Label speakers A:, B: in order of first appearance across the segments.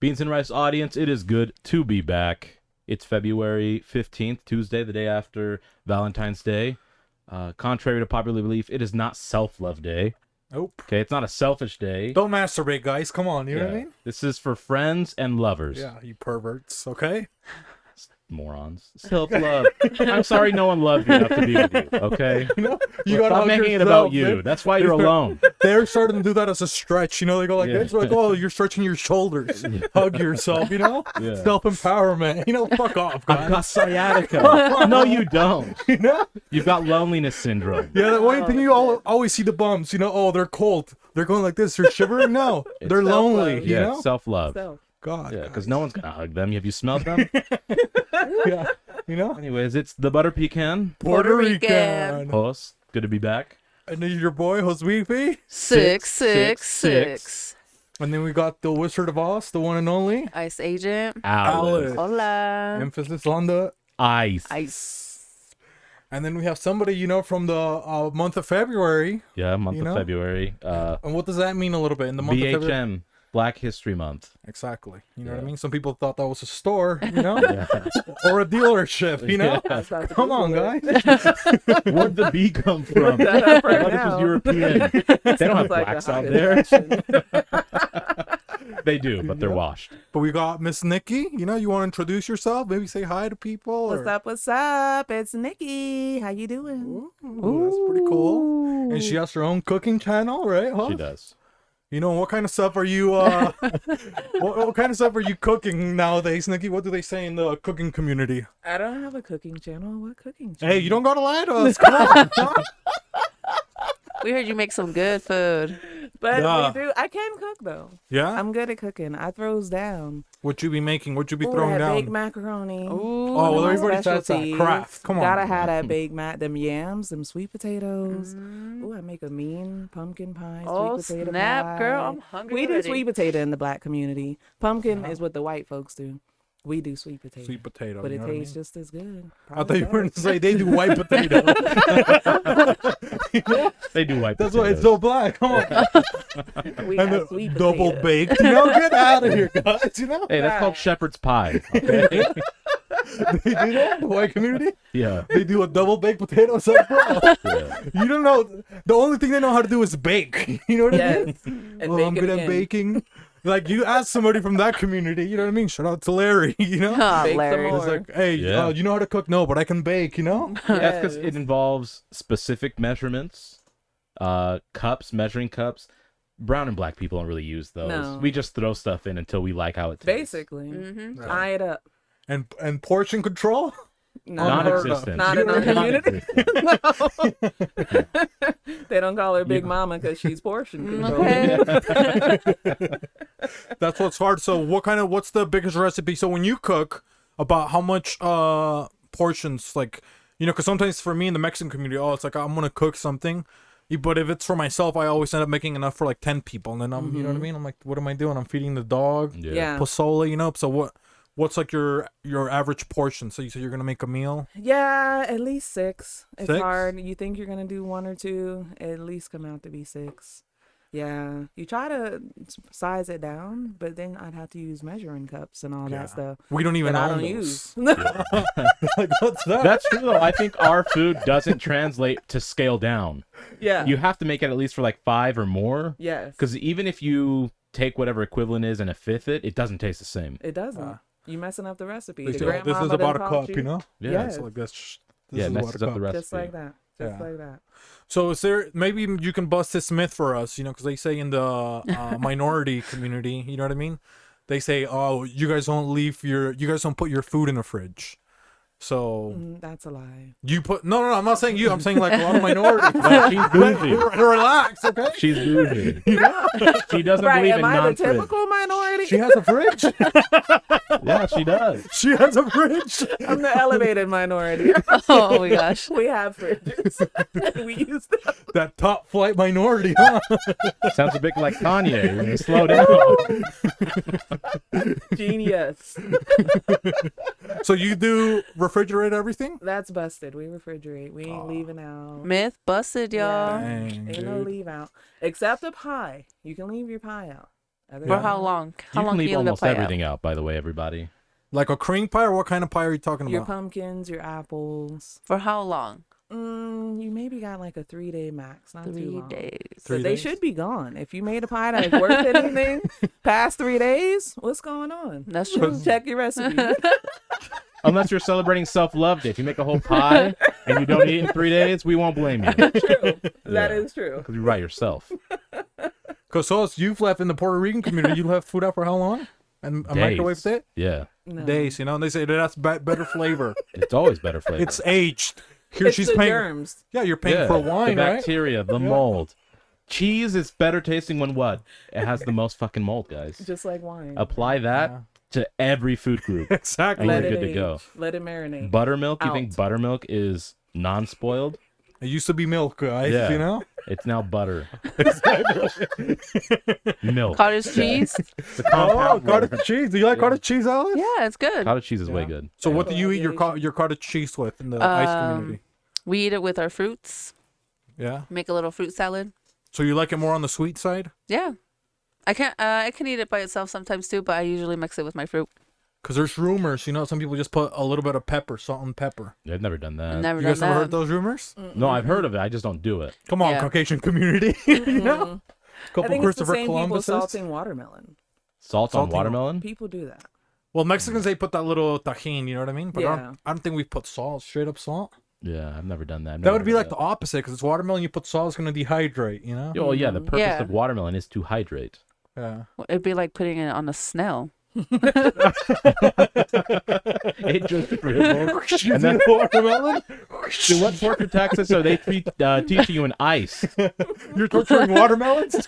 A: Beans and Rice audience, it is good to be back. It's February 15th, Tuesday, the day after Valentine's Day. Contrary to popular belief, it is not Self-Love Day.
B: Nope.
A: Okay, it's not a selfish day.
B: Don't masturbate, guys. Come on, you know what I mean?
A: This is for friends and lovers.
B: Yeah, you perverts, okay?
A: Morons. Self-love. I'm sorry no one loved you enough to be with you, okay?
B: You gotta
A: Stop making it about you. That's why you're alone.
B: They're starting to do that as a stretch, you know? They go like this, like, oh, you're stretching your shoulders. Hug yourself, you know?
A: Yeah.
B: Self-empowerment. You know, fuck off, guys.
A: I've got sciatica. No, you don't.
B: You know?
A: You've got loneliness syndrome.
B: Yeah, the one thing you always see the bums, you know, oh, they're cold. They're going like this. They're shivering. No, they're lonely, you know?
A: Self-love.
B: God.
A: Yeah, because no one's going to hug them. Have you smelled them?
B: Yeah, you know?
A: Anyways, it's the Butter Pecan.
B: Puerto Rican.
A: Host, good to be back.
B: And then your boy, Beefy.
C: 666.
B: And then we got the Wizard of Oz, the one and only.
C: Ice Agent.
A: Alice.
C: Hola.
B: Emphasis on the
A: Ice.
C: Ice.
B: And then we have somebody, you know, from the month of February.
A: Yeah, month
B: You
A: of
B: know?
A: February.
B: And what does that mean a little bit in the month of February?
A: BHM, Black History Month.
B: Exactly. You know
A: Yeah.
B: what I mean? Some people thought that was a store, you know?
A: Yeah.
B: Or a dealership, you know?
A: Yeah.
B: Come on, guys.
A: Where'd the B come from?
D: That
A: I
D: up right
A: thought this was
D: now.
A: European. They don't have
D: Sounds like
A: blacks
D: a
A: out
D: hot
A: there.
D: discussion.
A: They do, but they're washed.
B: But we got Miss Nikki. You know, you want to introduce yourself? Maybe say hi to people? Or...
D: What's up? What's up? It's Nikki. How you doing?
B: Ooh, that's pretty cool. And she has her own cooking channel, right? Huh?
A: She does.
B: You know, what kind of stuff are you, what kind of stuff are you cooking nowadays, Nikki? What do they say in the cooking community?
D: I don't have a cooking channel. What cooking channel?
B: Hey, you don't gotta lie to us. Come on. Huh?
C: We heard you make some good food.
D: But
B: Yeah.
D: we do. I can cook though.
B: Yeah?
D: I'm good at cooking. I throws down.
B: What you be making? What you be
D: Ooh,
B: throwing
D: that
B: down?
D: baked macaroni.
C: Ooh.
B: Oh, well,
D: My
B: everybody says that.
D: specialty.
B: Craft. Come on.
D: Gotta have that baked them yams, them sweet potatoes.
C: Mm.
D: Ooh, I make a mean pumpkin pie,
C: Oh,
D: sweet potato
C: snap,
D: pie.
C: girl. I'm hungry
D: We do
C: already.
D: sweet potato in the black community. Pumpkin is what the white folks do. We do sweet potato.
B: Sweet potato.
D: But
B: you
D: it
B: know what I
D: tastes
B: mean?
D: just as good.
B: I thought you were going to say they do white potato.
A: They do white
B: That's why it's
A: potatoes.
B: so black. Come on.
D: We
B: And
D: have
B: the
D: sweet
B: double
D: potato.
B: baked. You know, get out of here, guys. You know?
A: Hey, that's called shepherd's pie. Okay?
B: They do that? The white community?
A: Yeah.
B: They do a double baked potato. So, bro,
A: Yeah.
B: you don't know. The only thing they know how to do is bake. You know what I mean?
D: Yes. And
B: Well, I'm
D: bake
B: good
D: it
B: at
D: again.
B: baking. Like, you ask somebody from that community, you know what I mean? Shout out to Larry, you know?
C: Oh,
D: Bake some
C: Larry.
D: more.
B: It's like, hey,
A: Yeah.
B: you know how to cook? No, but I can bake, you know?
A: That's because
D: Yes.
A: it involves specific measurements, cups, measuring cups. Brown and black people don't really use those.
D: No.
A: We just throw stuff in until we like how it tastes.
D: Basically.
C: Mm-hmm.
D: Eye it up.
B: And portion control?
D: No.
A: Non-existent.
D: Not in our community.
A: Non-existent.
D: They don't call her Big Mama because she's portion control.
C: Okay.
B: That's what's hard. So what's the biggest recipe? So when you cook, about how much portions, like, you know, because sometimes for me in the Mexican community, it's like I'm gonna cook something, but if it's for myself, I always end up making enough for like 10 people, and then you know what I mean? I'm like, what am I doing? I'm feeding the dog,
D: Yeah.
B: pozole, you know. So what's like your average portion? So you said you're gonna make a meal.
D: Yeah, at least 6. It's
B: 6?
D: hard. You think you're going to do 1 or 2, at least come out to be 6. Yeah. You try to size it down, but then I'd have to use measuring cups and all
B: Yeah.
D: that stuff.
B: We don't even
D: That I
B: own
D: don't
B: those.
D: use.
B: Like, what's that?
A: That's true, though. I think our food doesn't translate to scale down.
D: Yeah.
A: You have to make it at least for like 5 or more.
D: Yes.
A: Because even if you take whatever equivalent is and a fifth it doesn't taste the same.
D: It doesn't. You messing up the recipe.
B: They
D: The
B: say,
D: grandmama
B: this is
D: done
B: about a
D: taught
B: cup, you know.
A: Yeah.
D: Yes.
B: So like this
A: Yeah,
B: is
A: it
B: about
A: messes
B: a
A: up the
B: cup.
A: recipe.
D: Just like that. Just
B: Yeah.
D: like that.
B: So is there, maybe you can bust this myth for us, you know, because they say in the minority community, you know what I mean? They say, oh, you guys don't put your food in the fridge. So
D: That's a lie.
B: you put, no, I'm not saying you, I'm saying like a lot of minorities.
A: But she's bougie.
B: Relax, okay?
A: She's bougie. She doesn't
D: Right,
A: believe
D: am
A: in
D: I the
A: non-fridge.
D: typical minority?
B: She has a fridge?
A: Yeah, she does.
B: She has a fridge?
D: I'm the elevated minority.
C: Oh my gosh.
D: We have fridges. We use them.
B: That top flight minority, huh?
A: Sounds a bit like Kanye. We're gonna slow down.
D: Genius.
B: So you do refrigerate everything?
D: That's busted. We refrigerate. We ain't leaving out.
C: Myth busted, y'all.
D: Yeah.
B: Dang,
D: Ain't no
B: dude.
D: leave out. Except a pie. You can leave your pie out. Other
C: For
D: than
C: how
D: that,
C: long? How
A: You
C: long
A: can leave
C: you leave
A: almost
C: the pie out?
A: everything out, by the way, everybody.
B: Like a cream pie, or what kind of pie are you talking
D: Your
B: about?
D: pumpkins, your apples.
C: For how long?
D: You maybe got like a 3-day max, not too
C: 3
D: long.
C: days.
B: 3
D: But they
B: days?
D: should be gone. If you made a pie that is worth anything past 3 days, what's going on?
C: That's true.
D: Check your recipe.
A: Unless you're celebrating self-love day. If you make a whole pie and you don't eat in 3 days, we won't blame you.
D: True. That
A: Yeah.
D: is true.
A: Because you write yourself.
B: Because you've left in the Puerto Rican community, you left food out for how long? And a microwave
A: Days.
B: it?
A: Yeah.
D: No.
B: Days, you know, and they say that's better flavor.
A: It's always better flavor.
B: It's aged. Here
D: It's
B: she's
D: the
B: paying.
D: germs.
B: Yeah, you're paying
A: Yeah,
B: for wine,
A: the
B: right?
A: bacteria, the mold. Cheese is better tasting when what? It has the most fucking mold, guys.
D: Just like wine.
A: Apply that
B: Yeah.
A: to every food group.
B: Exactly.
A: And
D: Let
A: you're
D: it
A: good to go.
D: age. Let it marinate.
A: Buttermilk, you think
D: Out.
A: buttermilk is non-spoiled?
B: It used to be milk, guys.
A: Yeah.
B: You know.
A: It's now butter. Milk.
C: Cottage cheese?
A: The compound
B: cottage
A: word.
B: cheese. Do you like cottage cheese, Alice?
C: Yeah, it's good.
A: Cottage cheese is way
B: Yeah.
A: good.
B: So what do you eat your
D: Collaboration.
B: your cottage cheese with in the ice community?
C: We eat it with our fruits.
B: Yeah.
C: Make a little fruit salad.
B: So you like it more on the sweet side?
C: Yeah. I can eat it by itself sometimes too, but I usually mix it with my fruit.
B: Because there's rumors, you know, some people just put a little bit of pepper, salt and pepper.
A: I've never done that.
C: Never
B: You
C: done
B: guys ever
C: that.
B: heard those rumors?
A: No, I've heard of it. I just don't do it.
B: Come on,
C: Yeah.
B: Caucasian community. You know?
D: I
B: Couple
D: think it's the
B: Christopher
D: same people
B: Columbuses.
D: salting watermelon.
A: Salt on
B: Salting-
A: watermelon?
D: People do that.
B: Well, Mexicans, they put that little tajin, you know what I mean? But
D: Yeah.
B: I don't think we put salt, straight up salt.
A: Yeah, I've never done that. I've
B: That
A: never
B: would be
A: heard
B: like
A: of
B: the opposite, because it's watermelon, you put salt, it's going to dehydrate, you know?
A: that. Oh, yeah, the purpose
C: Yeah.
A: of watermelon is to hydrate.
B: Yeah.
C: It'd be like putting it on a snail.
A: It just dribbles. And then
B: watermelon?
A: Dude, what torture tactics are they teaching you in ice?
B: You're torturing watermelons?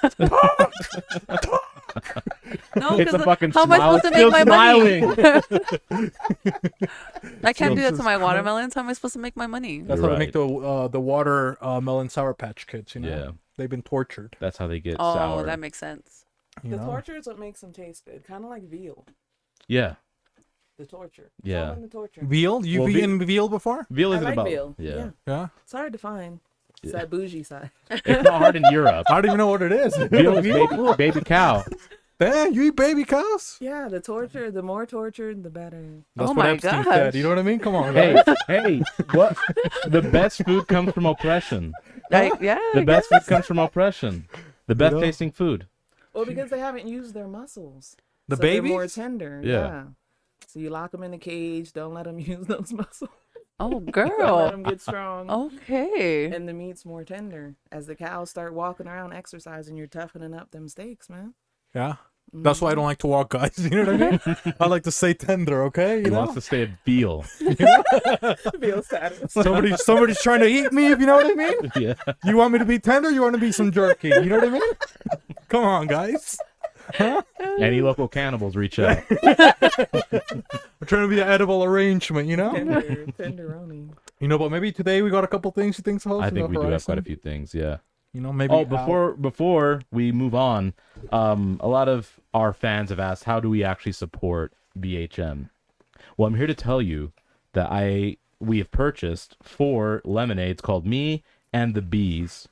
C: No,
A: It's a fucking
C: how am I
A: smile.
C: supposed to
A: It's
C: make
A: still
C: my
A: smiling.
C: money? I can't do that to
B: Jesus
C: my
B: Christ.
C: watermelons. How am I supposed to make my money?
B: That's
A: You're
B: how they make the watermelon Sour Patch Kids, you know?
A: Yeah.
B: They've been tortured.
A: That's how they get
C: Oh,
A: sour.
C: that makes sense.
B: You
D: The
B: know?
D: torture is what makes them taste good. Kind of like veal.
A: Yeah.
D: The torture. It's
A: Yeah.
D: all in the torture.
B: Veal? You've
A: Well,
B: eaten veal before?
A: Veal
D: I
A: isn't
D: like
A: about.
D: veal.
A: Yeah.
B: Yeah.
D: It's hard to find. It's
A: Yeah.
D: that bougie side.
A: It's not hard in Europe.
B: I don't even know what it is.
A: Veal is baby cow.
B: Damn, you eat baby cows?
D: Yeah, the torture. The more tortured, the better.
B: That's
C: Oh
B: what
C: my
B: Epstein
C: gosh.
B: said. You know what I mean? Come on,
A: Hey,
B: guys.
A: hey, what? The best food comes from oppression.
C: Yeah.
A: The best food comes from oppression. The best
B: know?
A: tasting food.
D: Well, because they haven't used their muscles.
B: The
D: so they're more
B: babies?
D: tender.
A: Yeah.
D: So you lock them in a cage. Don't let them use those muscles.
C: Oh,
D: Don't let
C: girl.
D: them get strong.
C: Okay.
D: And the meat's more tender. As the cows start walking around exercising, you're toughening up them steaks, man.
B: Yeah. That's why I don't like to walk, guys. You know what I mean? I like to stay tender, okay? You
A: He
B: know?
A: wants to stay a veal.
D: Feel status.
B: Somebody's trying to eat me, if you know what I mean?
A: Yeah.
B: You want me to be tender? You want to be some jerky? You know what I mean? Come on, guys.
A: Any local cannibals reach out.
B: We're trying to be an edible arrangement, you know?
D: Tenderoni.
B: You know, but maybe today we got a couple things you think's host
A: I
B: in
A: think
B: the
A: we do have quite a
B: horizon.
A: few things. Yeah.
B: You know, maybe.
A: Oh, before we move on, a lot of our fans have asked, how do we actually support BHM? Well, I'm here to tell you that we have purchased 4 lemonades called Me and the Bees.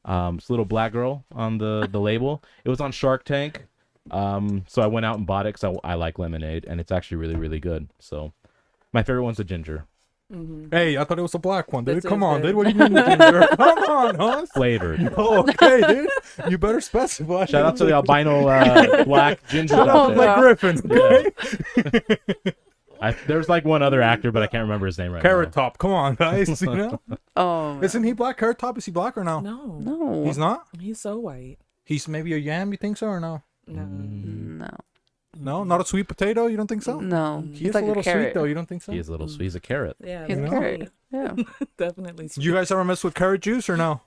A: It's a little black girl on the label. It was on Shark Tank, so I went out and bought it because I like lemonade, and it's actually really, really good. So my favorite one's the ginger.
B: Hey, I thought it was a black one, dude.
D: That
B: Come
D: sounds
B: on,
D: good.
B: dude. What do you mean, ginger? Come on, huh?
A: Flavored.
B: Oh, okay, dude. You better specify.
A: Shout out to the albino black ginger
C: Oh,
A: out there.
B: Black Griffin.
A: Yeah. There's like one other actor, but I can't remember his name right
B: Carrot
A: now.
B: Top. Come on, guys. You know?
C: Oh.
B: Isn't he black? Carrot Top? Is he black or no?
D: No.
C: No.
B: He's not?
D: He's so white.
B: He's maybe a yam, you think so, or no?
D: No.
C: No.
B: No? Not a sweet potato? You don't think so?
C: No.
B: He is
C: like
B: a little sweet,
C: carrot.
B: though. You don't think so?
A: He is a little sweet. He's a carrot.
D: Yeah.
C: He's
B: You
C: a
B: know?
C: carrot. Yeah.
D: Definitely.
B: You guys ever mess with carrot juice or no?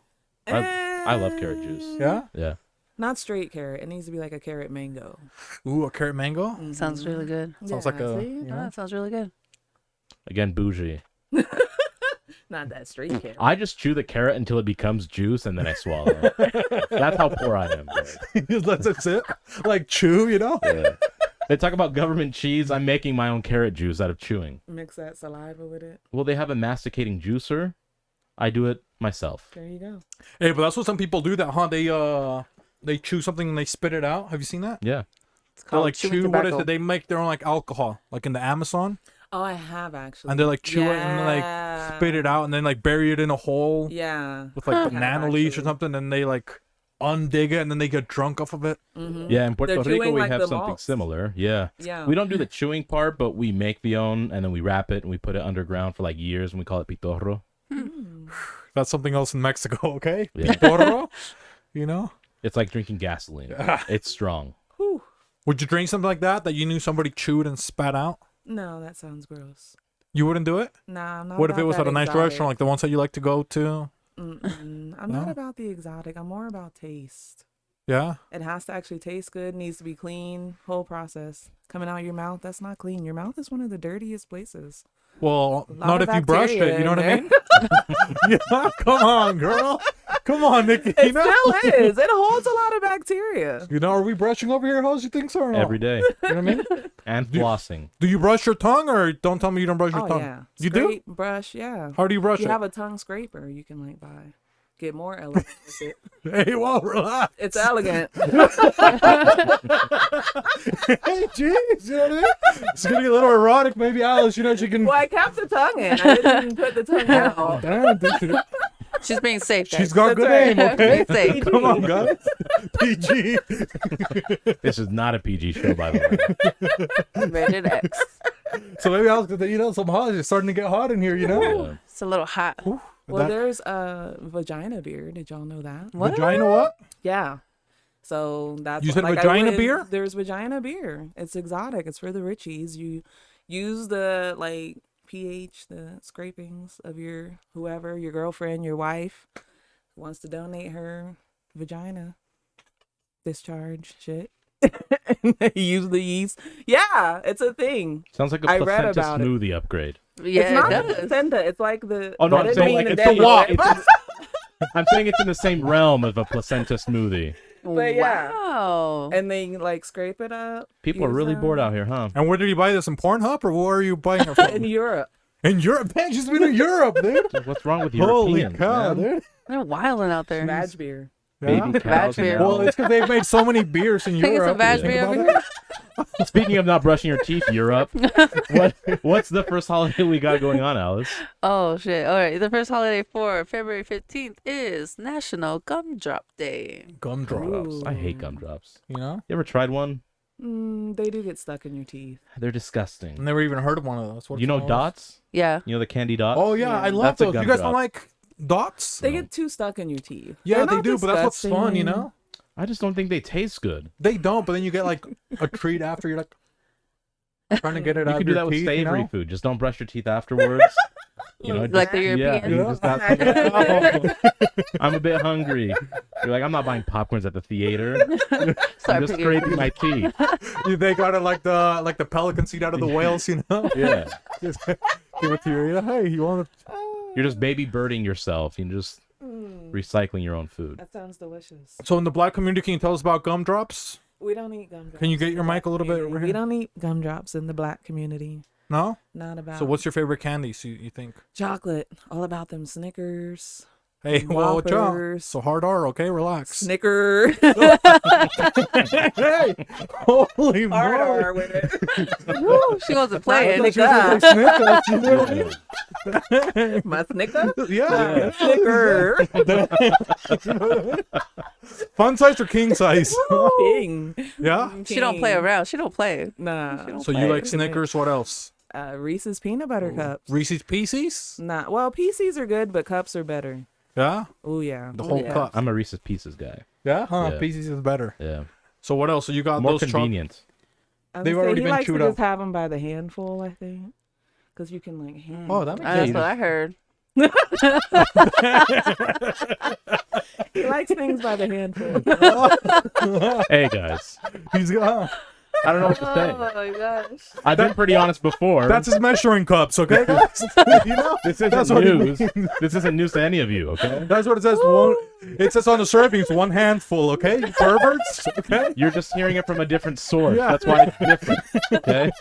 A: I love carrot juice.
B: Yeah?
A: Yeah.
D: Not straight carrot. It needs to be like a carrot mango.
B: Ooh, a carrot mango?
C: Sounds really good.
B: Sounds like a.
D: See?
B: You
C: Yeah,
B: know?
C: that sounds really good.
A: Again, bougie.
D: Not that straight carrot.
A: I just chew the carrot until it becomes juice and then I swallow. That's how poor I am. Guys.
B: He just lets it sit. Like chew, you know?
A: Yeah. They talk about government cheese. I'm making my own carrot juice out of chewing.
D: Mix that saliva with it.
A: Well, they have a masticating juicer. I do it myself.
D: There you go.
B: Hey, but that's what some people do that, huh? they chew something and they spit it out. Have you seen that?
A: Yeah.
C: It's
B: They
C: called
B: like
C: chewing
B: chew. What is
C: tobacco.
B: it? They make their own like alcohol, like in the Amazon,
D: Oh, I have actually.
B: and they like chew it and then like spit it out and then like bury it in a hole
D: Yeah.
B: with like
D: Huh.
B: banana leaves or
D: Actually.
B: something, and they like undig it and then they get drunk off of it.
A: Yeah, in Puerto
D: They're
A: Rico
D: chewing
A: we
D: like
A: have
D: the
A: something
D: malts.
A: similar. Yeah.
D: Yeah.
A: We don't do the chewing part, but we make the own and then we wrap it and we put it underground for like years and we call it pitorro.
B: That's something else in Mexico, okay?
A: Yeah.
B: Pitorro, you know?
A: It's like drinking gasoline. It's strong.
D: Whew.
B: Would you drink something like that you knew somebody chewed and spat out?
D: No, that sounds gross.
B: You wouldn't do it?
D: Nah, I'm not.
B: What if it
D: about
B: was
D: that
B: at a nice
D: exotic.
B: restaurant, like the ones that you like to go to?
D: I'm
B: No?
D: not about the exotic. I'm more about taste.
B: Yeah?
D: It has to actually taste good. Needs to be clean. Whole process. Coming out your mouth, that's not clean. Your mouth is one of the dirtiest places.
B: Well,
D: lot
B: not
D: of
B: if you brush it,
D: bacteria
B: you know what
D: in
B: I mean? Yeah, come on, girl. Come on, Nikki.
D: It still is. It holds a lot of bacteria.
B: You know, are we brushing over here, hoes? You think so or not?
A: Every day.
B: You know what I mean?
A: And flossing.
B: Do you brush your tongue, or don't tell me you don't brush your
D: Oh
B: tongue?
D: yeah.
B: You do?
D: Scrape, brush, yeah.
B: How do you brush
D: You
B: it?
D: have a tongue scraper you can like buy. Get more elegant with it.
B: Hey, well, relax.
D: It's elegant.
B: Hey, jeez, you know what I mean? It's gonna get a little erotic. Maybe Alice, you know, she can.
D: Well, I kept the tongue in. I didn't put the tongue out.
B: Damn, dude.
C: She's being safe.
B: She's
C: Guys.
B: got
D: That's
B: good
D: right.
B: aim, okay?
C: Safe.
B: Come on, guys. PG.
A: This is not a PG show, by the way.
C: Rated X.
B: So maybe Alice, you know, some hot. It's starting to get hot in here, you know?
A: Yeah.
C: It's a little hot.
D: Well,
B: That-
D: there's a vagina beer. Did y'all know that?
C: What?
B: Vagina what?
D: Yeah. So that's
B: You said
D: like,
B: vagina beer?
D: There's vagina beer. It's exotic. It's for the richies. You use the like pH, the scrapings of your whoever, your girlfriend, your wife wants to donate her vagina discharge shit. And they use the yeast. Yeah, it's a thing.
A: Sounds like a
D: I read
A: placenta
D: about it.
A: smoothie upgrade.
C: Yeah,
D: It's not
C: it
D: the
C: does.
D: placenta. It's like the.
A: Oh, no,
D: I
A: I'm
D: didn't
A: saying
D: mean
A: like
D: to
A: it's the
D: dead
A: walk.
D: you.
A: I'm saying it's in the same realm of a placenta smoothie.
D: But yeah.
C: Wow.
D: And they like scrape it up.
A: People are
D: use
A: really
D: them.
A: bored out here, huh?
B: And where did you buy this? In Pornhub, or where are you buying it
D: In
B: from?
D: Europe.
B: In Europe? Man, she's been in Europe, dude.
A: What's wrong with
B: Holy
A: Europeans?
B: cow,
A: man?
B: dude.
C: They're wilding out there.
D: Vag beer.
B: Yeah.
A: Baby cows
C: beer.
A: now.
B: Well, it's because they've made so many beers in
C: Can I get
B: Europe.
C: some vag
B: Think
C: beer
B: about
C: over
B: it.
C: here?
A: Speaking of not brushing your teeth, Europe. What's the first holiday we got going on, Alice?
C: Oh shit! All right, the first holiday for February 15th is National Gumdrop Day.
B: Gumdrops.
A: I hate gumdrops.
B: You know?
A: You ever tried one?
D: They do get stuck in your teeth.
A: They're disgusting.
B: Never even heard of one of those. What's
A: You know
B: one of those?
A: dots?
C: Yeah.
A: You know the candy dots?
B: Oh, yeah, I love
A: That's a
B: those. You guys
A: gumdrop.
B: don't like dots?
D: They get too stuck in your teeth.
B: Yeah,
D: They're
B: they
D: not
B: do, but that's what's fun, you
D: disgusting.
B: know?
A: I just don't think they taste good.
B: They don't, but then you get like a treat after. You're like trying to get it
A: You
B: out
A: can
B: of
A: do
B: your
A: that with
B: teeth,
A: savory
B: you know?
A: food. Just don't brush your teeth afterwards. You know,
C: Like the
A: just-
C: Europeans?
A: you
B: Yeah.
A: just got-
B: Oh.
A: I'm a bit hungry. You're like, I'm not buying popcorns at the theater.
C: Start
A: I'm just
C: picking-
A: scraping my teeth.
B: They got it like the pelican seed out of the whales, you know?
A: Yeah.
B: Just give it to you. Yeah, hey, you want to?
A: You're just baby birding yourself. You're just recycling your own food.
D: That sounds delicious.
B: So in the black community, can you tell us about gumdrops?
D: We don't eat gumdrops.
B: Can you get
D: in
B: your
D: the
B: mic a
D: black
B: little bit
D: community.
B: over
D: We
B: here?
D: don't eat gumdrops in the black community.
B: No.
D: Not about.
B: So what's your favorite candies? You think?
D: chocolate? All about them Snickers.
B: Hey, well, watch out.
D: Whoppers.
B: So hard R, okay? Relax.
D: Snicker.
B: Hey, holy
D: Hard
B: moly.
D: R with it.
C: Woo, she wants to play
B: I
C: it.
B: thought you were gonna say Snickers, you know what I mean?
D: My Snicker.
B: Yeah.
D: Snicker.
B: Fun size or king size?
D: King.
B: Yeah.
C: She don't play around. She don't play.
D: Nah.
B: So you like Snickers? What else?
D: Reese's peanut butter cups.
B: Reese's Pieces?
D: Nah. Well, PCs are good, but cups are better.
B: Yeah.
D: Oh yeah.
B: The whole
D: yeah.
B: cup.
A: I'm a Reese's Pieces guy.
B: Yeah. Huh.
A: Yeah.
B: Pieces is better.
A: Yeah.
B: So what else? So you got
A: More
B: those
A: convenient.
D: I was
B: They've
D: gonna say,
B: already
D: he
B: been
D: likes
B: chewed
D: to
B: up.
D: just have them by the handful, I think, because you can like hand.
B: Oh, that makes
C: That's
B: sense.
C: what I heard.
D: He likes things by the handful.
A: Hey guys,
B: He's got.
A: I don't know what to say.
C: Oh my gosh.
A: I've been pretty honest before.
B: That's his measuring cups, okay? You know.
A: this
B: that's
A: isn't
B: what he
A: news. This isn't news to any of you, okay?
B: That's what it says. It says on the servings, one handful, okay? You perverts, okay?
A: You're just hearing it from a different source.
B: Yeah.
A: That's why it's different. Okay?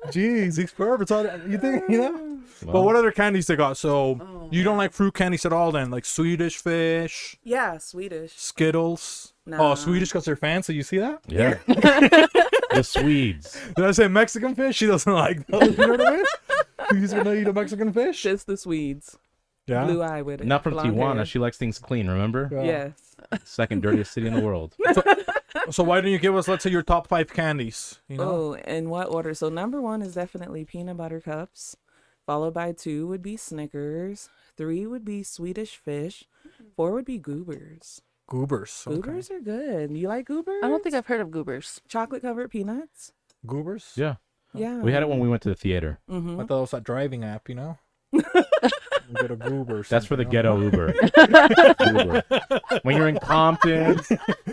B: Jeez, these perverts. You think, you know? But what other candies they got? So you don't like fruit candies at all then? Like Swedish fish,
D: Yeah, Swedish.
B: Skittles.
D: Nah.
B: Oh, Swedish because they're fancy. You see that?
A: Yeah. The Swedes.
B: Did I say Mexican fish? She doesn't like those. You know what I mean? He's gonna eat a Mexican fish.
D: Just the Swedes.
B: Yeah.
D: Blue eye with it.
A: Not from
D: blonde
A: Tijuana.
D: hair.
A: She likes things clean, remember?
B: Yeah.
D: Yes.
A: Second dirtiest city in the world.
B: So why don't you give us, let's say, your top 5 candies? You know.
D: Oh, in what order? So number 1 is definitely peanut butter cups. Followed by 2 would be Snickers. 3 would be Swedish fish. 4 would be Goobers.
B: Goobers. Okay.
D: Goobers are good. You like Goobers?
C: I don't think I've heard of goobers.
D: Chocolate covered peanuts.
B: Goobers.
A: Yeah.
D: Yeah.
A: We had it when we went to the theater.
D: Mm-hmm.
B: I thought it was that driving app. You know. You get a Goober.
A: That's for the
B: something, you know?
A: ghetto Uber. Uber. When you're in Compton,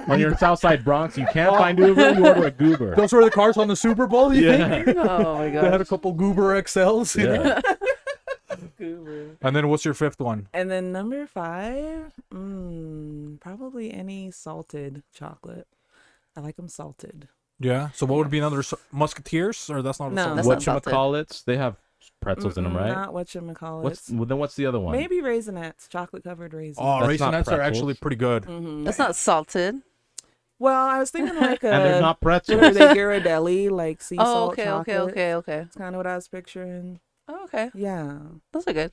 A: when you're in Southside Bronx, you can't find Uber, you order a Goober.
B: Those were the cars on the Super Bowl. You think?
A: Yeah.
C: Oh my
B: They had a
C: god.
B: couple Goober XLs. you know?
A: Yeah.
D: Goober.
B: And then what's your 5th one?
D: And then number 5, probably any salted chocolate. I like them salted.
B: Yeah. So what would be another Musketeers? Or that's not.
D: No.
C: That's not salted.
A: Whatchamacallits? They have pretzels in them, right?
D: Not whatchamacallits.
A: Then what's the other one?
D: Maybe Raisinets, chocolate covered raisins.
B: Oh,
A: That's not
B: Raisinets are
A: pretzels.
B: actually pretty good.
D: Mm-hmm.
C: That's not salted.
D: Well, I was thinking like
A: And they're not
D: what are
A: pretzels.
D: they, Ghirardelli, like sea
C: Oh,
D: salt
C: okay,
D: chocolate.
C: okay.
D: That's kind of what I was picturing.
C: Oh, okay.
D: Yeah,
C: Those are good.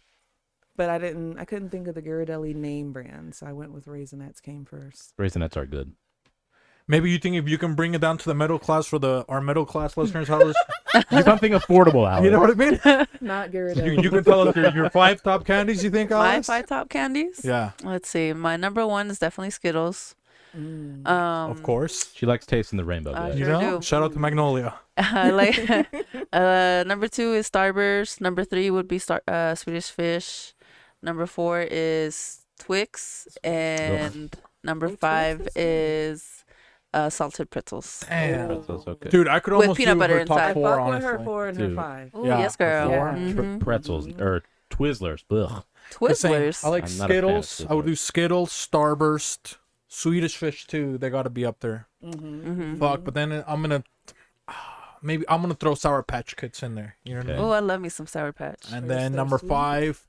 D: but I couldn't think of the Ghirardelli name brand, so I went with Raisinets came first.
A: Raisinets are good.
B: Maybe you think if you can bring it down to the middle class for our middle class listeners, how
A: Something affordable, Alex.
B: you know what I mean?
D: Not Ghirardelli.
B: You can tell us your 5 top candies. You think,
C: My
B: Alice?
C: 5 top candies?
B: Yeah,
C: Let's see. My number 1 is definitely Skittles.
B: of course.
A: She likes tasting the rainbow.
C: I
A: guys.
B: You
C: sure
B: know,
C: do.
B: shout out to Magnolia.
C: I like number 2 is Starburst. Number 3 would be Swedish fish. Number 4 is Twix, and number 5 is salted pretzels.
B: Damn.
A: Pretzels, okay.
B: Dude, I could
C: With
B: almost
C: peanut
B: do
C: butter
B: her top
C: inside.
D: I
B: 4,
D: fuck with
B: honestly.
D: her 4 and her
A: Dude.
D: 5.
C: Ooh,
B: Yeah,
C: yes, girl.
B: four.
C: Mhm.
A: Pretzels or Twizzlers. Ugh.
B: Just saying,
C: Twizzlers.
B: I like
A: I'm not a fan of
B: Skittles. I would do Skittles, Starburst, Swedish fish too. They got to be up there.
C: Mhm.
B: Fuck, but then I'm gonna throw Sour Patch Kids in there. You know what I
A: Okay.
B: mean?
C: Oh, I love me some Sour Patch.
B: And
D: They're
B: then
D: so
B: number
D: sweet.
B: 5,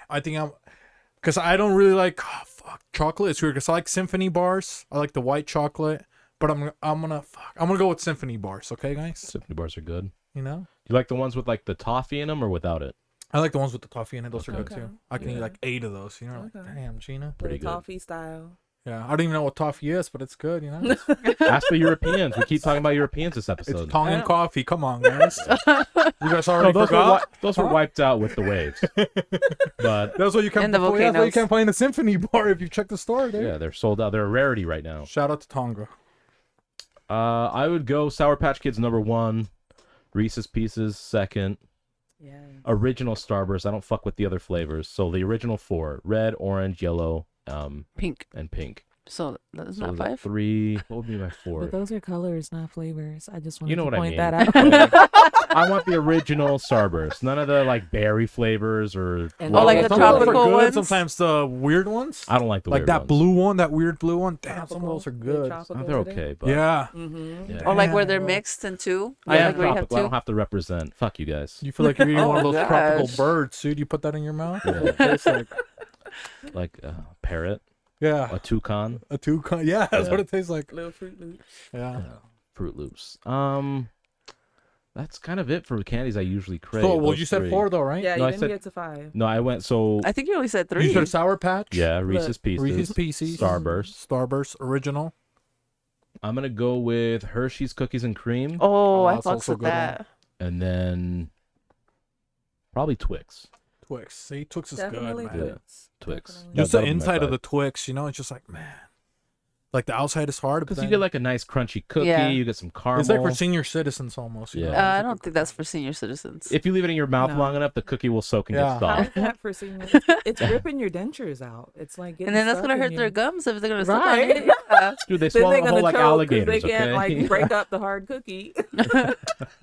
B: I think because I don't really like chocolate. It's weird because I like Symphony bars. I like the white chocolate, but I'm gonna go with Symphony bars. Okay, guys.
A: Symphony bars are good.
B: You know,
A: You like the ones with like the toffee in them or without it?
B: I like the ones with the toffee in it. Those are good
D: Okay.
B: too. I can eat
D: Yeah.
B: like 8 of those. You know, like,
D: Okay.
B: damn, Gina.
A: Pretty
D: Little
A: good.
D: toffee style.
B: Yeah, I don't even know what toffee is, but it's good. You know,
A: Ask the Europeans. We keep talking about Europeans this
B: it's
A: episode.
B: Tongan coffee. Come on, guys. You guys
A: No,
B: already
A: those were,
B: forgot.
A: those were wiped out with the waves. But
B: That's why you can't.
C: And the
B: That's why you
C: volcanoes.
B: can't find a Symphony bar if you check the store, dude.
A: yeah, they're sold out. They're a rarity right now.
B: Shout out to Tonga.
A: I would go Sour Patch Kids number 1, Reese's Pieces second,
D: Yeah.
A: original Starburst. I don't fuck with the other flavors. So the original 4: red, orange, yellow,
C: Pink.
A: and pink.
C: So that's
A: So
C: not
A: is that
C: 5.
A: 3. What would be my 4?
D: But those are colors, not flavors. I just wanted
A: You know
D: to
A: what I
D: point
A: mean.
D: that out.
A: I want the original Starburst. None of the like berry flavors or.
D: And
C: Oh, like the
B: Some of those are
C: tropical
B: good,
C: ones?
B: Sometimes the weird ones.
A: I don't like the
B: Like
A: weird
B: that
A: ones.
B: blue one, that weird blue one. Damn, some of
D: Tropical,
B: those are
D: the
B: good.
D: tropical
A: Oh, they're
D: today.
A: okay, but
B: Yeah.
D: Mm-hmm.
A: yeah.
C: Or like where
B: Yeah.
C: they're mixed in 2.
A: I am
C: like where you have
A: tropical. I
C: 2.
A: don't have to represent. Fuck you guys.
B: You feel like you're eating one of
C: Oh,
B: those tropical
C: gosh.
B: birds, dude. You put that in your mouth.
A: Yeah.
B: It tastes like,
A: Like a parrot,
B: yeah,
A: a toucan,
B: a toucan. Yeah, that's
A: Yeah.
B: what it tastes like.
D: Little Fruit Loops.
B: Yeah.
A: Fruit Loops. That's kind of it for candies I usually crave.
B: So, well,
A: those
B: you said
A: 3.
B: 4 though, right?
D: Yeah,
A: No,
D: you
A: I
D: didn't
A: said-
D: get to 5.
A: No, I went so
C: I think you only said
B: You
C: 3.
B: said Sour Patch.
A: yeah, Reese's Pieces,
B: Reese's Pieces.
A: Starburst.
B: Starburst original.
A: I'm gonna go with Hershey's Cookies and Cream,
C: Oh,
B: Oh,
C: I
B: that's
C: fucks
B: also a
C: with
B: good one.
C: that.
A: and then probably Twix.
B: Twix. See, Twix is
D: Definitely
B: good, man.
A: Yeah.
D: Twix.
A: Twix.
D: Definitely.
A: Yeah,
B: Just the
A: that'll be my
B: inside of
A: 5.
B: the Twix, you know, it's just like, man. Like the outside is hard, but
A: Because
B: then
A: you get like a nice crunchy cookie,
C: Yeah.
A: you get some caramel.
B: it's like for senior citizens almost. You
A: Yeah.
B: know?
C: I don't think that's for senior citizens.
A: If you leave it in your mouth
D: No.
A: long enough, the cookie will soak and
B: Yeah.
A: get
D: How
A: soft.
D: is that for seniors? It's ripping your dentures out. It's like getting
C: And then that's
D: stuck
C: gonna
D: in
C: hurt
D: your-
C: their gums if they're gonna suck on
D: Right.
C: it. Yeah.
A: Dude, they
D: Then
A: swallow
D: they're
A: the whole
D: gonna
A: like
D: choke 'cause
A: alligators.
D: they can't
A: Okay.
D: like break up the hard cookie.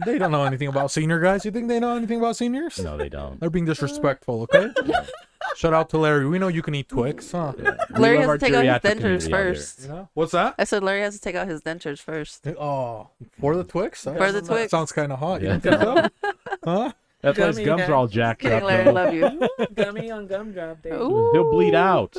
B: They don't know anything about senior guys. You think they know anything about seniors?
A: No, they don't.
B: They're being disrespectful, okay? Shout out to Larry. We know you can eat Twix, huh?
A: Yeah. We
C: Larry
A: love
C: has
A: our
C: to take out his
A: geriatric
C: dentures
A: community out here.
C: first.
B: You know? What's that?
C: I said Larry has to take out his dentures first.
B: Oh, for the Twix?
C: For the Twix.
B: Sounds kind of hot.
A: Yeah.
B: You don't think so? Huh?
A: That's why his
D: Gummy
A: gums
D: guy.
A: are all jacked
C: Kidding,
A: up.
C: Larry,
A: though.
C: love you.
D: Gummy on gumdrop day.
C: Ooh.
A: He'll bleed out.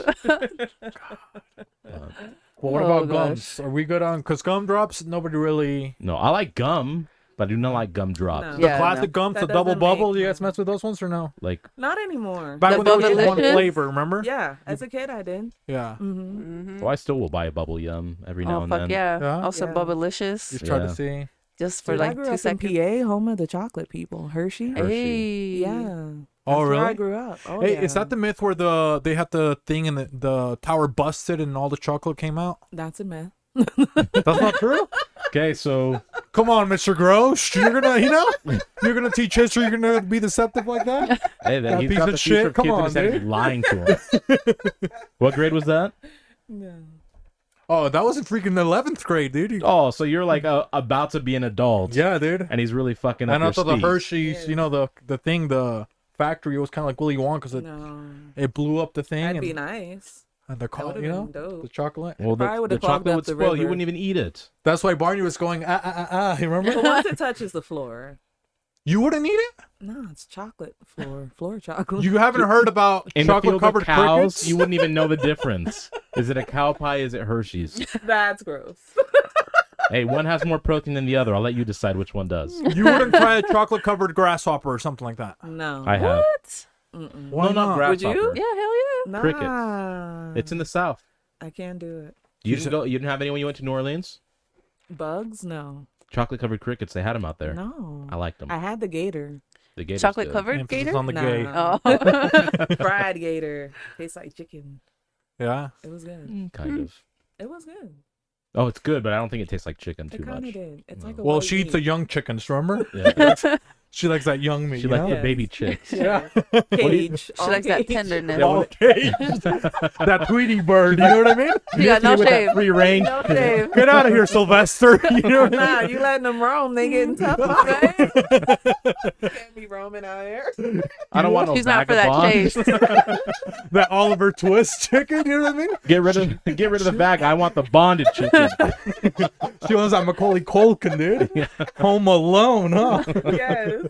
B: Well, what
C: Oh,
B: about
C: gosh.
B: gums? Are we good on? Because gumdrops, nobody really.
A: No, I like gum, but I do not like gumdrops.
D: No.
B: The
C: Yeah,
B: classic gums,
D: That
B: the double
D: doesn't
B: bubble.
D: make-
B: You guys mess with those ones or no?
A: Like,
D: Not anymore.
B: Back
C: The
B: when there was just one
C: Bubblicious?
B: flavor, remember?
D: Yeah, as a kid I did.
B: Yeah.
D: Mm-hmm.
A: well, I still will buy a bubble yum every now
C: Oh
A: and
C: fuck
A: then.
C: yeah!
B: Yeah?
C: Also
D: Yeah.
C: Bubblicious,
B: Just try
A: Yeah.
B: to see.
C: just for
D: I
C: like
D: grew
C: 2
D: up
C: seconds.
D: in PA, home of the chocolate people. Hershey.
A: Hershey.
C: Hey.
D: Yeah.
B: Oh,
D: That's where I
B: really?
D: grew up. Oh,
B: Hey,
D: yeah.
B: is that the myth where they had the thing and the tower busted and all the chocolate came out?
D: That's a myth.
B: That's not true.
A: Okay, so
B: Come on, Mr. Gross. You're gonna, you're gonna teach history. You're gonna be deceptive like that?
A: hey,
B: That
A: he's
B: piece
A: got
B: of
A: the
B: shit?
A: future of
B: Come
A: kids in
B: on,
A: his head.
B: dude.
A: He's lying to him. What grade was that?
D: No.
B: Oh, that was in freaking 11th grade, dude.
A: Oh, so you're like about to be an adult.
B: Yeah, dude.
A: And he's really fucking up
B: And I
A: your
B: thought the
A: speech.
B: Hershey's, the thing, the factory was kind of like Willy Wonka because
D: No.
B: it blew up the thing.
D: That'd
B: and,
D: be nice.
B: and the
D: would've been dope.
B: the chocolate.
A: Well,
D: Probably
A: the
D: would've clogged
A: chocolate
D: up
A: would
D: the
A: spoil. You
D: river.
A: wouldn't even eat it.
B: That's why Barney was going, you remember?
D: But once it touches the floor,
B: You wouldn't eat it?
D: no, it's chocolate floor chocolate.
B: You haven't heard about
A: In the
B: chocolate
A: field
B: covered
A: of cows,
B: crickets?
A: you wouldn't even know the difference. Is it a cow pie? Is it Hershey's?
D: That's gross.
A: Hey, one has more protein than the other. I'll let you decide which one does.
B: You wouldn't try a chocolate covered grasshopper or something like that.
D: No.
A: I have.
C: What?
D: Mm-mm.
B: Why
A: no, not
B: not?
D: Would you?
A: grasshopper.
C: Yeah, hell yeah.
D: Nah.
A: Crickets. It's in the South.
D: I can't do it.
A: You didn't go. You didn't have any when you went to New Orleans.
D: Bugs? No.
A: Chocolate covered crickets. They had them out there.
D: No.
A: I liked them.
D: I had the gator.
A: The gator's
C: Chocolate
A: good.
C: covered
B: Emphasis
C: gator?
B: on the
D: Nah.
B: gay.
C: Oh.
D: Fried gator. Tastes like chicken.
B: Yeah.
D: It was good.
A: Kind of.
D: It was good.
A: Oh, it's good, but I don't think it tastes like chicken too
D: It kind
A: much.
D: of did. It's like a
B: Well,
D: white
B: she eats the
D: meat.
B: young chickens, remember?
A: Yeah.
B: She likes that young meat.
A: She likes
D: Yeah.
A: the baby chicks.
B: Yeah.
D: cage.
C: She likes that tenderness.
A: Yeah,
B: Okay. That Tweety bird, you know what I mean?
C: You got no
A: With that
C: shame.
A: free range.
C: No shame.
B: Get out of here, Sylvester. You know what I mean?
D: Nah, you letting them roam. They getting tough.
C: Right?
D: Can't be roaming out here.
A: I don't want no
C: She's not for that
A: vagabond.
C: chase.
B: That Oliver Twist chicken, you know what I mean?
A: Get rid of the bag. I want the bonded chicken.
B: She wants that Macaulay Culkin, dude. Home Alone, huh?
D: Yes.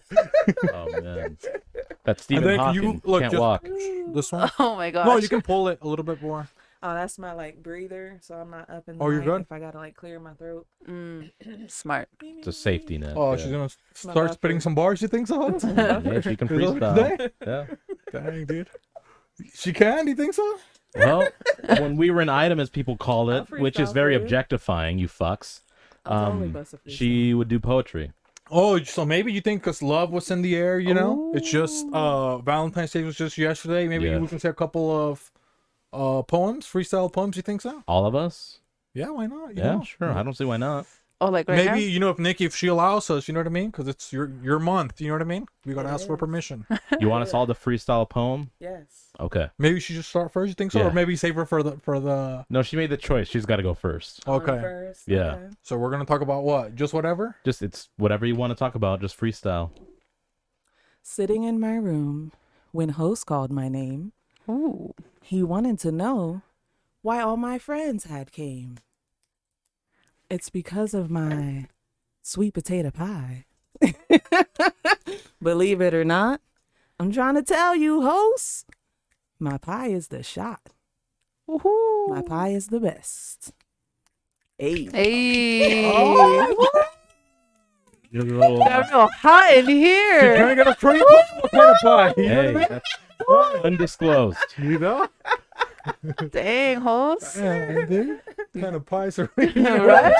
A: Oh man, that Stephen
B: then
A: Hawking
B: you- look,
A: can't
B: just-
A: walk.
B: This one?
C: Oh my gosh.
B: No, you can pull it a little bit more.
D: Oh, that's my like breather, so I'm not up in the
B: Oh, you're
D: night
B: good?
D: if I gotta like clear my throat.
C: Smart.
A: It's a safety net.
B: Oh,
A: yeah.
B: she's gonna
D: my
B: start
D: buffer.
B: spitting some bars, you think so?
A: Yeah, she can
B: Is that what
A: freestyle.
B: you
A: Yeah.
B: Dang, dude. She can? Do you think so?
A: Well, when we were an item, as people call
D: I'll
A: it, which is
D: freestyle
A: very
D: for you.
A: objectifying, you fucks.
D: I'll totally bust a freestyle.
A: She would do poetry.
B: Oh, so maybe you think because love was in the air, you know? It's just Valentine's Day was just yesterday. Maybe
A: Yeah.
B: we can say a couple of poems, freestyle poems. You think so?
A: All of us?
B: Yeah, why not? You
A: Yeah,
B: know?
A: sure. I don't see why not.
C: Oh, like right
B: Maybe you know if Nikki, if she allows us, you know what I mean? Because it's your month. You know what I mean? We gotta
D: It
B: ask for
D: is.
B: permission.
A: You want us all to freestyle a poem?
D: Yes.
A: Okay.
B: Maybe she should start first. You think so?
A: Yeah.
B: Or maybe save her for the.
A: No, she made the choice. She's got to go first.
D: On
B: Okay.
D: First.
A: Yeah.
D: Okay.
B: So we're gonna talk about what? Just whatever.
A: Just it's whatever you want to talk about. Just freestyle.
D: Sitting in my room when host called my name,
C: now? Ooh.
D: he wanted to know why all my friends had came. It's because of my sweet potato pie. Believe it or not, I'm trying to tell you, host, my pie is the shot.
C: Woohoo.
D: My pie is the best. Hey.
C: Hey.
A: Just a little-
C: Got real hot in here.
B: Can I get a 20 what kind of pie? You know
A: Hey,
B: what I mean?
A: that's undisclosed.
B: You know?
C: Dang, host.
B: Yeah, dude. What kind of pies are we?
C: Right?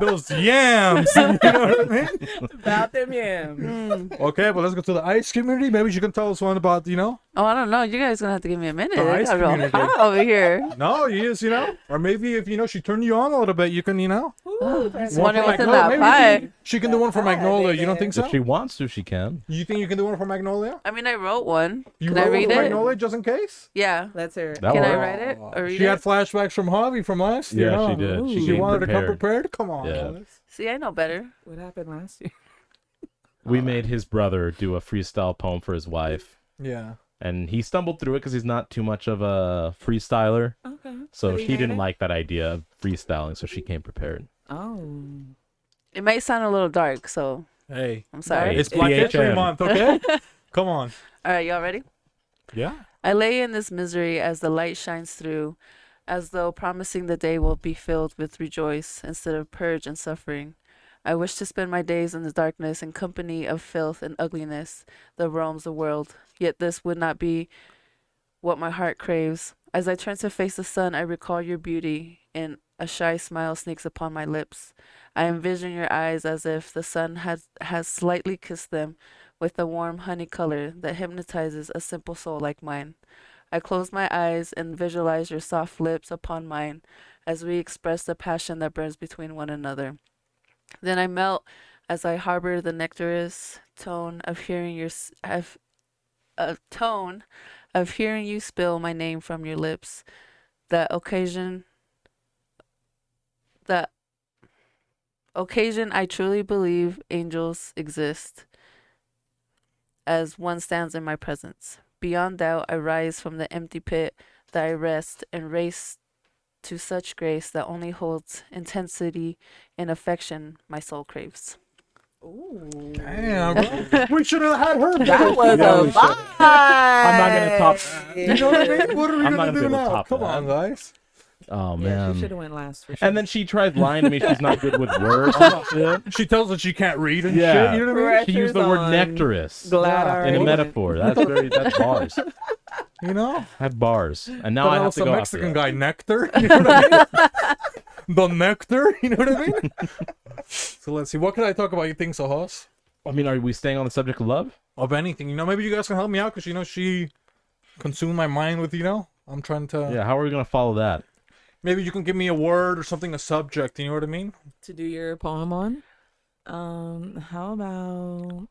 B: Those yams. You know what I mean?
D: About them yams.
B: Okay, but let's go to the ice community. Maybe you can tell us one about, you know?
C: Oh, I don't know. You guys gonna have to give me a minute.
B: The
C: It
B: ice
C: got real
B: community.
C: hot over here.
B: No, he is, you know? Or maybe if, you know, she turned you on a little bit, you can, you know?
C: Just
B: One
C: wondering
B: for
C: what's in
B: Magnolia.
C: that
B: Maybe
C: pie.
B: she can do one for
D: Pie,
B: Magnolia.
D: baby.
B: You don't think so?
A: If she wants to, she can.
B: You think you can do one for Magnolia?
C: I mean, I wrote one.
B: You
C: Can I
B: wrote one
C: read
B: for
C: it?
B: Magnolia just in case?
C: Yeah.
D: Let's hear it.
A: That
C: Can I
A: works.
C: write it or read
B: She
C: it?
B: had flashbacks from Javi from last year.
A: Yeah,
B: huh?
A: she did.
D: Ooh.
A: She
B: She
A: came
B: wanted to come
A: prepared.
B: prepared? Come on.
A: Yeah.
B: Alice.
C: See, I know better.
D: What happened last year?
A: We made his brother do a freestyle poem for his wife,
B: Yeah.
A: and he stumbled through it because he's not too much of a freestyler.
D: Okay.
A: So
D: Did he
A: she
D: hate
A: didn't
D: it?
A: like that idea of freestyling, so she came prepared.
D: Oh.
C: It might sound a little dark, so
B: Hey,
C: I'm sorry.
A: Hey,
B: it's Black History
A: BHM.
B: Month, okay? Come on.
C: All right, y'all ready?
B: Yeah.
C: I lay in this misery as the light shines through, as though promising the day will be filled with rejoice instead of purge and suffering. I wish to spend my days in the darkness in company of filth and ugliness that roams the world, yet this would not be what my heart craves. As I turn to face the sun, I recall your beauty, and a shy smile sneaks upon my lips. I envision your eyes as if the sun has slightly kissed them with a warm honey color that hypnotizes a simple soul like mine. I close my eyes and visualize your soft lips upon mine as we express the passion that burns between one another. Then I melt as I harbor the nectarous tone of hearing you spill my name from your lips. That occasion I truly believe angels exist as one stands in my presence. Beyond doubt, I rise from the empty pit that I rest and race to such grace that only holds intensity and affection my soul craves.
D: Ooh.
B: Damn, we should have had her.
D: That was
A: Yeah,
D: a
A: we should've.
D: vibe.
A: I'm not gonna top that.
B: You know what I mean? What are we
A: I'm not
B: gonna
A: gonna
B: do
A: be able to
B: now?
A: top
B: Come
A: that.
B: on, guys.
A: Oh
D: Yeah, she should
A: man.
D: have went last for sure.
A: And then she tries lying to me. She's not good with words.
B: She tells us she can't read and
A: Yeah.
B: shit. You know what I mean?
A: She used the word
D: on.
A: nectarous
D: Glad
B: Yeah.
D: I
A: in a
D: already went.
A: metaphor. That's bars.
B: You know?
A: That's bars. And now
B: But
A: I
B: I
A: have
B: was
A: to
B: a
A: go
B: Mexican
A: after
B: guy, Nectar. You know what I mean? The Nectar. You know what I mean? So let's see. What can I talk about? You think so, Hoss?
A: that. I mean, are we staying on the subject of love?
B: Of anything. You know, maybe you guys can help me out because, you know, she consumed my mind with, you know? I'm trying to...
A: Yeah. How are we gonna follow that?
B: Maybe you can give me a word or something, a subject. You know what I mean?
D: To do your poem on. How about?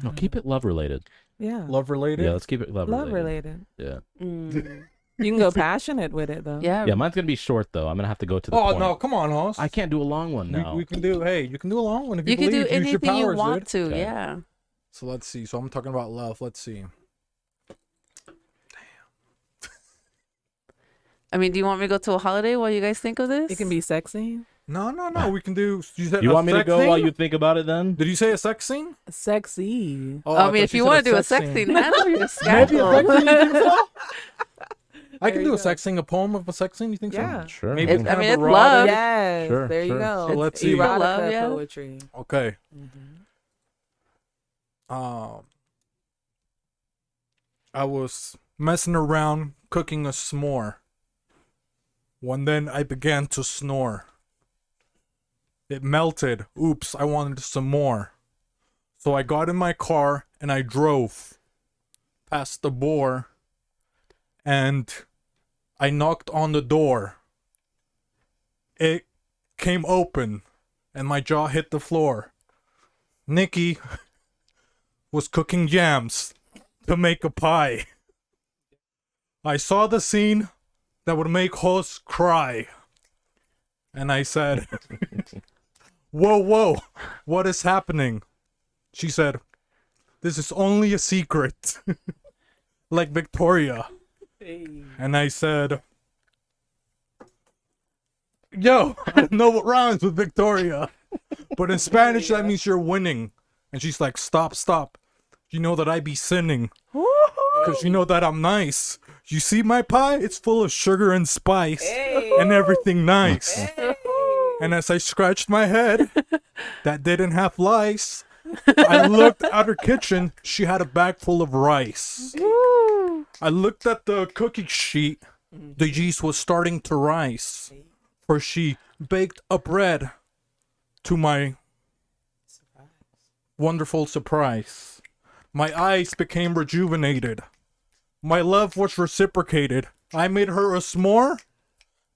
A: No, keep it love related.
D: Yeah.
B: Love related?
A: Yeah, let's keep it love
D: Love
A: related.
D: related.
A: Yeah.
C: Mm.
D: You can go passionate with it though.
C: Yeah.
A: Yeah, mine's gonna be short though. I'm gonna have to go to the
B: Oh,
A: point.
B: no. Come on, Hoss.
A: I can't do a long one now.
B: We can do, hey, you can do a long one if you,
C: You can do
B: believe. Use your
C: anything you
B: powers,
C: want
B: dude.
C: to.
A: Okay.
C: Yeah.
B: So let's see. So I'm talking about love. Let's see.
C: I mean, do you want me to go to a holiday while you guys think of this?
D: It can be sexy.
B: No. We can do. Said
A: You
B: a
A: want me to
B: sex
A: go
B: scene?
A: while you think about it then?
B: Did you say a sex scene?
D: Sexy.
B: Oh,
C: I
B: thought
C: mean, if
B: she
C: you
B: said
C: want to do a sex
B: scene.
C: scene, handle your
B: Maybe a
C: schedule.
B: sex scene, you think so? I
D: There
B: can
D: you
B: do a
D: go.
B: sex scene, a poem of a sex scene. You think
D: Yeah.
A: Sure.
B: Maybe
C: It's-
B: kind
C: I mean,
B: of
C: it's
B: erotic?
C: love.
D: Yes.
A: Sure,
D: there you
A: sure.
D: go.
B: So let's see.
D: Erotica
C: Love, yeah.
D: poetry.
B: so. Okay.
D: Mm-hmm.
B: I was messing around cooking a s'more. When then I began to snore. It melted. Oops, I wanted some more. So I got in my car and I drove past the bore and I knocked on the door. It came open and my jaw hit the floor. Niki was cooking jams to make a pie. I saw the scene that would make hosts cry. And I said, whoa, what is happening? She said, this is only a secret. Like Victoria. And I said, yo, I don't know what rhymes with Victoria. But in Spanish, that means you're winning. And she's like, stop. You know that I be sinning. Because you know that I'm nice. You see my pie? It's full of sugar and spice. And everything nice. And as I scratched my head, that didn't have lice. I looked at her kitchen. She had a bag full of rice. I looked at the cookie sheet. The yeast was starting to rise. For she baked a bread to my wonderful surprise. My eyes became rejuvenated. My love was reciprocated. I made her a s'more,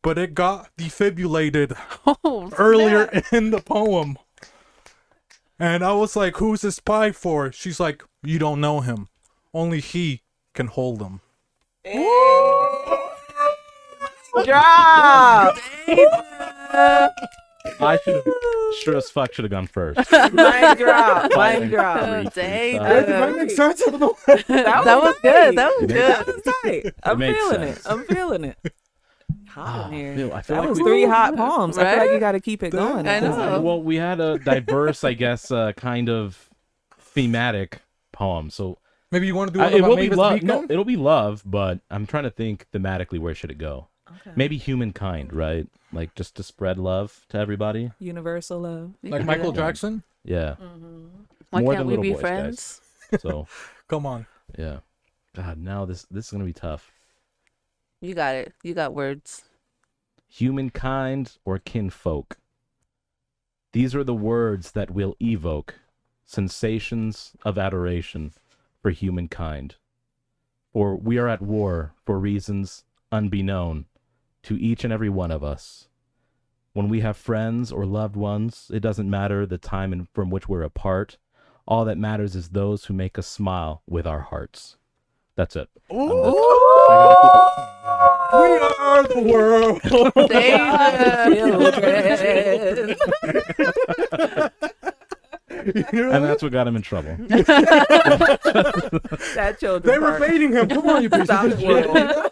B: but it got defibrillated
C: Oh,
B: earlier in the poem. And I was like, who's this pie for? She's like, you don't know him. Only he can hold him.
D: Drop.
A: I should have, sure as fuck, should have gone first.
D: Mic drop. Mic drop.
C: Oh, dang.
A: Does
B: that make sense? I don't know.
C: That was good. That was
A: It
C: good.
D: That was tight. I'm
A: makes
D: feeling
A: sense.
D: it. I'm feeling it. hot in here.
A: Ew, I feel
D: That
A: like
D: was
A: we-
D: 3 hot poems. I feel like
C: Right?
D: you got to keep it going.
C: I know.
A: Well, we had a diverse, I guess, kind of thematic poem. So
B: Maybe you want to do one
A: it
B: about
A: will be
B: Mavis
A: love.
B: Beacon?
A: No, it'll be love. But I'm trying to think thematically where should it go?
D: Okay.
A: Maybe humankind, right? Like just to spread love to everybody.
D: Universal love.
C: You
B: Like
C: can do
B: Michael
C: that.
B: Jackson?
A: Yeah.
C: Why
A: More
C: can't
A: than
C: we
A: little
C: be
A: boys,
C: friends?
A: So
B: Come on.
A: yeah. God, now this is gonna be tough.
C: You got it. You got words.
A: Humankind or kinfolk. These are the words that will evoke sensations of adoration for humankind. For we are at war for reasons unbeknown to each and every one of us. When we have friends or loved ones, it doesn't matter the time from which we're apart. All that matters is those who make us smile with our hearts. That's it.
B: We are the world.
A: And that's what got him in trouble.
D: That children.
B: They were baiting him. Come on, you piece
D: Stop
B: of
D: it,
B: shit.
D: world.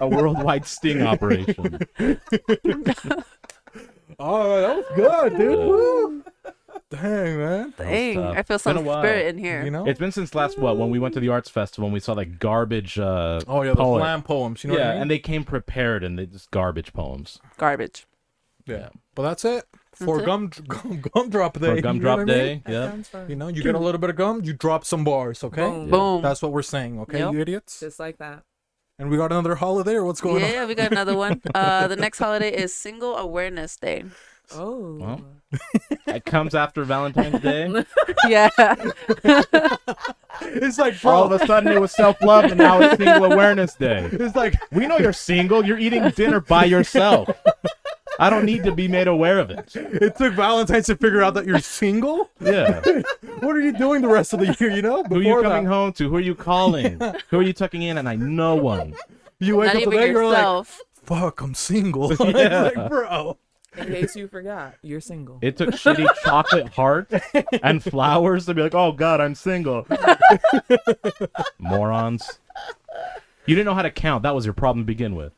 A: A worldwide sting operation.
B: Oh, that was good, dude.
A: Yeah.
B: Woo. Dang, man.
C: Dang,
A: tough.
C: I feel
A: It's been
C: some
A: a while.
C: spirit in here.
B: You know?
A: It's been since when we went to the arts festival and we saw like garbage
B: Oh, yeah, the
A: poem.
B: slam poems. You know what
A: Yeah,
B: I mean?
A: and they came prepared and they just garbage poems.
C: Garbage.
B: Yeah. But that's it. For
C: it.
B: gumdrop day.
A: For
B: you know
A: gumdrop
B: what I mean?
A: day.
D: That
A: Yeah.
D: sounds fun.
B: You know, you get a little bit of gum, you drop some bars, okay?
D: Boom.
C: Boom.
B: That's what we're saying, okay,
C: Yep.
B: you idiots?
D: Just like that.
B: And we got another holiday, or what's going on?
C: Yeah, we got another one. The next holiday is Single Awareness Day.
D: Oh.
A: Well. It comes after Valentine's Day.
C: Yeah.
B: It's like,
A: All
B: bro,
A: of a sudden it was self-love and now it's Single Awareness Day.
B: it's like,
A: We know you're single. You're eating dinner by yourself. I don't need to be made aware of it.
B: it took Valentine's to figure out that you're single?
A: Yeah.
B: What are you doing the rest of the year, you know?
A: Who are you coming home to? Who are you calling? Who are you tucking in? And I know one.
B: You wake
C: Not
B: up
C: even
B: today, you're like,
C: yourself.
B: fuck, I'm single.
A: Yeah.
B: It's like, bro.
D: In case you forgot, you're single.
A: It took shitty chocolate heart and flowers to be like, oh God, I'm single. Morons. You didn't know how to count. That was your problem to begin with.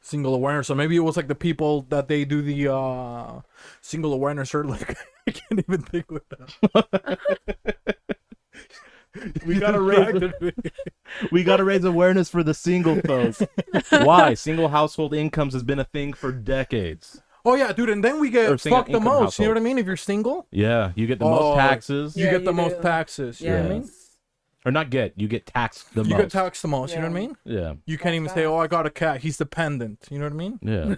B: Single awareness. So maybe it was like the people that they do the single awareness or like, I can't even think with that.
A: We gotta raise awareness for the single folks. Why? Single household incomes has been a thing for decades.
B: Oh, yeah, dude. And then we
A: Or
B: get
A: single
B: fucked the
A: income
B: most. You know what I
A: households.
B: mean? If you're single,
A: Yeah, you get the
B: Oh,
A: most taxes.
B: you
D: Yeah,
B: get the
D: you
B: most
D: do.
B: taxes. You know what I mean?
D: Yes.
A: Or not get, you get taxed the
B: You
A: most.
B: get taxed the most. You know what I
D: Yeah.
B: mean?
A: Yeah,
B: You can't even say, oh, I got a cat. He's dependent. You know what I mean?
A: yeah.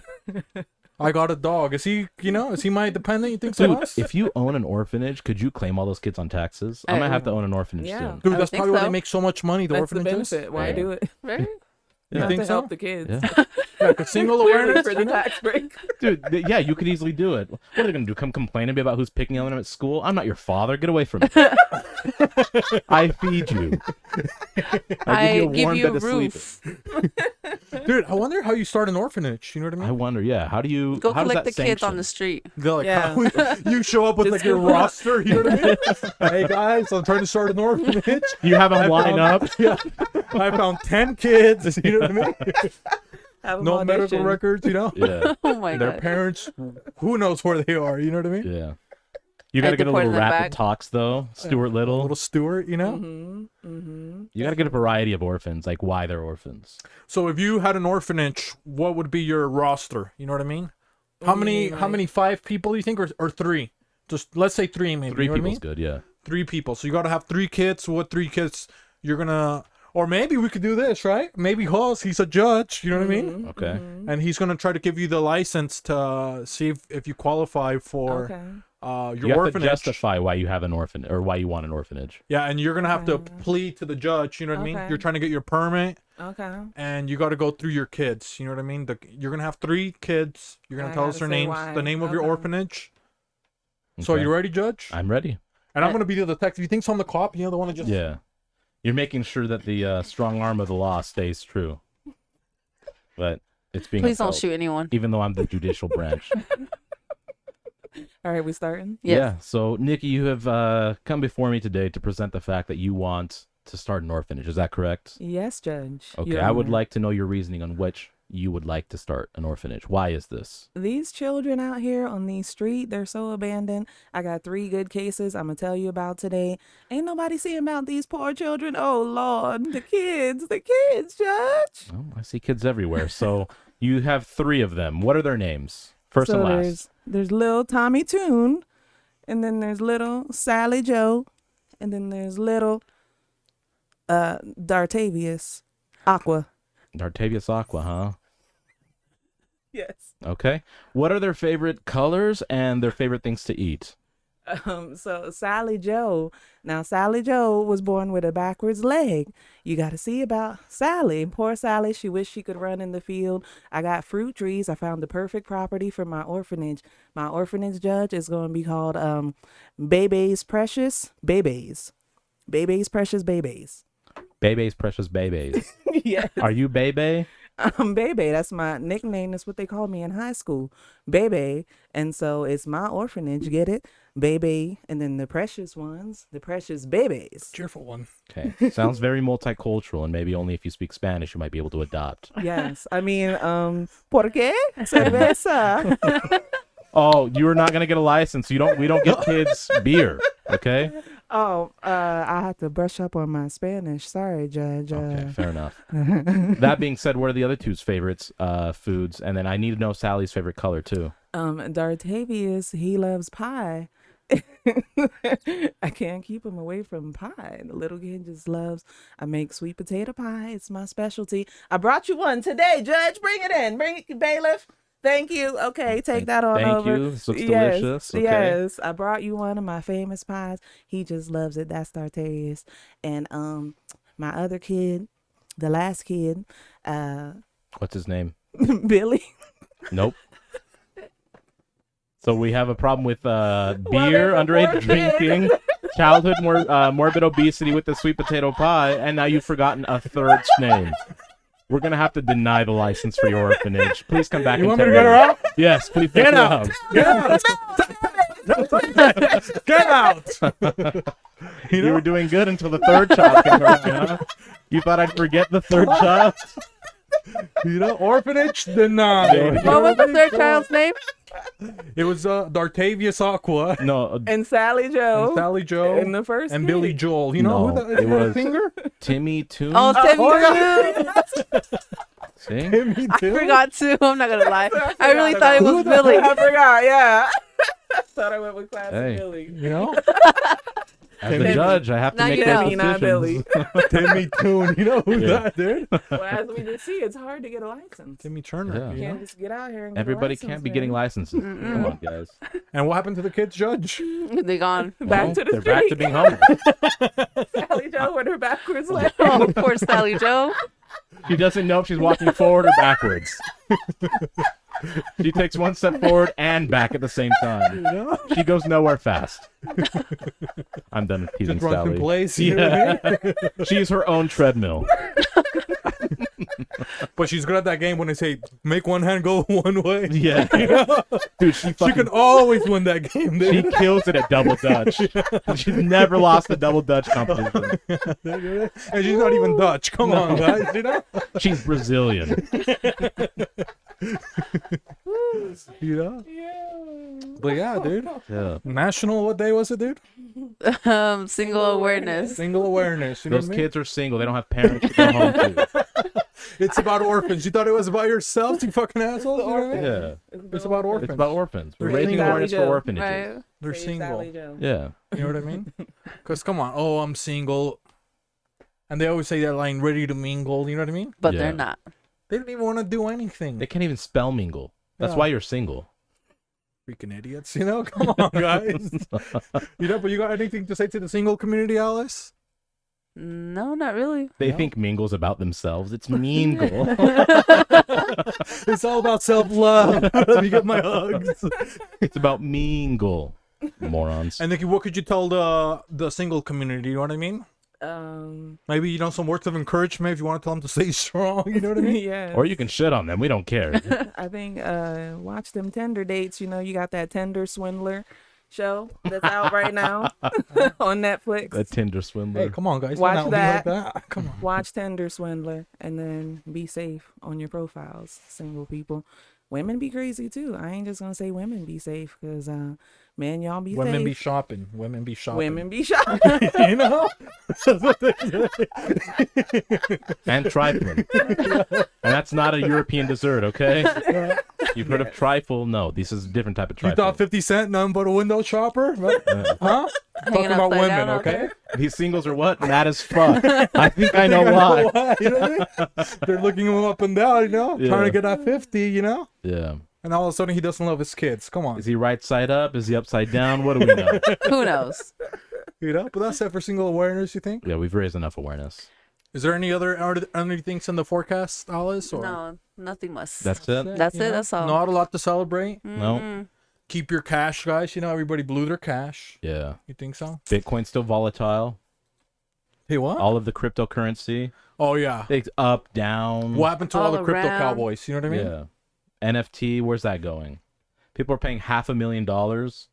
B: I got a dog. Is he, is he my dependent? You think so?
A: Dude,
B: Us?
A: if you own an orphanage, could you claim all those kids on taxes? I might have to own an orphanage
D: Yeah.
A: soon.
B: Dude,
C: I
B: that's
C: would think
B: probably why
C: so.
B: they make so much money, the
D: That's the
B: orphanages.
D: benefit. Why
A: Yeah.
D: do it?
C: Right?
B: You
D: Not
B: think
D: to
B: so?
D: help the kids.
A: Yeah.
B: Yeah, 'cause single
D: Purely
B: awareness.
D: for the tax break.
A: Dude, yeah, you could easily do it. What are they gonna do? Come complain to me about who's picking on them at school? I'm not your father. Get away from me. I feed you.
C: I
A: warm
C: give you
A: bed
C: a
A: to sleep
C: roof.
B: Dude, I wonder how you start an orphanage. You know what I
A: in.
B: mean?
A: I wonder. Yeah, how do you
C: Go
A: how does
C: collect
A: that
C: the kids on the
A: sanction?
C: street.
B: They're like,
D: Yeah.
B: you show up with
D: Just
B: like your
D: give them-
B: roster. You know what I mean? Hey guys, I'm trying to start an orphanage.
A: You have them
B: I
A: line
B: found-
A: up.
B: Yeah, I found 10 kids. You know what I mean?
D: Have 'em
B: No medical
D: audition.
B: records. You know,
A: Yeah,
C: Oh my
B: their
C: god.
B: parents. Who knows where they are? You know what I mean?
A: yeah. You gotta get a
C: deported
A: little
C: them
A: rapid
C: back.
A: talks though. Stuart Little.
B: Little Stewart. You know.
D: Mm-hmm. Mm-hmm.
A: You gotta get a variety of orphans, like why they're orphans.
B: So if you had an orphanage, what would be your roster? You know what I mean? How many? How many? 5 people do you think, or 3? Just let's say 3 maybe.
A: 3
B: you know what I
A: people's
B: mean?
A: good. Yeah.
B: 3 people. So you got to have 3 kids. What 3 kids you're gonna? Or maybe we could do this, right? Maybe Hoss, he's a judge. You know what I mean?
A: Okay.
B: And he's gonna try to give you the license to see if you qualify for
D: Okay.
B: your
A: You have
B: orphanage.
A: to justify why you have an orphan or why you want an orphanage.
B: Yeah, and you're gonna have to
D: Okay.
B: plead to the judge. You know what I mean?
D: Okay.
B: You're trying to get your permit,
D: Okay.
B: and you got to go through your kids. You know what I mean? You're gonna have 3 kids. You're gonna
D: I
B: tell us
D: gotta
B: their
D: say
B: names,
D: why.
B: the name of your
D: Okay.
B: orphanage. So
A: Okay.
B: you ready, Judge?
A: I'm ready.
B: And I'm gonna be the detective. You think so? I'm the cop. You know the one that just.
A: Yeah. You're making sure that the strong arm of the law stays true. But it's being
C: Please don't
A: upheld,
C: shoot anyone.
A: even though I'm the judicial branch.
D: All right, we starting?
C: Yes.
A: Yeah. So, Nikki, you have come before me today to present the fact that you want to start an orphanage. Is that correct?
D: Yes, Judge.
A: Okay.
D: Your
A: I would
D: Honor.
A: like to know your reasoning on which you would like to start an orphanage. Why is this?
D: These children out here on the street, they're so abandoned. I got 3 good cases I'm gonna tell you about today. Ain't nobody seeing about these poor children. Oh Lord, the kids, Judge.
A: Oh, I see kids everywhere. So you have 3 of them. What are their names? First
D: So
A: and last.
D: there's little Tommy Toon, and then there's little Sally Joe, and then there's little Dartavius Aqua.
A: Dartavius Aqua, huh?
D: Yes.
A: Okay. What are their favorite colors and their favorite things to eat?
D: So Sally Joe. Now Sally Joe was born with a backwards leg. You got to see about Sally. Poor Sally. She wished she could run in the field. I got fruit trees. I found the perfect property for my orphanage. My orphanage, Judge, is going to be called Baebae's Precious Baebaes. Baebae's Precious Baebaes.
A: Baebae's Precious Baebaes.
D: Yes.
A: Are you Baebae?
D: Baebae. That's my nickname. That's what they called me in high school. Baebae. And so it's my orphanage. Get it? Baebae. And then the precious ones, the precious Baebaes.
B: Cheerful one.
A: Okay. Sounds very multicultural, and maybe only if you speak Spanish you might be able to adopt.
D: Yes. I mean, ¿por qué? Cerveza.
A: Oh, you're not gonna get a license. We don't get kids beer. Okay.
D: Oh, I have to brush up on my Spanish. Sorry, Judge.
A: Okay, fair enough. That being said, what are the other two's favorites foods? And then I need to know Sally's favorite color too.
D: Dartavius, he loves pie. I can't keep him away from pie. The little kid just loves. I make sweet potato pie. It's my specialty. I brought you one today, Judge. Bring it in. Bring it, bailiff. Thank you. Okay, take that on
A: Thank
D: over.
A: you. This looks
D: Yes,
A: delicious. Okay.
D: yes. I brought you one of my famous pies. He just loves it. That's Dartavius. And my other kid, the last kid,
A: What's his name?
D: Billy.
A: Nope. So we have a problem with beer,
D: there's a
A: underage
D: fourth
A: drinking, childhood morbid obesity with the sweet potato pie, and now you've forgotten a third name. We're gonna have to deny the license for your orphanage. Please come back.
B: You
A: in
B: want me
A: 10
B: to get her
A: minutes.
B: out?
A: Yes, please
B: Get
A: get
B: out. Get out!
A: You were doing good until the third child came around. Huh? You thought I'd forget the third child?
B: Orphanage denied.
C: What was the third child's name?
B: It was Dartavius Aqua
A: No,
D: And Sally Joe.
B: and Sally Joe
D: And the first
B: and
D: kid.
B: Billy Joel. You know
A: No,
B: who that
A: it was-
B: singer?
A: Timmy Toon.
C: Oh, Timmy.
A: See?
B: Timmy
C: I
B: too.
C: forgot too. I'm not gonna lie. I really thought it was Billy.
D: I forgot, yeah. I thought I went with classic
A: Hey.
D: Billy.
B: You know,
A: As a judge, I have to
C: Now
A: make
C: you
A: those
C: know.
D: Timmy, not
A: decisions.
D: Billy.
B: Timmy Toon. You know who's
A: Yeah.
B: that, dude?
D: Well, as we just see, it's hard to get a license.
B: Timmy Turner.
A: Yeah.
B: You
D: You
B: know?
D: can't just get out here and get a
A: Everybody
D: license,
A: can't be
D: man.
A: getting licenses. Come on, guys.
B: And what happened to the kids, Judge?
C: They gone.
D: Back
A: Well,
D: to the
A: they're back to
D: street.
A: being homeless.
D: Sally Joe with her backwards leg.
C: Oh, poor Sally Joe.
A: She doesn't know if she's walking forward or backwards. She takes one step forward and back at the same time. She goes nowhere fast. I'm done with teasing
B: Just runs in
A: Sally.
B: place. You know what I mean?
A: Yeah. She's her own treadmill.
B: But she's good at that game when they say make one hand go one way.
A: Yeah. Dude, she
B: She can
A: fucking
B: always win that game.
A: she
B: Dude.
A: kills it at double dutch. She's never lost the double dutch competition.
B: And she's not even Dutch. Come on, guys. You know?
A: She's Brazilian.
B: You know? But yeah, dude.
A: Yeah.
B: National, what day was it, dude?
C: Single awareness.
B: Single awareness. You know
A: Those
B: what I mean?
A: kids are single. They don't have parents to go home to.
B: It's about orphans. You thought it was about yourself, you fucking assholes? You know what I mean?
A: Yeah.
B: It's about orphans.
A: It's about orphans. We're
B: They're
A: raising
B: single.
A: awareness for
D: Right.
A: orphanages.
C: Right.
B: They're
D: Save
B: single.
D: Sally Joe.
A: Yeah.
B: You know what I mean? Because come on, oh, I'm single. And they always say that line, ready to mingle. You know what I mean?
C: But
A: Yeah.
C: they're not.
B: They don't even want to do anything.
A: They can't even spell mingle. That's
B: Yeah.
A: why you're single.
B: Freaking idiots, you know? Come on, guys. You know, but you got anything to say to the single community, Alice?
C: No, not really.
A: They
B: No.
A: think mingle's about themselves. It's mingle.
B: It's all about self-love. Let me get my hugs.
A: It's about mingle. Morons.
B: And Nikki, what could you tell the single community? You know what I mean? Maybe, you know, some words of encouragement if you want to tell them to stay strong. You know what I mean?
D: Yeah.
A: Or you can shit on them. We don't care.
D: I think watch them Tinder dates. You know, you got that Tinder swindler. show that's out right now on Netflix.
A: A Tinder swindler.
B: Hey, come on, guys.
D: Watch
B: Don't be
D: that.
B: like that. Come on.
D: Watch Tinder Swindler and then be safe on your profiles, single people. Women be crazy too. I ain't just gonna say women be safe because men, y'all be
B: Women
D: safe.
B: be shopping. Women be shopping.
D: Women be shopping.
B: You know?
A: And trifling. And that's not a European dessert, okay? You've heard of trifle? No, this is a different type of
B: You
A: trifle.
B: thought 50 Cent, nothing but a window shopper? Huh? Talking
C: Hanging
B: about
C: upside
B: women,
C: down out
B: okay?
C: there.
A: These singles are what? Mad as fuck. I think I know why.
B: You know what I mean? They're looking him up and down, you know?
A: Yeah.
B: Trying to get that 50, you know?
A: Yeah.
B: And all of a sudden he doesn't love his kids. Come on.
A: Is he right side up? Is he upside down? What do we know?
C: Who knows?
B: You know? But that's it for single awareness, you think?
A: Yeah, we've raised enough awareness.
B: Is there any other things in the forecast, Alice? Or
C: No, nothing much.
A: That's it?
C: That's
B: you
C: it.
B: know?
C: That's all.
B: Not a lot to celebrate.
A: No?
B: Keep your cash, guys. You know, everybody blew their cash.
A: Yeah.
B: You think so?
A: Bitcoin's still volatile.
B: Hey, what?
A: All of the cryptocurrency.
B: Oh, yeah.
A: It's up, down.
B: What happened to all the crypto
C: around.
B: cowboys? You know what I mean?
A: Yeah. NFT, where's that going? People are paying $500,000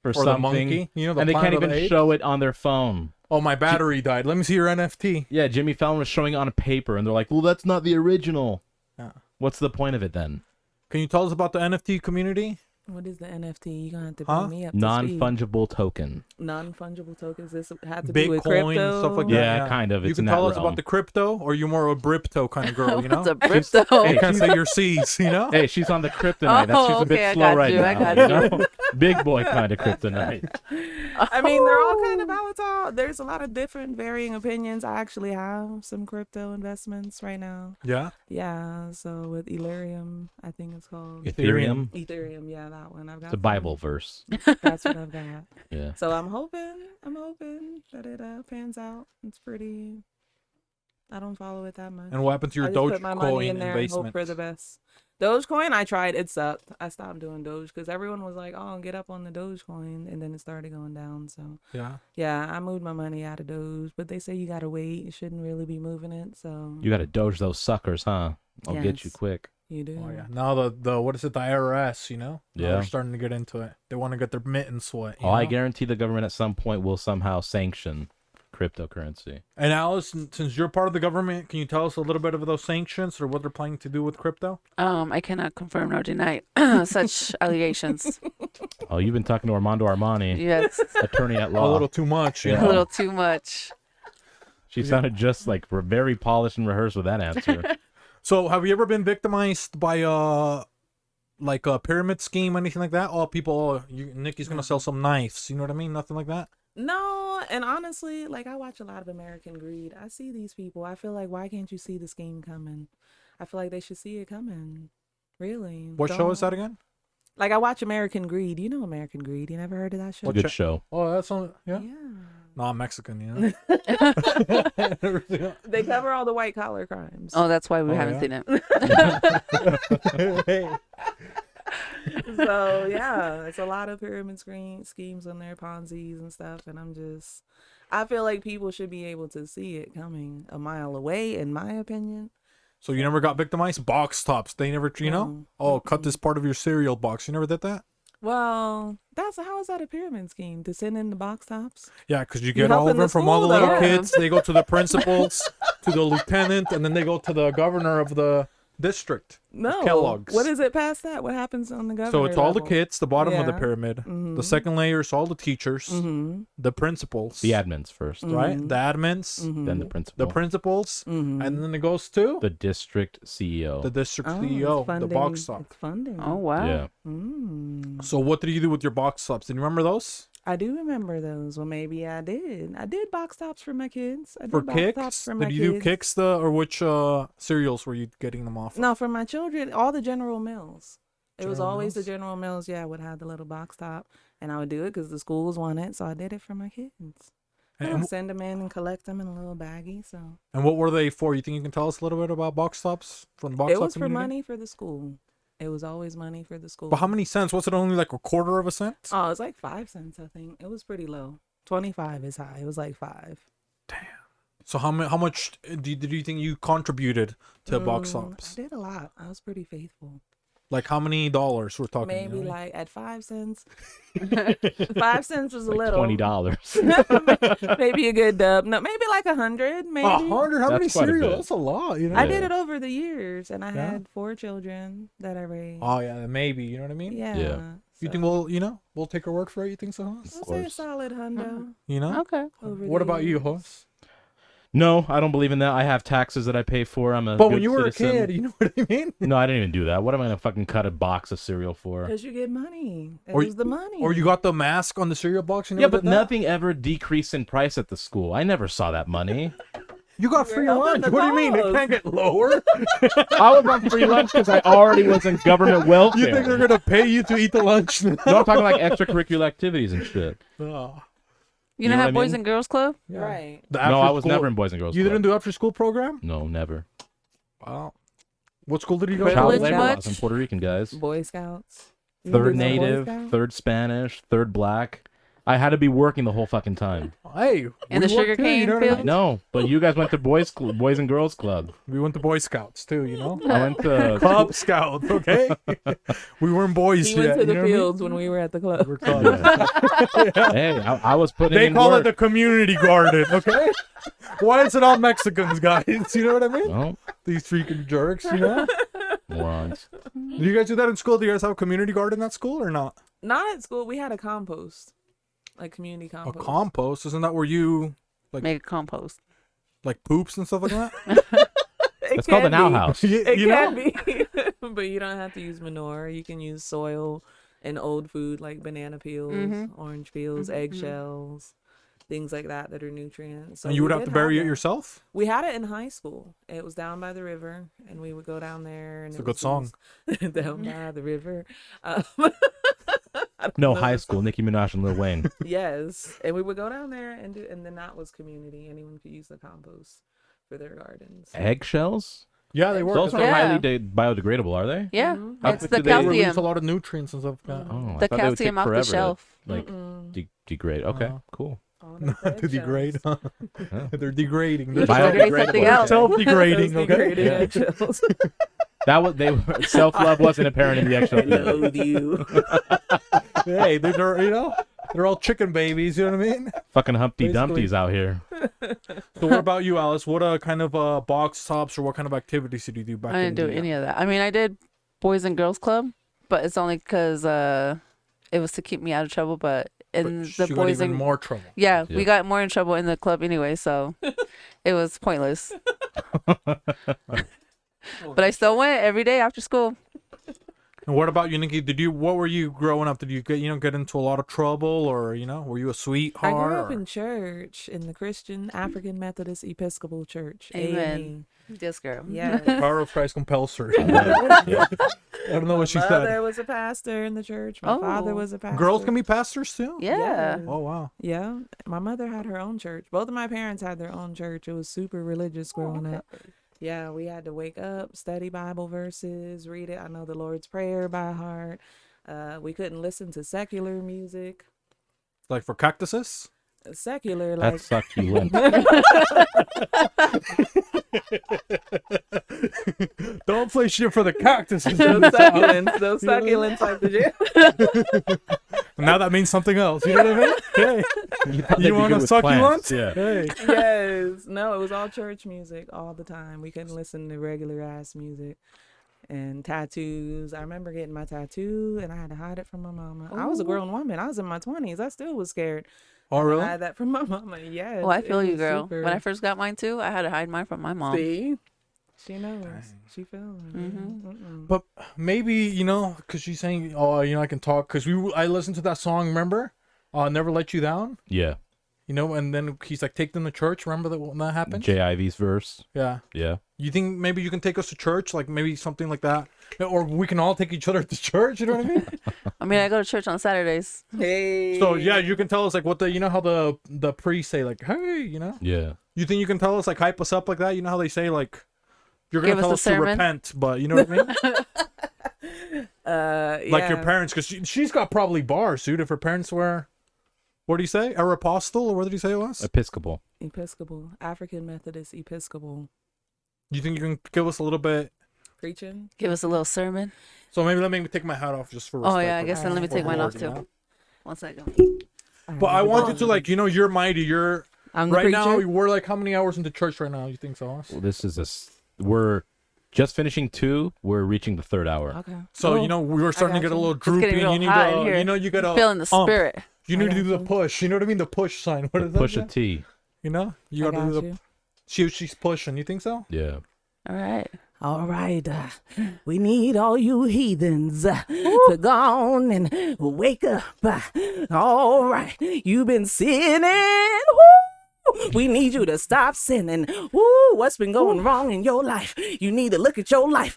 A: for
B: Or
A: something.
B: the monkey. You know, the
A: and they can't
B: Planet of
A: even
B: the Apes?
A: show it on their phone.
B: Oh, my battery died. Let me see your NFT.
A: Yeah, Jimmy Fallon was showing it on a paper, and they're like, well, that's not the original.
B: Yeah.
A: What's the point of it then?
B: Can you tell us about the NFT community?
D: What is the NFT? You're gonna have to
B: Huh?
D: bring me up to speed.
A: Non-fungible token.
D: Non-fungible tokens. This have to do with
B: Bitcoin,
D: crypto.
B: stuff like that.
A: Yeah, kind of.
B: You
A: It's
B: can
A: in
B: tell
A: that
B: us
A: realm.
B: about the crypto, or you're more a Bripto kind of girl, you know?
C: It's a crypto.
A: Hey,
B: You can't say your C's, you know?
A: Hey, she's on the kryptonite. That's she's a bit
C: okay, I
A: slow
C: got
A: right
C: you,
A: now.
C: I got
A: you know? Big boy kind of kryptonite.
D: I mean, they're all kind of volatile. There's a lot of different varying opinions. I actually have some crypto investments right now.
B: Yeah.
D: Yeah, so with Ethereum, I think it's called.
A: Ethereum.
D: Ethereum, yeah, that one. I've got
A: It's a
D: some.
A: Bible verse.
D: That's what I've got.
A: Yeah.
D: So I'm hoping that it pans out. It's pretty. I don't follow it that much.
B: And what happened to your
D: I just put my money
B: Dogecoin
D: in there and hope
B: investment?
D: for the best. Dogecoin, I tried. It sucked. I stopped doing Doge because everyone was like, "Oh, get up on the Dogecoin," and then it started going down. So
B: Yeah.
D: yeah, I moved my money out of Doge, but they say you gotta wait. You shouldn't really be moving it. So
A: You got to doge those suckers, huh? I'll get you
D: Yes.
A: quick.
D: you do.
B: Oh, yeah. Now the what is it, the IRS, you know? Now
A: Yeah.
B: they're starting to get into it. They want to get their mittens wet. You
A: Oh, I
B: know?
A: guarantee the government at some point will somehow sanction cryptocurrency.
B: And Alice, since you're part of the government, can you tell us a little bit of those sanctions or what they're planning to do with crypto?
C: I cannot confirm nor deny such allegations.
A: Oh, you've been talking to Armando Armani,
C: Yes,
A: attorney at
B: A
A: law.
B: little too much, you
A: Yeah.
C: a
B: know?
C: little too much.
A: She sounded just like very polished and rehearsed with that answer.
B: So, have you ever been victimized by like a pyramid scheme, anything like that? Oh, people, Nikki's gonna sell some knives. You know what I mean? Nothing like that.
D: No, and honestly, like I watch a lot of American Greed. I see these people. I feel like, why can't you see the scheme coming? I feel like they should see it coming. Really.
B: What show is that
D: Don't-
B: again?
D: Like I watch American Greed. You know American Greed. You never heard of that show?
B: What
A: Good show.
B: Oh, that's on. Yeah.
D: Yeah.
B: No, I'm Mexican. You know.
D: They cover all the white collar crimes.
C: Oh, that's why we
B: Oh,
C: haven't
B: yeah?
C: seen it.
B: Hey.
D: So yeah, it's a lot of pyramid schemes on their Ponzi's and stuff, and I feel like people should be able to see it coming a mile away, in my opinion.
B: So you never got victimized? Box tops. They never, you know?
D: No.
B: Oh, cut this part of your cereal box. You never did that?
D: Well, how is that a pyramid scheme to send in the box tops?
B: Yeah, because you get all
D: helping
B: of them
D: the
B: from all the
D: school,
B: little
D: though.
B: kids. They go to the principals, to the lieutenant, and then they go to the governor of the district.
D: No,
B: Kellogg's.
D: What is it past that? What happens on the governor?
B: So it's all the
D: level?
B: kids, the bottom of the
D: Yeah.
B: pyramid. The
D: Mhm.
B: second layer is all the teachers,
D: Mm-hmm.
B: the principals,
A: The admins first,
B: right?
D: Mhm.
B: The admins,
A: then the principal,
B: the principals,
D: Mm-hmm.
B: and then it goes to
A: the district E CEO.
B: the district
D: Oh,
B: CEO,
D: it's funding.
B: the box top.
D: It's funding.
C: Oh wow.
A: Yeah.
D: Mm.
B: So what did you do with your box tops? Do you remember those?
D: I do remember those. Well, maybe I did. I did box tops for my kids. I did
B: For
D: box
B: kicks?
D: tops for my
B: Did you
D: kids.
B: do kicks or which cereals were you getting them off of?
D: No, for my children, all the General Mills. It was
B: General
D: always the
B: Mills?
D: General Mills. Yeah, would have the little box top, and I would do it because the schools wanted it. So I did it for my kids. I
B: And,
D: would send them in and collect them in a little baggie. So
B: and what were they for? You think you can tell us a little bit about box tops from the box
D: it
B: top
D: was for
B: community?
D: money for the school. It was always money for the school.
B: But how many cents? Was it only like a quarter of a cent?
D: Oh, it was like 5 cents, I think. It was pretty low. 25 is high. It was like 5.
B: So how much did you think you contributed to box tops?
D: I did a lot. I was pretty faithful.
B: Like how many dollars we're talking?
D: Maybe
B: you know?
D: like at 5 cents. 5 cents is a
A: Like
D: little.
A: $20.
D: Maybe a good dub. No, maybe like 100. Maybe.
B: 100. How many
A: That's quite a
B: cereal?
A: bit.
B: That's a lot. You know.
D: I
A: Yeah.
D: did it over the years, and I
B: Yeah.
D: had 4 children that I raised.
B: Oh yeah, maybe. You know what I mean?
D: Yeah.
A: Yeah.
B: You
D: so
B: think we'll take her word for it? You think so, Hoss?
D: I'll say a
A: course.
D: solid hundo.
B: You know.
C: Okay.
D: Over
B: What
D: the
B: about you,
D: years.
B: Hoss?
A: No, I don't believe in that. I have taxes that I pay for. I'm a
B: But
A: good
B: when you were
A: citizen.
B: a kid, you know what I mean?
A: No, I didn't even do that. What am I gonna fucking cut a box of cereal for?
D: Because you get money. It
B: Or
D: was the money.
B: Or you got the mask on the cereal box? You
A: Yeah,
B: never
A: but
B: did that?
A: nothing ever decreased in price at the school. I never saw that money.
B: You got
D: You're
B: free
D: helping
B: lunch.
D: the
B: What do you mean? It
D: cause.
B: can't get lower?
A: I was on free lunch because I already was in government welfare.
B: You think they're gonna pay you to eat the lunch?
A: No, I'm talking like extracurricular activities and shit.
B: Oh,
C: You
A: know
C: don't
A: what
C: have
A: I
C: Boys
A: mean?
C: and Girls Club?
B: yeah.
D: Right.
B: The
A: No, I was
B: after-school-
A: never in Boys and Girls
B: You
A: Club.
B: didn't do after school program?
A: No, never.
B: Wow. What school did you go
C: Privilege
A: Child
B: to?
C: Privilege
A: labor
C: much?
A: laws. I'm Puerto Rican, guys.
D: Boy Scouts. You
A: Third
D: did some Boy
A: Native,
D: Scouts?
A: third Spanish, third Black. I had to be working the whole fucking time.
B: Hey,
C: And
B: we
C: the
B: worked
C: sugar
B: too, you
C: cane
B: know what I
C: field?
B: mean?
A: No, but you guys went to Boys and Girls Club.
B: We went to Boy Scouts too, you know?
A: I went to
B: Cub Scouts, okay? We weren't boys
D: He
B: yet.
D: went to
B: you
D: the
B: know what I mean?
D: fields when we were at the club.
B: We're cubs.
A: Hey, I was putting
B: They
A: in
B: call
A: work.
B: it the community garden, okay? Why is it all Mexicans, guys? You know what I mean?
A: Well,
B: These freaking jerks, you know?
A: morons.
B: Do you guys do that in school? Do you guys have a community garden at school or not?
D: Not at school. We had a compost. Like community
B: A
D: compost.
B: compost? Isn't that where you
C: Make a compost.
B: like poops and stuff like that?
A: It's called an outhouse.
D: It
B: you
D: can
B: know?
D: be. But you don't have to use manure. You can use soil and old food like banana peels,
C: Mhm.
D: orange peels, eggshells, things like that that are nutrients. So
B: And you would
D: we
B: have to
D: did
B: bury it
D: that.
B: yourself?
D: We had it in high school. It was down by the river, and we would go down there. And
B: It's a
D: it
B: good
D: was
B: song.
D: these- down by the river.
A: No, high school, Nicki Minaj and Lil Wayne.
D: Yes, and we would go down there and do, and then that was community. Anyone could use the compost for their gardens.
A: Eggshells?
B: Yeah, they work.
A: Those
B: It's
A: are
C: Yeah.
A: highly biodegradable, are they?
C: Yeah.
D: Mhm.
A: How
C: It's
A: quick
C: the
A: do they
B: They
A: calcium.
B: release a
C: calcium.
B: lot of nutrients and stuff like that.
A: Oh, I
C: The
A: thought they would take
C: calcium off the
A: forever
C: shelf.
A: to, like,
D: Mm-mm.
A: degrade. Okay,
B: Uh-huh.
A: cool.
D: All
B: Not
D: them
B: to degrade.
D: eggshells.
B: They're degrading. They're
C: Degrade something else.
B: self-degrading,
D: Those
B: okay?
D: degraded
A: Yeah.
D: eggshells.
A: That was self-love wasn't apparent in the eggshell. either.
D: Loathe you.
B: Hey, they're you know, they're all chicken babies, you know what I mean?
A: Fucking Humpty
B: Basically.
A: Dumpty's out here.
B: So what about you, Alice? What kind of box tops or what kind of activities did you do back
C: I
B: in
C: didn't do
B: the
C: any of that. I mean, I did Boys and Girls Club, but it's only because it was to keep me out of trouble. But in
B: But
C: the
B: you got
C: Boys
B: even
C: and
B: more trouble.
C: yeah,
A: Yeah.
C: we got more in trouble in the club anyway, so it was pointless. But I still went every day after school.
B: And what about you, Nikki? What were you growing up? Did you get into a lot of trouble, or were you a
D: I
B: sweetheart?
D: grew up
B: or-
D: in church in the Christian African Methodist Episcopal Church.
C: Amen. Yes, girl.
D: Yeah.
B: Power of Christ compels her.
A: Yeah.
B: I don't know what she
D: My
B: said.
D: mother was a pastor in the church. My father
C: Oh.
D: was a pastor.
B: Girls can be pastors too.
C: Yeah.
D: Yes.
B: Oh wow.
D: Yeah. My mother had her own church. Both of my parents had their own church. It was super religious growing up. Yeah, we had to wake up, study Bible verses, read it. I know the Lord's Prayer by heart. We couldn't listen to secular music.
B: Like for cactuses.
D: Secular, like
A: That's succulent.
B: Don't play shit for the cactuses.
D: those succulents, those succulents like the
B: Now that means something else. You know what I mean? Hey, you want a succulent?
A: Yeah.
B: Hey.
D: Yes. No, it was all church music all the time. We couldn't listen to regular ass music. And tattoos. I remember getting my tattoo and I had to hide it from my mama. I was a
C: Ooh.
D: grown woman. I was in my 20s. I still was scared.
B: Oh
D: I
B: really?
D: hide that from my mama. Yes.
C: Oh, I
D: it
C: feel you,
D: was
C: girl.
D: super-
C: When I first got mine too, I had to hide mine from my mom.
D: See? She knows.
B: Dang.
D: She feels.
C: Mhm.
B: But maybe because she's saying, "Oh, I can talk." Because I listened to that song. Remember, "Never Let You Down."
A: Yeah.
B: And then he's like, "Take them to church." Remember that when that happened?
A: J.I.V.'s verse.
B: Yeah.
A: Yeah.
B: You think maybe you can take us to church, like maybe something like that, or we can all take each other to church? You know what I mean?
C: I mean, I go to church on Saturdays.
D: Hey.
B: So yeah, you can tell us like what how the priests say like, "Hey,"
A: Yeah.
B: You think you can tell us like hype us up like that? You know how they say like, "You're gonna
C: Give us
B: tell
C: a
B: us to
C: sermon?
B: repent," but you know what I mean? Like your
D: yeah.
B: parents, because she's got probably bars, dude. If her parents were, what did he say? Apostle, or what did he say it was?
A: Episcopal.
D: Episcopal, African Methodist Episcopal.
B: You think you can give us a little bit
D: Preaching.
C: Give us a little sermon.
B: So maybe let me take my hat off just for respect.
C: Oh yeah, I guess then let me
B: for
C: take
B: the
C: mine off
B: Lord, you
C: too.
B: know?
C: 1 second.
B: But I want you to like, you're mighty. You're
D: I'm the
B: right now.
D: preacher.
B: We're like how many hours into church right now? You think so?
A: Well, this is we're just finishing 2. We're reaching the 3rd hour.
D: Okay.
B: So
C: Oh,
B: we were starting to
D: got
B: get a
D: you.
B: little
C: It's
B: droopy.
C: getting real
B: You need
C: hot in
B: to,
C: here.
B: you gotta
C: Feeling the spirit.
B: You need to do
D: got
B: the
D: you.
B: push. You know what I mean? The push sign. What is that?
A: Push a
B: again?
A: T.
B: You know, you
D: I
B: gotta do
D: got
B: the.
D: you.
B: She's pushing. You think so?
A: Yeah.
C: All right.
D: All right, we need all you heathens to go on and wake up. All right, you've been sinning. Woo! We need you to stop sinning. Woo! What's been going wrong in your life? You need to look at your life.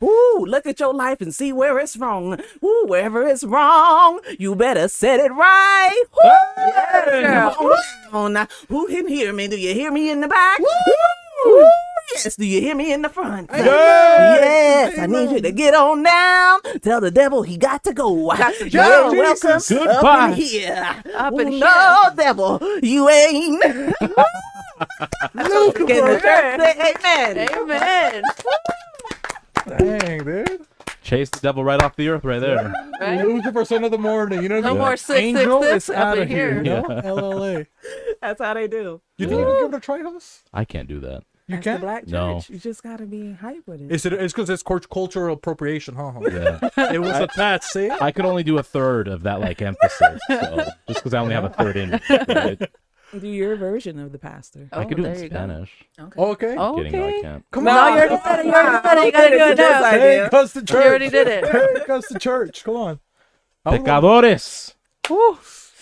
D: Look at your life and see where it's wrong. Woo! Wherever it's wrong, you better set it right. Woo!
C: Yeah, girl.
D: Come on now. Who can hear me? Do you hear me in the back? Woo! Yes, do you hear me in the front? Yes, I need you to get on down. Tell the devil he got to go.
C: Got to
D: You're
C: go.
D: welcome
A: Goodbye.
D: up in here.
C: Up in
D: No, devil, you ain't. Can the church say amen?
C: Amen.
B: Dang, dude.
A: Chase the devil right off the earth right there.
C: Right?
B: Lucifer, son of the morning. You know what I
C: No
B: mean?
C: more 666
B: Angel is
C: up
B: out
C: in
B: of here.
C: here.
B: You know?
A: Yeah.
B: LLA.
D: That's how they do.
B: You think you can give it a try, Hoss?
A: I can't do that.
B: You
D: That's the
B: can.
D: black church.
A: No.
D: You just gotta be hype with it.
B: It's because it's cultural appropriation, huh?
A: Yeah.
B: It was attached. See?
A: I could only do a third of that like emphasis. So just because I only have a third in me. Right?
D: Do your version of the pastor.
A: I could do it
C: there
A: in
C: you go.
A: Spanish.
B: Okay.
C: Oh,
A: Kidding, no, I
C: okay.
A: can't.
B: Come
C: No,
B: on.
C: you already said it. You already said it. You gotta do it now.
B: Hey, comes to church.
C: You already did it.
B: Hey, comes to church. Come on.
A: Pecadores,
C: Woo.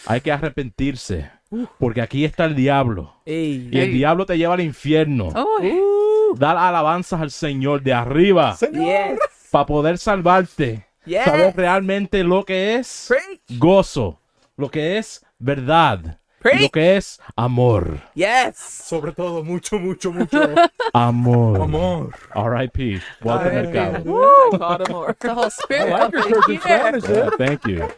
A: hay que arrepentirse. Porque aquí está el diablo.
D: Hey.
A: Y el diablo te lleva al infierno.
C: Oh,
A: Dar alabanzas al Señor de arriba
D: Yes.
A: para poder salvarte.
D: Yes.
A: Saber realmente lo que es
D: Preach.
A: gozo, lo que es verdad, y lo
D: Preach.
A: que es amor.
D: Yes.
B: Sobre todo, mucho, mucho, mucho.
A: Amor.
B: Amor.
A: R.I.P. Welcome
B: Ay,
A: to God.
D: I caught him more.
C: the whole
B: I
C: spirit
B: like
C: up
B: your
C: in
B: church in
C: here.
B: Spanish,
A: Yeah,
B: dude.
A: thank you.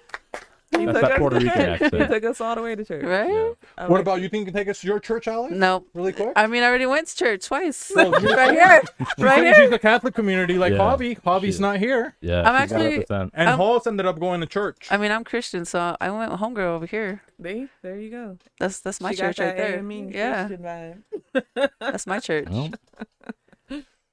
D: He
A: That's
D: took
A: that
D: us
A: Puerto
D: to
A: Rican
D: church. He
A: accent.
D: took us all the way to church.
C: Right?
A: Yeah.
B: What about you? Think you can take us to your church, Alex?
C: Nope.
B: Really quick?
C: I mean, I already went to church twice.
B: Well, you-
C: right here. Right
B: She's
C: here.
B: a Catholic community like
A: Yeah.
B: Hobby. Hobby's
A: Shit.
B: not here.
A: Yeah,
C: I'm
A: she's
C: actually-
A: 100%.
B: And
C: Um,
B: Halls ended up going to church.
C: I mean, I'm Christian, so I went with homegirl over here.
D: There you go.
C: That's my
D: She
C: church
D: got
C: right
D: that
C: there.
D: AME
C: Yeah,
D: Christian vibe.
C: that's my church.
A: Well,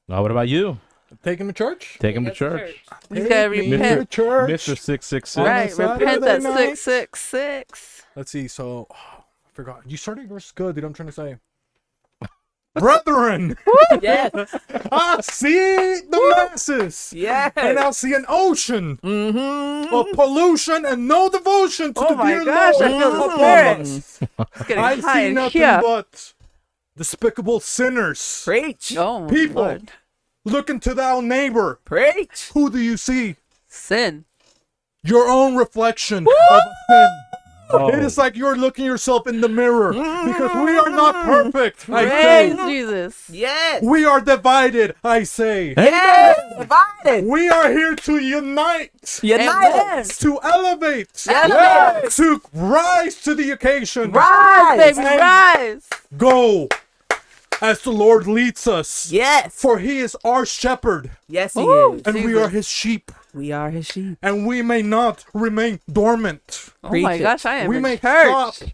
A: now what about you?
B: Take him to church?
A: Take him to
D: Yes, to
A: church.
C: You gotta
B: Take me
C: repent.
B: to church.
A: Mr. 666.
C: Right,
B: Saturday
C: repent that
B: night.
C: 666.
B: Let's see. So, I forgot. You started yours good, dude. I'm trying to say. Brethren,
D: Yes.
B: I see the masses.
D: Yes.
B: And I see an ocean
D: Mm-hmm.
B: of pollution and no devotion to
C: Oh
B: the
C: my
B: dear
C: gosh, I
B: Lord
C: feel the
B: above
C: spirit.
B: us.
C: It's getting
B: I
C: high
B: see
C: in
B: nothing
C: here.
B: but despicable sinners.
D: Preach.
C: Oh, my
B: People.
C: Lord.
B: Look into thou neighbor.
D: Preach.
B: Who do you see?
C: Sin.
B: Your own reflection of a sin.
A: Oh.
B: It is like you're looking yourself in the mirror because we are not perfect. I
C: Praise
B: say.
C: Jesus.
D: Yes.
B: We are divided. I say.
D: Yes. Divided.
B: We are here to unite,
D: United.
B: to elevate,
D: Yes.
B: to rise to the occasion.
D: Rise.
C: Baby, rise.
B: Go as the Lord leads us.
D: Yes.
B: For he is our shepherd,
D: Yes, he
C: Woo.
D: is.
B: and we
C: Jesus.
B: are his sheep,
D: We are his sheep.
B: and we may not remain dormant.
C: Oh
D: Preach
C: my
D: it.
C: gosh, I am
B: We
C: in
B: may
C: church.
B: stop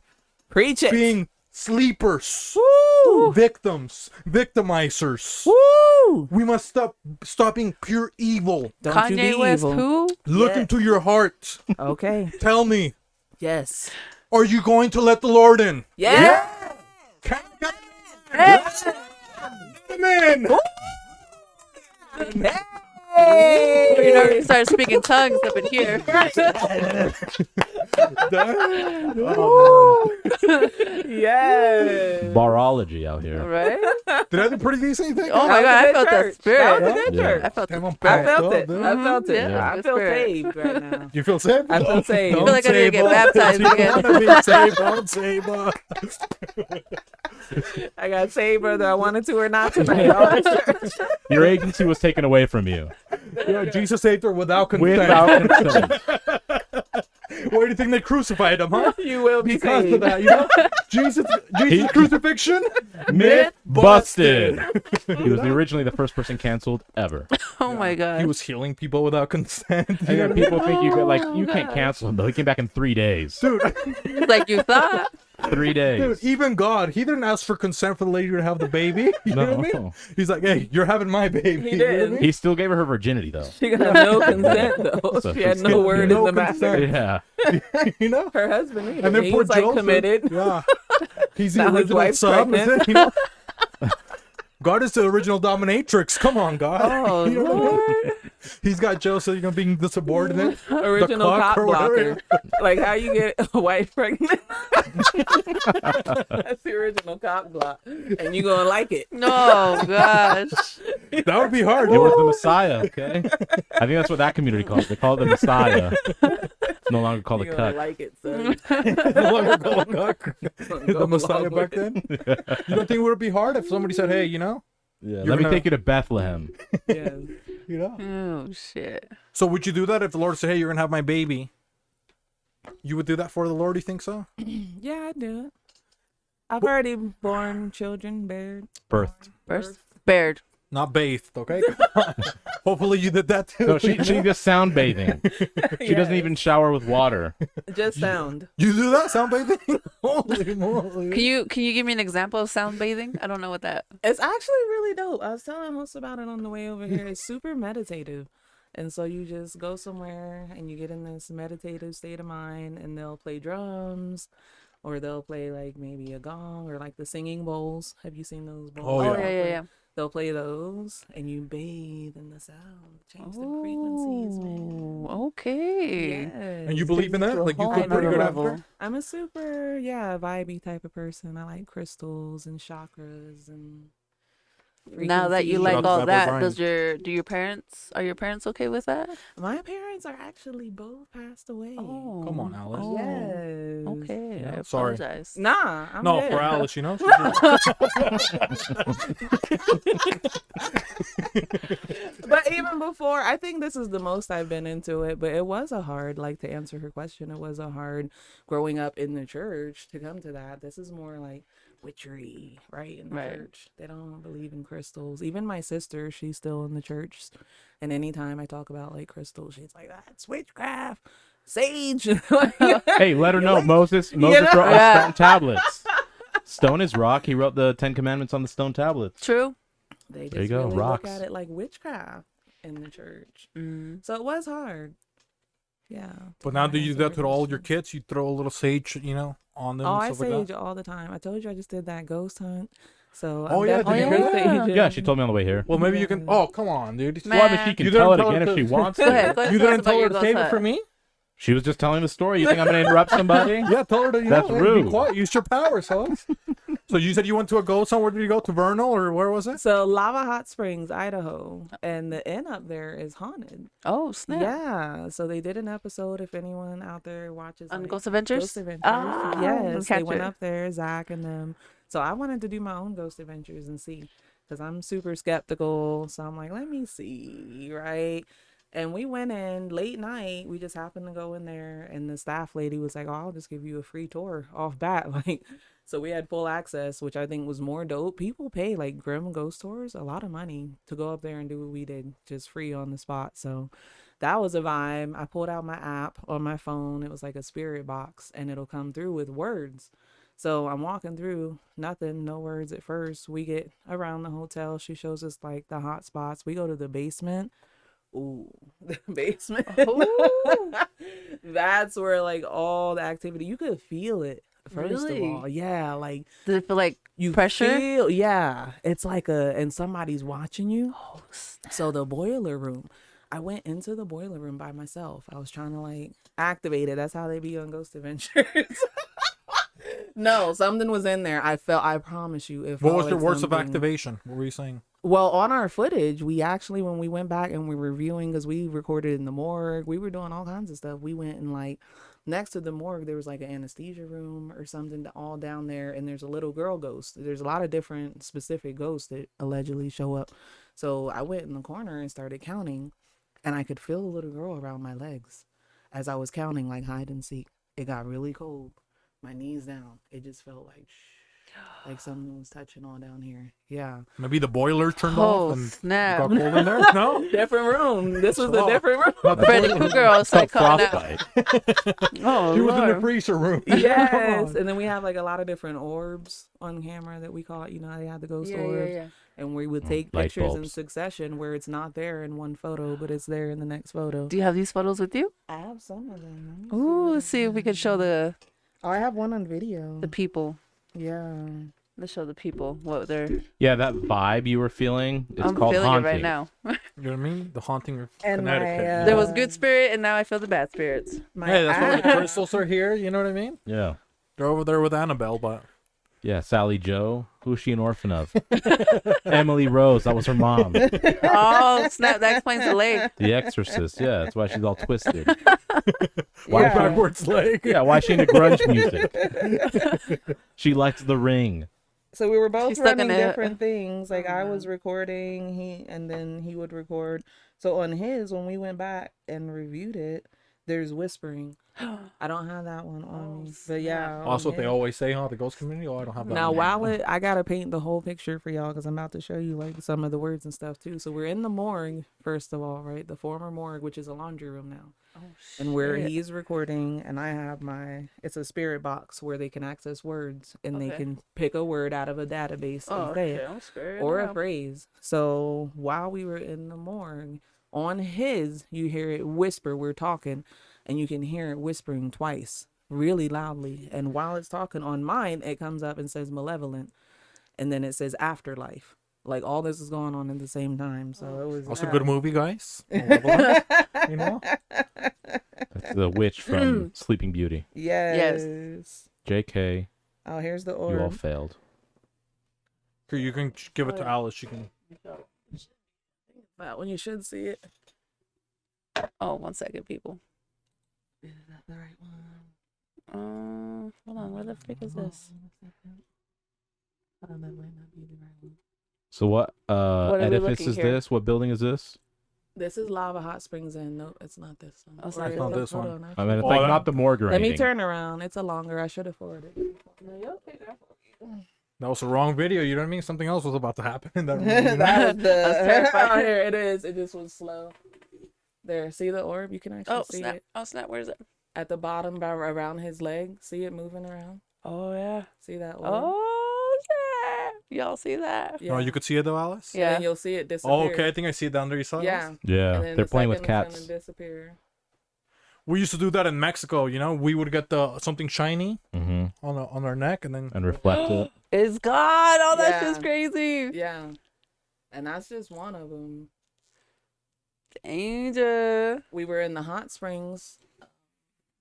D: Preach it.
B: being sleepers,
D: Woo.
B: victims, victimizers.
D: Woo.
B: We must stop being pure evil.
D: Don't you
C: Kanye
D: be
C: West,
D: evil.
C: who?
B: Look
D: Yeah.
B: into your heart.
D: Okay.
B: Tell me,
D: Yes.
B: are you going to let the Lord in?
D: Yes.
B: Can you
D: Yes.
B: get him in?
C: You
D: Hey.
C: know, start speaking tongues up in here.
D: Yes.
A: Barology out here.
C: Right?
B: Did I do pretty decent, you think?
C: Oh my
D: That was
C: God,
D: a
C: I
D: good
C: felt that
D: church. That was a
C: spirit.
D: good
A: Yeah.
D: church.
C: I felt
B: Damn, I'm
D: I
B: packed
D: felt
B: up,
D: it.
B: dude.
D: I felt it.
C: Yeah.
D: I
C: Good
D: feel
C: spirit.
D: saved right now.
B: You feel safe?
D: I feel saved.
C: I feel like I need to get
B: Don't
C: baptized
B: You
C: again.
B: wanna be saved, don't save us.
D: I got saved whether I wanted to or not tonight. All at church.
A: Your agency was taken away from you.
B: Yo, Jesus saved her without consent.
A: Without consent.
B: Why do you think they crucified him, huh?
D: You will be
B: Because
D: saved.
B: of that, you know? Jesus' crucifixion?
A: Myth Busted. He was originally the first person canceled ever.
C: Oh my god.
B: He was healing people without consent.
A: And then people think you could, like, you can't
C: God.
A: cancel him though. He came back in 3 days.
B: Dude,
C: Like you thought.
A: 3 days.
B: dude, even God, he didn't ask for consent for the lady to have the baby. You know what I mean? He's like, hey, you're having my baby.
D: He
B: You know what I
D: did.
B: mean?
A: He still gave her virginity though.
D: She got no consent though.
A: So
D: She had
A: she's
D: no
A: good.
D: word
B: No
D: in the matter.
B: consent.
A: Yeah.
B: You know?
D: Her husband either.
B: And then
D: He
B: poor
D: was like
B: Joseph.
D: committed.
B: Yeah. He's the
D: Now his
B: original
D: wife's
B: sub.
D: pregnant.
B: You know? God is the original dominatrix. Come on, God.
C: Oh
B: You know what I mean?
C: Lord.
B: He's got Joseph, being the subordinate.
D: Original
B: cock
D: cock
B: or whatever.
D: blocker. Like how you get a wife pregnant. That's the original cock block. And you gonna like it.
C: No gosh.
B: That would be hard.
A: It was the Messiah, okay? I think that's what that community calls it. They call it the Messiah. It's no longer called a
D: You gonna
A: cuck.
D: like it, son.
B: No longer called cock.
D: Go
B: The Messiah
D: along
B: back
D: with
B: then. You don't think it would be hard if somebody said, hey, you know?
A: Yeah,
B: You're
A: let me
B: gonna-
A: take you to Bethlehem.
D: it. Yeah.
B: You know?
C: Oh shit.
B: So would you do that if the Lord said, hey, you're going to have my baby? You would do that for the Lord, you think so?
D: Yeah, I do it. I've already born children, bared.
A: Birthed.
C: First bared.
B: Not bathed, okay? Hopefully you did that too.
A: No, she just sound bathing. She doesn't even shower with water.
D: Just sound.
B: You do that, sound bathing? Holy moly.
C: Can you give me an example of sound bathing? I don't know what that.
D: It's actually really dope. I was telling most about it on the way over here. It's super meditative. And so you just go somewhere and you get in this meditative state of mind and they'll play drums or they'll play like maybe a gong or like the singing bowls. Have you seen those bowls?
B: Oh,
C: Oh
B: yeah.
C: yeah.
D: They'll play those and you bathe in the sound. Change the frequencies, man.
C: Oh, okay.
D: Yes.
B: And you believe in that? Like you
C: whole
B: feel pretty
C: nother
B: good
C: level.
B: after?
D: I'm a super, vibey type of person. I like crystals and chakras and
C: Now that you
D: frequencies.
C: like
B: Shout out to
C: all
B: Baebae
C: that,
B: Brian.
C: are your parents okay with that?
D: My parents are actually both passed away.
C: Oh,
B: Come on, Alice.
C: Oh,
D: Yes.
C: okay.
B: Yeah,
C: I
B: sorry.
C: apologize.
D: Nah, I'm
B: No,
D: good.
B: for Alice, you know?
D: But even before, I think this is the most I've been into it. But it was like to answer her question, it was a hard growing up in the church to come to that. This is more like witchery, right? In the
C: Right.
D: church. They don't believe in crystals. Even my sister, she's still in the church. And anytime I talk about like crystals, she's like, that's witchcraft, sage.
A: Hey, let her know. Moses
D: know?
A: wrote on
C: Yeah.
A: stone tablets. Stone is rock. He wrote the 10 Commandments on the stone tablets.
C: True.
D: They
A: There you
D: just
A: go,
D: really
A: rocks.
D: look at it like witchcraft in the church.
C: Mm.
D: So it was hard. Yeah.
B: But now do you do that
D: answer
B: to all
D: question.
B: your kids? You throw a little sage, on them
D: Oh,
B: and
D: I
B: stuff like
D: sage all the time. I told you I just did that ghost hunt. So
B: Oh,
D: I'm
B: yeah,
D: definitely
B: did you
C: do that?
D: saging.
A: Yeah, she told me on the way here.
B: that? Well, maybe you can... Oh, come on, dude.
C: Man.
A: Well, I mean, she can
B: You
A: tell it
B: didn't
A: again
B: tell
A: if
B: her
A: she
B: to-
A: wants
C: Go ahead.
A: to.
C: Go ahead.
B: You
C: Tell us
B: didn't
C: about
B: tell her
C: your
B: to
C: ghost
B: save it
C: hunt.
B: for me?
A: She was just telling the story. You think I'm going to interrupt somebody?
B: Yeah, tell her to...
A: That's
B: hey,
A: rude.
B: Be quiet. Use your power, son. So you said you went to a ghost hunt. Where did you go? To Vernal, or where was it?
D: So Lava Hot Springs, Idaho, and the inn up there is haunted.
C: Oh snap!
D: Yeah. So they did an episode. If anyone out there watches
C: On
D: like,
C: Ghost Adventures.
D: Ghost Adventures,
C: Ah,
D: yes,
C: catch
D: they went
C: it.
D: up there, Zach and them. So I wanted to do my own Ghost Adventures and see, because I'm super skeptical. So I'm like, let me see, right? And we went in late night. We just happened to go in there, and the staff lady was like, "Oh, I'll just give you a free tour off bat." Like, so we had full access, which I think was more dope. People pay like Grim Ghost Tours a lot of money to go up there and do what we did, just free on the spot. So that was a vibe. I pulled out my app on my phone. It was like a spirit box, and it'll come through with words. So I'm walking through, nothing, no words at first. We get around the hotel. She shows us like the hot spots. We go to the basement. Ooh, the basement.
C: Ooh.
D: That's where like all the activity, you could feel it. First
C: Really?
D: of all, yeah, like
C: Does it feel like
D: you
C: pressure?
D: feel, yeah, it's like and somebody's watching you.
C: Oh, snap.
D: So the boiler room, I went into the boiler room by myself. I was trying to like activate it. That's how they be on Ghost Adventures. No, something was in there. I promise you. If
B: What
D: all
B: was your
D: it's
B: words of
D: something-
B: activation? What were you saying?
D: Well, on our footage, we actually, when we went back and we were reviewing, because we recorded in the morgue, we were doing all kinds of stuff. We went and like next to the morgue, there was like an anesthesia room or something all down there. And there's a little girl ghost. There's a lot of different specific ghosts that allegedly show up. So I went in the corner and started counting, and I could feel the little girl around my legs as I was counting, like hide and seek. It got really cold. My knees down. It just felt like, shh. Like something was touching all down here. Yeah.
B: Maybe the boiler turned
C: Oh
B: off and it
C: snap!
B: got cold in there. No.
D: Different room. This was a
B: Oh.
D: different room.
B: Not the
C: Freddy
B: boiler.
C: Krueger was like
A: Called
C: coming out.
A: frostbite.
C: Oh
B: She was in the
C: Lord.
B: freezer room.
D: Yes. And then we have like a lot of different orbs on camera that we caught. You know, they had the ghost orbs.
C: Yeah.
D: And we would take
A: light
D: pictures in
A: bulbs.
D: succession where it's not there in one photo, but it's there in the next photo.
C: Do you have these photos with you?
D: I have some of them.
C: Ooh, let's see if we can show the
D: Oh, I have one on video.
C: people.
D: Yeah.
C: Let's show the people what they're.
A: Yeah, that vibe you were feeling. It's
C: I'm
A: called
C: feeling
A: haunting.
C: it right now.
B: You know what I mean? The haunting of
D: And my,
B: Connecticut.
C: There was good spirit, and now I feel the bad spirits.
D: My
B: Hey, that's why the
D: app-
B: crystals are here. You know what I mean?
A: Yeah.
B: They're over there with Annabelle, but
A: Yeah, Sally Joe. Who's she an orphan of? Emily Rose. That was her mom.
C: Oh snap! That explains the leg.
A: The Exorcist. Yeah, that's why she's all twisted.
B: why
D: Yeah.
B: backwards leg?
A: Yeah, why is she into grunge music? She likes The Ring.
D: So we were both
C: She's stuck in
D: running
C: a-
D: different things. Like I
C: Oh,
D: was recording, and then he would record. So on his, when we went back and reviewed it, there's whispering. I don't have that one on me, but yeah. on
B: Also, what they
D: his-
B: always say, huh? The ghost community. Oh, I don't have that.
D: Now,
B: one.
D: while I gotta paint the whole picture for y'all because I'm about to show you like some of the words and stuff too. So we're in the morgue first of all, right? The former morgue, which is a laundry room now,
C: Oh,
D: and where
C: shit.
D: he's recording, and I have it's a spirit box where they can access words and they
C: Okay.
D: can pick a word out of a database
C: Oh
D: and say
C: shit!
D: it,
C: I'm scared.
D: or a
C: now.
D: phrase. So while we were in the morgue, on his, you hear it whisper. We're talking, and you can hear it whispering twice, really loudly. And while it's talking on mine, it comes up and says malevolent, and then it says afterlife. Like all this is going on at the same time. So it was
B: Also, good movie, guys. You know.
A: That's the witch from Sleeping Beauty.
D: yes.
A: JK,
D: Oh, here's the
A: you all
D: orb.
A: failed.
B: Here, you can give it to
C: Oh, yeah.
B: Alice. She can.
D: That one you should see it.
C: Oh, 1 second, people.
D: Is that the right one?
C: Hold on. Where the frick is this?
D: Oh, that might not be the right one.
A: So what
C: are we
A: edifice
C: looking
A: is
C: here?
A: this? What building is this?
D: This is Lava Hot Springs Inn. No, it's not this one.
C: Oh, it's
D: Or
C: not
D: is
B: this
D: it?
B: one.
D: Hold on,
A: I
D: actually.
A: mean, it's
B: Oh,
A: like
B: that-
A: not the morgue or
D: Let me
A: anything.
D: turn around. It's a longer. I should have forwarded it.
C: No, you okay, girl?
B: That was the wrong video. You know what I mean? Something else was about to happen in that room. You know?
D: That was the.
C: I was terrified.
D: Oh, here it is. It just was slow. There, see the orb? You can actually
C: Oh
D: see
C: snap!
D: it
C: Oh snap! Where is it?
D: at the bottom, around his leg. See it moving around.
C: Oh yeah.
D: See that orb?
C: Oh snap! Y'all see that?
D: yeah.
B: Oh, you could see it though, Alice.
D: Yeah.
C: Yeah.
D: And you'll see it disappear.
B: Oh, okay. I think I see it down there. You saw it?
D: Yeah.
B: Alice?
A: Yeah,
D: And then
A: they're
D: the
A: playing with
D: second it's
A: cats.
D: gonna disappear.
B: We used to do that in Mexico. You know, we would get the something shiny
A: Hmm.
B: on our neck, and then
A: And reflect it.
C: It's gone. Oh, that's
D: Yeah.
C: just crazy.
D: Yeah. And that's just one of them.
C: Danger.
D: We were in the hot springs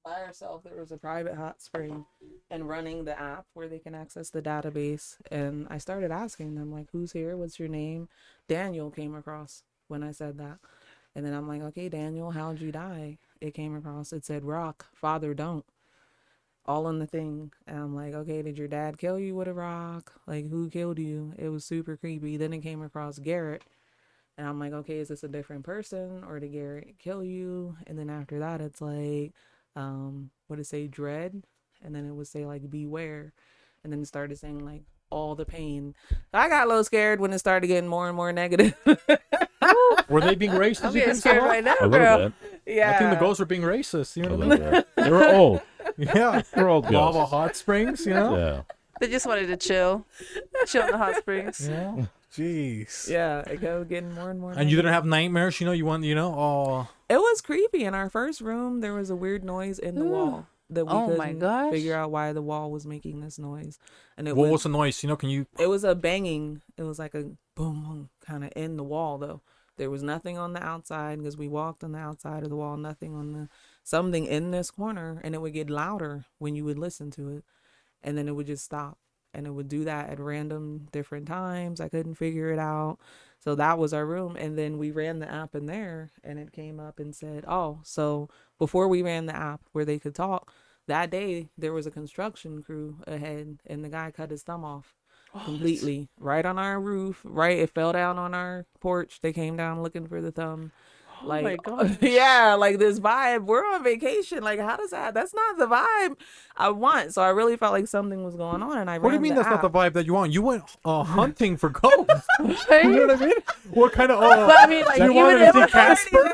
D: by ourselves. There was a private hot spring and running the app where they can access the database. And I started asking them, like, who's here? What's your name? Daniel came across when I said that. And then I'm like, okay, Daniel, how'd you die? It came across. It said, rock, father, don't. All in the thing. And I'm like, okay, did your dad kill you with a rock? Like, who killed you? It was super creepy. Then it came across Garrett. And I'm like, okay, is this a different person or did Garrett kill you? And then after that, it's like, what did it say? Dread. And then it would say like, beware. And then it started saying like, all the pain. I got a little scared when it started getting more and more negative.
B: were they being racist?
C: I'm
B: you
C: getting
B: think,
C: scared
B: Sarah?
C: right now,
A: A little
C: girl.
A: bit.
D: Yeah.
B: I think the ghosts are being racist. You
A: A
B: know what I
A: little
B: mean?
A: bit. They were old.
B: Yeah.
A: They're old
B: Lava
A: ghosts.
B: hot springs. You know.
A: Yeah.
C: They just wanted to chill in the hot springs.
B: Yeah. Jeez.
D: Yeah, it kept getting more and more.
B: And you
D: negative.
B: didn't have nightmares, you know? You want, you know? Oh,
D: It was creepy. In our first room, there was a weird noise in the wall that we
C: Oh
D: couldn't
C: my gosh.
D: figure out why the wall was making this noise. And it
B: what was the noise? You know? Can you?
D: it was a banging. It was like a boom, boom kind of in the wall though. There was nothing on the outside because we walked on the outside of the wall, nothing on the something in this corner, and it would get louder when you would listen to it. And then it would just stop. And it would do that at random different times. I couldn't figure it out. So that was our room. And then we ran the app in there and it came up and said, oh, so before we ran the app where they could talk, that day there was a construction crew ahead and the guy cut his thumb off completely right on our roof. Right. It fell down on our porch. They came down looking for the thumb.
C: my
D: Like,
C: gosh.
D: yeah, like this vibe. We're on vacation. Like, how does that? That's not the vibe I want. So I really felt like something was going on, and I.
B: What do you
D: ran
B: mean
D: the
B: that's not the
D: app.
B: vibe that you want? You went hunting for ghosts.
C: Right?
B: You know what I mean? What kind of?
C: But I mean, like,
B: you
C: even
B: wanted to
C: if
B: see Casper?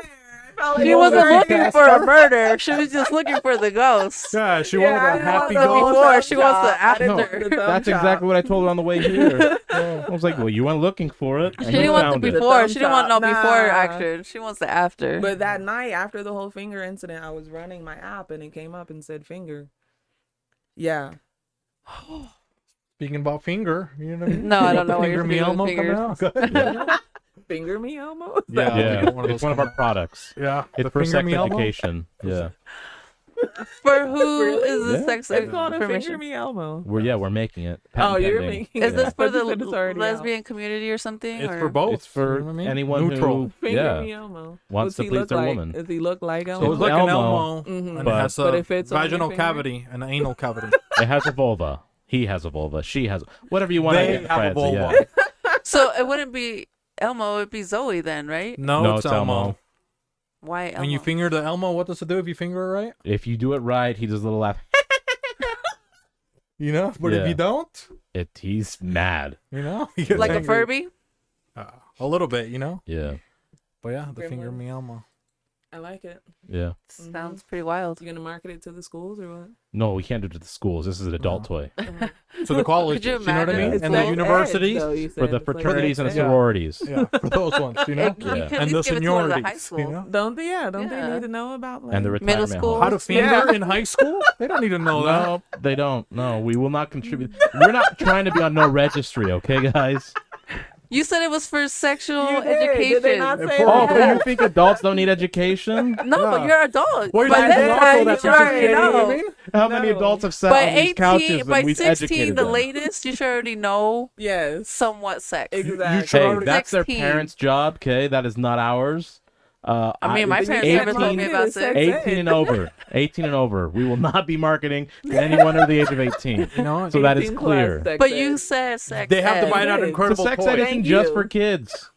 C: she wasn't looking for a murder, she was just looking for the ghost.
B: Yeah, she
D: Yeah,
B: wanted
D: I
B: a
D: didn't
B: happy
D: want the
B: ghost.
C: Before, she wants the
D: I didn't
A: No,
C: after.
D: want the thumb
A: that's
D: chop.
A: exactly what I told her on the way here. I was like, well, you went looking for it.
C: She
A: and
C: didn't
A: you
C: want the
A: found it.
C: before.
D: thumb
C: She didn't want no
D: chop.
C: before
D: Nah.
C: action. She wants the after.
D: But that night, after the whole finger incident, I was running my app, and it came up and said finger. Yeah.
B: Speaking about finger, you know what I mean?
C: No, I
B: You
C: don't
B: got
C: know what
B: the
C: you're
B: Finger
C: doing
B: Me
C: with
B: Elmo coming out.
D: Finger me almost.
B: Yeah,
A: Yeah,
B: one of
A: it's
B: those
A: one of our
B: coming out.
A: products.
B: Yeah,
A: It's
B: the
A: for
B: Finger
A: sex
B: Me Elmo?
A: education. Yeah,
C: For who
D: Really?
C: is the
A: Yeah.
C: sex
D: It's called a finger
C: information?
D: me Elmo.
A: we're making it.
D: Oh,
A: Patent
D: you're
A: pending.
D: making.
C: Is
D: it.
C: this
D: I
C: for
D: thought
C: the
D: you said it's already out.
C: lesbian community or something?
B: It's
C: or?
B: for both.
A: It's for
B: you know what I mean?
A: anyone
B: Neutral.
A: who
D: Finger me
A: yeah
D: Elmo.
A: wants
D: What's
A: to
D: he
A: please
D: look
A: their
D: like?
A: woman.
D: Does he look like
B: So
D: Elmo?
B: it's like an
A: Elmo,
B: Elmo,
D: Mhm.
B: and
A: but-
B: it has
D: But
B: a
D: it fits on your
B: vaginal
D: finger?
B: cavity and an anal cavity.
A: It has a vulva. He has a vulva. She has whatever you want
B: They
A: to
B: have a
A: get.
B: vulva.
A: Yeah.
C: So it wouldn't be Elmo. It'd be Zoe then, right?
B: No, it's Elmo.
C: Why Elmo?
B: When you finger the Elmo, what does it do if you finger it right?
A: If you do it right, he does a little laugh.
B: You know, but if
A: Yeah.
B: you don't,
A: He's mad.
B: you know, he gets
C: like a
B: angry.
C: Furby?
B: A little bit, you know.
A: Yeah,
B: But yeah, the
D: Gremlin.
B: finger me Elmo.
D: I like it.
A: yeah.
C: Sounds pretty wild.
D: You gonna market it to the schools or what?
A: No, we can't do it to the schools. This is an adult toy
B: So the colleges,
C: you
B: you know what I
C: imagine?
B: mean,
C: It's
B: and the
C: like
B: universities.
A: for the fraternities and the sororities.
B: Yeah, for those ones, you know.
C: You
A: Yeah.
C: could at
B: And the
C: least give it to one of the high
B: seniorities,
C: school.
B: you know.
D: Don't they? Yeah, don't
C: Yeah.
D: they need to know about like
A: And the
C: Middle
A: retirement
C: school.
A: home.
B: How to finger
D: Yeah.
B: in high school? They don't need to know that.
A: No, they don't. No, we will not contribute. We're not trying to be on no registry, okay, guys?
C: You said it was for sexual
D: You did.
C: education.
D: Did they not say
B: Oh,
A: Oh,
D: that?
A: do you think adults don't need education?
C: No, but
B: Yeah.
C: you're an adult.
B: Why
C: By
B: did
C: that
B: you
C: time,
B: know that
C: you
B: for
C: should already
B: 16, you know what I
C: know.
B: mean?
A: How many
D: No.
A: adults have sat
C: By
A: on these couches
C: 18,
A: and
C: by
A: we've
C: 16,
A: educated
C: the
A: them?
C: latest, you should already know
D: Yes.
C: somewhat sex.
D: Exactly.
B: should
A: Hey,
B: already-
A: that's their
C: 16.
A: parents' job, okay? That is not ours.
C: I mean, my
D: But
C: parents
D: you
C: never
D: said
C: told me
D: you
C: about
D: did
C: sex.
D: sex.
A: 18 and over. 18 and over. We will not be marketing to anyone under the age of 18.
B: You know,
A: So that is
D: 18 plus
A: clear.
D: sex
C: But
D: ed.
C: you said sex
B: they have to
C: ed.
B: buy that
D: It is.
B: incredible
A: So sex
B: toy.
A: ed
D: Thank
A: isn't just
D: you.
A: for kids.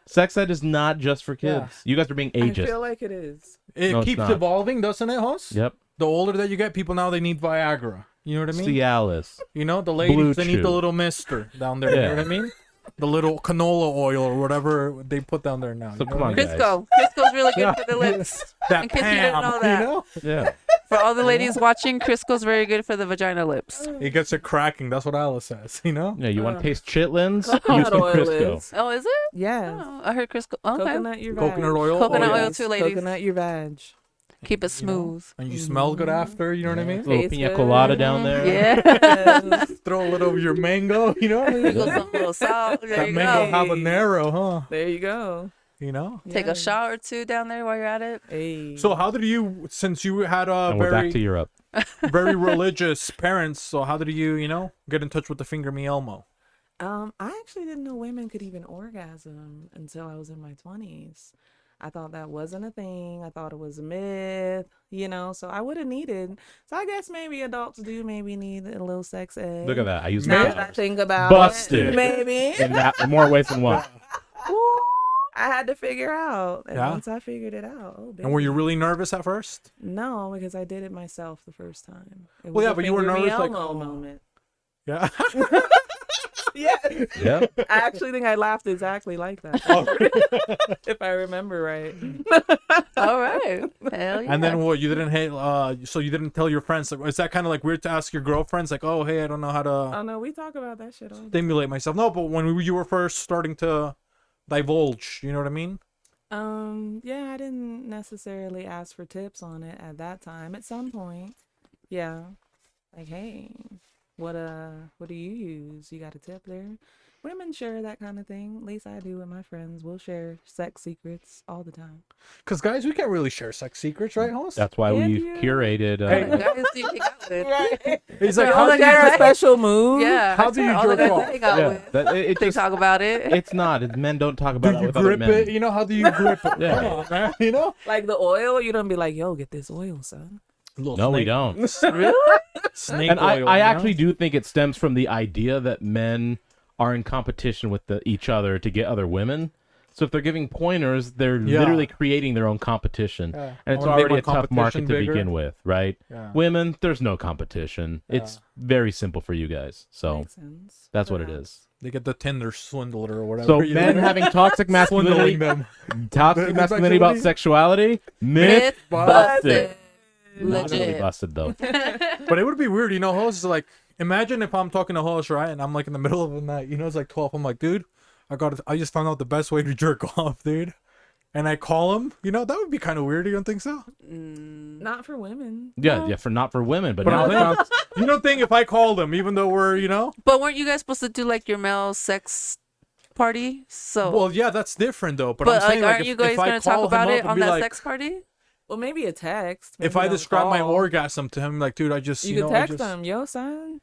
A: Sex ed is not just for kids.
B: Yeah.
A: You guys are being
D: I
A: ageist.
D: feel like it is.
B: It
A: No, it's
B: keeps
A: not.
B: evolving, doesn't it, Hoss?
A: Yep.
B: The older that you get, people now they need Viagra. You know what I mean?
A: Cialis.
B: You know, the ladies
A: Blue
B: they need the
A: Chew.
B: little mister down there. You
A: Yeah.
B: know what I mean? The little canola oil or whatever they put down there now.
A: So
B: you know
A: come
B: what I
A: on,
B: mean?
A: guys.
C: Crisco. Crisco's really good
B: Yeah.
C: for the lips.
B: That
C: In case you didn't
B: Pam,
C: know that.
B: you know?
A: Yeah.
C: For all the ladies watching, Crisco's very good for the vagina lips.
B: It gets it cracking. That's what Alice says. You know?
A: Yeah, you want to taste chitlins? Use
D: Coconut
A: some
D: oil
A: Crisco.
D: is.
C: Oh, is it?
D: Yes.
C: Oh, I heard Crisco. Okay.
D: Coconut your
B: Coconut
D: vag.
B: oil.
C: Coconut
B: oh,
C: oil
B: yeah.
C: too, ladies.
D: Coconut your vag.
C: Keep it
B: You know?
C: smooth.
B: And you smell good after. You know what I mean?
A: Little
D: Tastes
A: pina
D: good.
A: colada down there.
C: Yeah.
D: Yes.
B: Throw a little of your mango. You know?
C: Sprinkle some little salt. There
B: That
C: you
B: mango
C: go.
B: habanero, huh?
D: There you go.
B: You know?
C: Take a
D: Yes.
C: shower or two down there while you're at it.
D: Hey.
B: So how did you, since you had a
A: And we're back to
B: very,
A: Europe.
B: very religious parents, so how did you, you know, get in touch with the Finger Me Elmo?
D: I actually didn't know women could even orgasm until I was in my 20s. I thought that wasn't a thing. I thought it was a myth, you know, so I would have needed. So I guess maybe adults do maybe need a little sex ed.
A: Look at that. I use
D: Now
A: my
D: that I think about
A: Busted.
D: it, maybe.
A: in that in more ways than one.
D: Ooh, I had to figure out. And
B: Yeah?
D: once I figured it out, oh, baby.
B: And were you really nervous at first?
D: No, because I did it myself the first time. It
B: Well, yeah,
D: a
B: but you were
D: finger me
B: nervous, like,
D: Elmo
B: oh.
D: moment.
B: Yeah.
D: Yes.
A: Yeah.
D: I actually think I laughed exactly like that. If I remember right.
C: All right. Hell yeah.
B: And then what? You didn't hate. So you didn't tell your friends. Like, is that kind of like weird to ask your girlfriends? Like, oh, hey, I don't know how to
D: Oh no, we talk about that shit all the time.
B: stimulate myself. No, but when you were first starting to divulge, you know what I mean?
D: Yeah, I didn't necessarily ask for tips on it at that time. At some point, yeah, like, hey, what do you use? You got a tip there? Women share that kind of thing. At least I do with my friends. We'll share sex secrets all the time.
B: Because guys, we can't really share sex secrets, right, Hoss?
A: That's why
D: Yeah,
A: we've
D: yeah.
A: curated.
B: Hey.
C: All the guys you hang out with.
B: He's like,
C: All
B: how
C: the
B: do you?
C: guys-
D: Share a special move.
C: Yeah.
B: How do you
C: all the
B: jerk
C: guys
B: off?
C: I hang out
A: Yeah,
C: with.
A: that, it
C: They
A: just
C: talk about it.
A: it's not. Men don't talk about
B: Do
A: it
B: you
A: with other
B: grip
A: men.
B: it? You know, how do you grip it?
A: Yeah.
B: Come on, man. You know?
D: Like the oil, you don't be like, yo, get this oil, son.
B: Little
A: No, we
B: snake-
A: don't.
C: Really?
B: Snake
A: And
B: oil.
A: I
B: you
A: actually
B: know?
A: do think it stems from the idea that men are in competition with each other to get other women. So if they're giving pointers, they're
B: Yeah.
A: literally creating their own competition.
B: Yeah.
A: And it's
B: I wanna make
A: already
B: my
A: a tough market
B: competition
A: to
B: bigger.
A: begin with, right?
B: Yeah.
A: Women, there's no competition. It's very simple for you guys. So
D: Makes sense.
A: that's what
D: Yeah.
A: it is.
B: They get the Tinder swindler or whatever.
A: So
B: you
A: men
B: know?
A: having toxic
B: swindling
A: masculinity,
B: them.
A: toxic masculinity about sexuality, myth busted. Not really
C: Legit.
A: busted though.
B: But it would be weird, you know, host is like, imagine if I'm talking to host, right, and I'm like in the middle of the night, you know, it's like 12. I'm like, dude, I just found out the best way to jerk off, dude. And I call him, you know, that would be kind of weird. You don't think so?
D: Not for women.
A: Yeah, yeah, not for women, but
B: But
A: now
B: I'm
A: it
B: saying,
A: sounds-
B: you don't think if I called him, even though we're, you know,
C: But weren't you guys supposed to do like your male sex party? So,
B: well, yeah, that's different though. But,
C: but
B: I'm saying,
C: like, aren't
B: if,
C: you guys
B: if I
C: gonna
B: call
C: talk about
B: him
C: it
B: up and
C: on
B: be
C: that
B: like,
C: sex party?
D: Well, maybe a text.
B: if
D: maybe
B: I
D: don't
B: describe my
D: call.
B: orgasm to him, like, dude, I just,
D: You
B: you
D: could
B: know, I
D: text
B: just,
D: him, yo, son.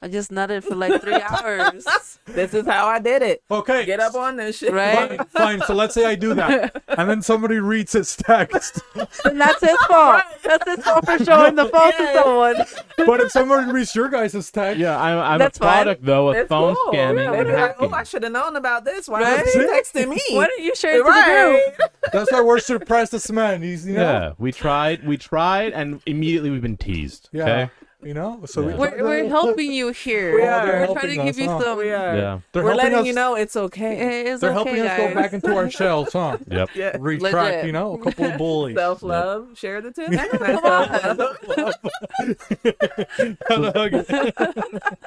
C: I just nutted for like 3 hours.
D: This is how I did it.
B: okay,
D: Get up on this shit.
C: Right?
B: fine. So let's say I do that, and then somebody reads his text.
C: And that's his fault. That's his fault for showing the phone to someone.
B: But if somebody reads your guys' text,
A: yeah, I'm
C: That's
A: a
C: fine.
A: product though of
D: That's
A: phone
D: cool.
A: scamming
D: They'd
A: and
D: be like, oh,
A: hacking.
D: I should have known about this. Why
C: Right?
D: was he texting me?
C: Why don't you share it to the
D: Right.
C: group?
B: that's why we're surprised this man. He's, you know,
A: Yeah, we tried, and immediately we've been teased.
B: yeah,
A: Okay.
B: you know. So
A: Yeah.
C: We're helping you here.
D: We are.
C: We're
B: They're
C: trying to
B: helping
C: give you
B: us, huh?
C: some.
D: We are.
A: Yeah.
B: They're
D: We're
B: helping
D: letting
B: us.
D: you know it's okay.
C: It's
B: They're
C: okay,
B: helping us
C: guys.
B: go back into our shells, huh?
A: Yep.
D: Yeah.
B: Retract,
C: Legit.
B: you know, a couple of bullies.
D: Self love. Share the tip.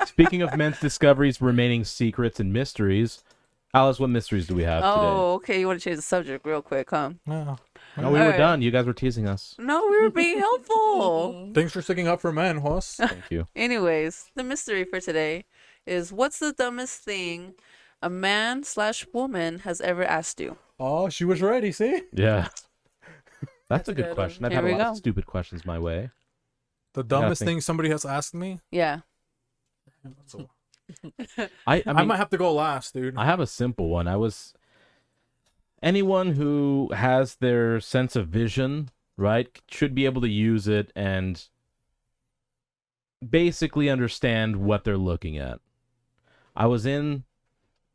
A: Speaking of men's discoveries, remaining secrets, and mysteries, Alice, what mysteries do we have
C: Oh, okay. You want to change the subject real quick, huh?
B: Yeah.
A: today? No, we were
C: Alright.
A: done. You guys were teasing us.
C: No, we were being helpful.
B: Thanks for sticking up for men, Hoss.
A: Thank you.
C: Anyways, the mystery for today is what's the dumbest thing a man/woman has ever asked you?
B: Oh, she was ready. See,
A: Yeah. That's a
D: a
A: good
D: good
A: question.
D: one.
A: I've
C: Here
A: had a
C: we
A: lot
C: go.
A: of stupid questions my way.
B: the dumbest
A: think.
B: thing somebody has asked me.
C: Yeah.
B: So,
A: I
B: I
A: mean,
B: might have to go last, dude.
A: I have a simple one. Anyone who has their sense of vision, right, should be able to use it and basically understand what they're looking at. I was in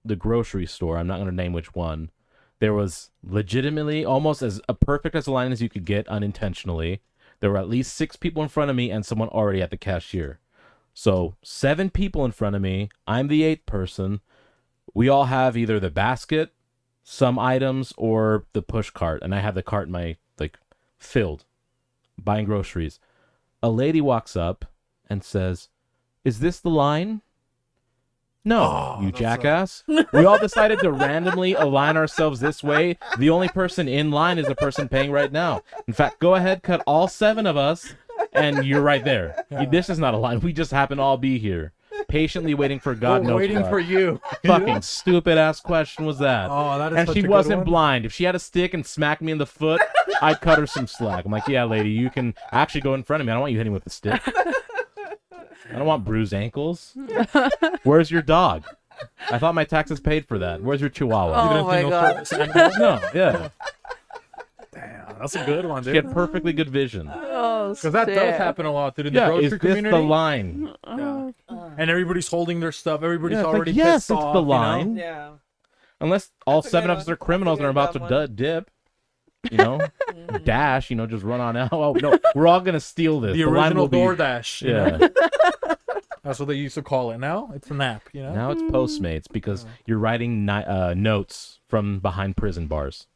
A: the grocery store. I'm not going to name which one. There was legitimately almost as a perfect as a line as you could get unintentionally. There were at least 6 people in front of me and someone already at the cashier. So 7 people in front of me. I'm the 8th person. We all have either the basket, some items, or the push cart. And I have the cart in my, filled, buying groceries. A lady walks up and says, "Is this the line?" No,
B: Oh,
A: you
B: that's
A: jackass. We all decided to randomly align ourselves this way. The only person in line is the person paying right now. In fact, go ahead, cut all 7 of us, and you're right there.
B: Yeah.
A: This is not a line. We just happen to all be here, patiently waiting for God
B: We're
A: knows
B: waiting
A: what.
B: for you.
A: Fucking stupid ass question was that?
B: Oh, that is
A: And
B: such
A: she
B: a good
A: wasn't
B: one.
A: blind. If she had a stick and smacked me in the foot, I'd cut her some slack. I'm like, yeah, lady, you can actually go in front of me. I don't want you hitting me with a stick. I don't want bruised ankles. Where's your dog? I thought my taxes paid for that. Where's your chihuahua?
C: Oh my god.
A: No, yeah.
B: Damn, that's a good one,
A: She
B: dude.
A: had perfectly good vision.
C: Oh,
B: Because that does
C: shit.
B: happen a lot, dude, in the
A: Yeah,
B: grocery
A: is this
B: community.
A: the line?
B: Yeah. And everybody's holding their stuff. Everybody's
A: Yeah, it's like,
B: already
A: yes,
B: pissed
A: it's
B: off,
A: the
B: you know?
A: line.
D: Yeah.
A: Unless all
D: That's a
A: 7
D: good
A: of us
D: one.
A: are criminals
D: That's
A: and
D: a
A: are
D: good
A: about to
D: dumb
A: dip. You know, dash. You know, just run on out. Oh no, we're all gonna steal this.
B: The
A: line
B: original
A: will be.
B: DoorDash. you know?
A: Yeah.
B: That's what they used to call it. Now it's a nap, you know?
A: Now it's Postmates because you're writing notes from behind prison bars.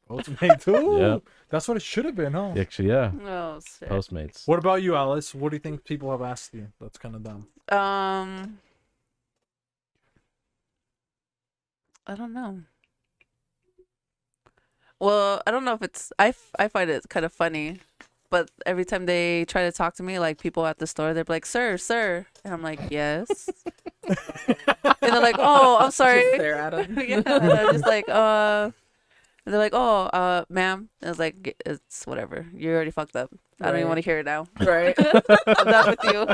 B: Postmate too?
A: Yep.
B: That's what it should have been, huh?
A: Actually, yeah.
C: Oh, shit.
A: Postmates.
B: What about you, Alice? What do you think people have asked you? That's kind of dumb.
C: I don't know. Well, I don't know if it's I find it kind of funny, but every time they try to talk to me, like people at the store, they're like, "Sir, sir," and I'm like, "Yes," and they're like, "Oh, I'm sorry."
D: Just stare at him.
C: Yeah, and I'm just like, and they're like, "Oh, ma'am," and I was like, "It's whatever. You already fucked up. I don't even
D: Right.
C: want to hear it now.
D: Right.
C: I'm done with you."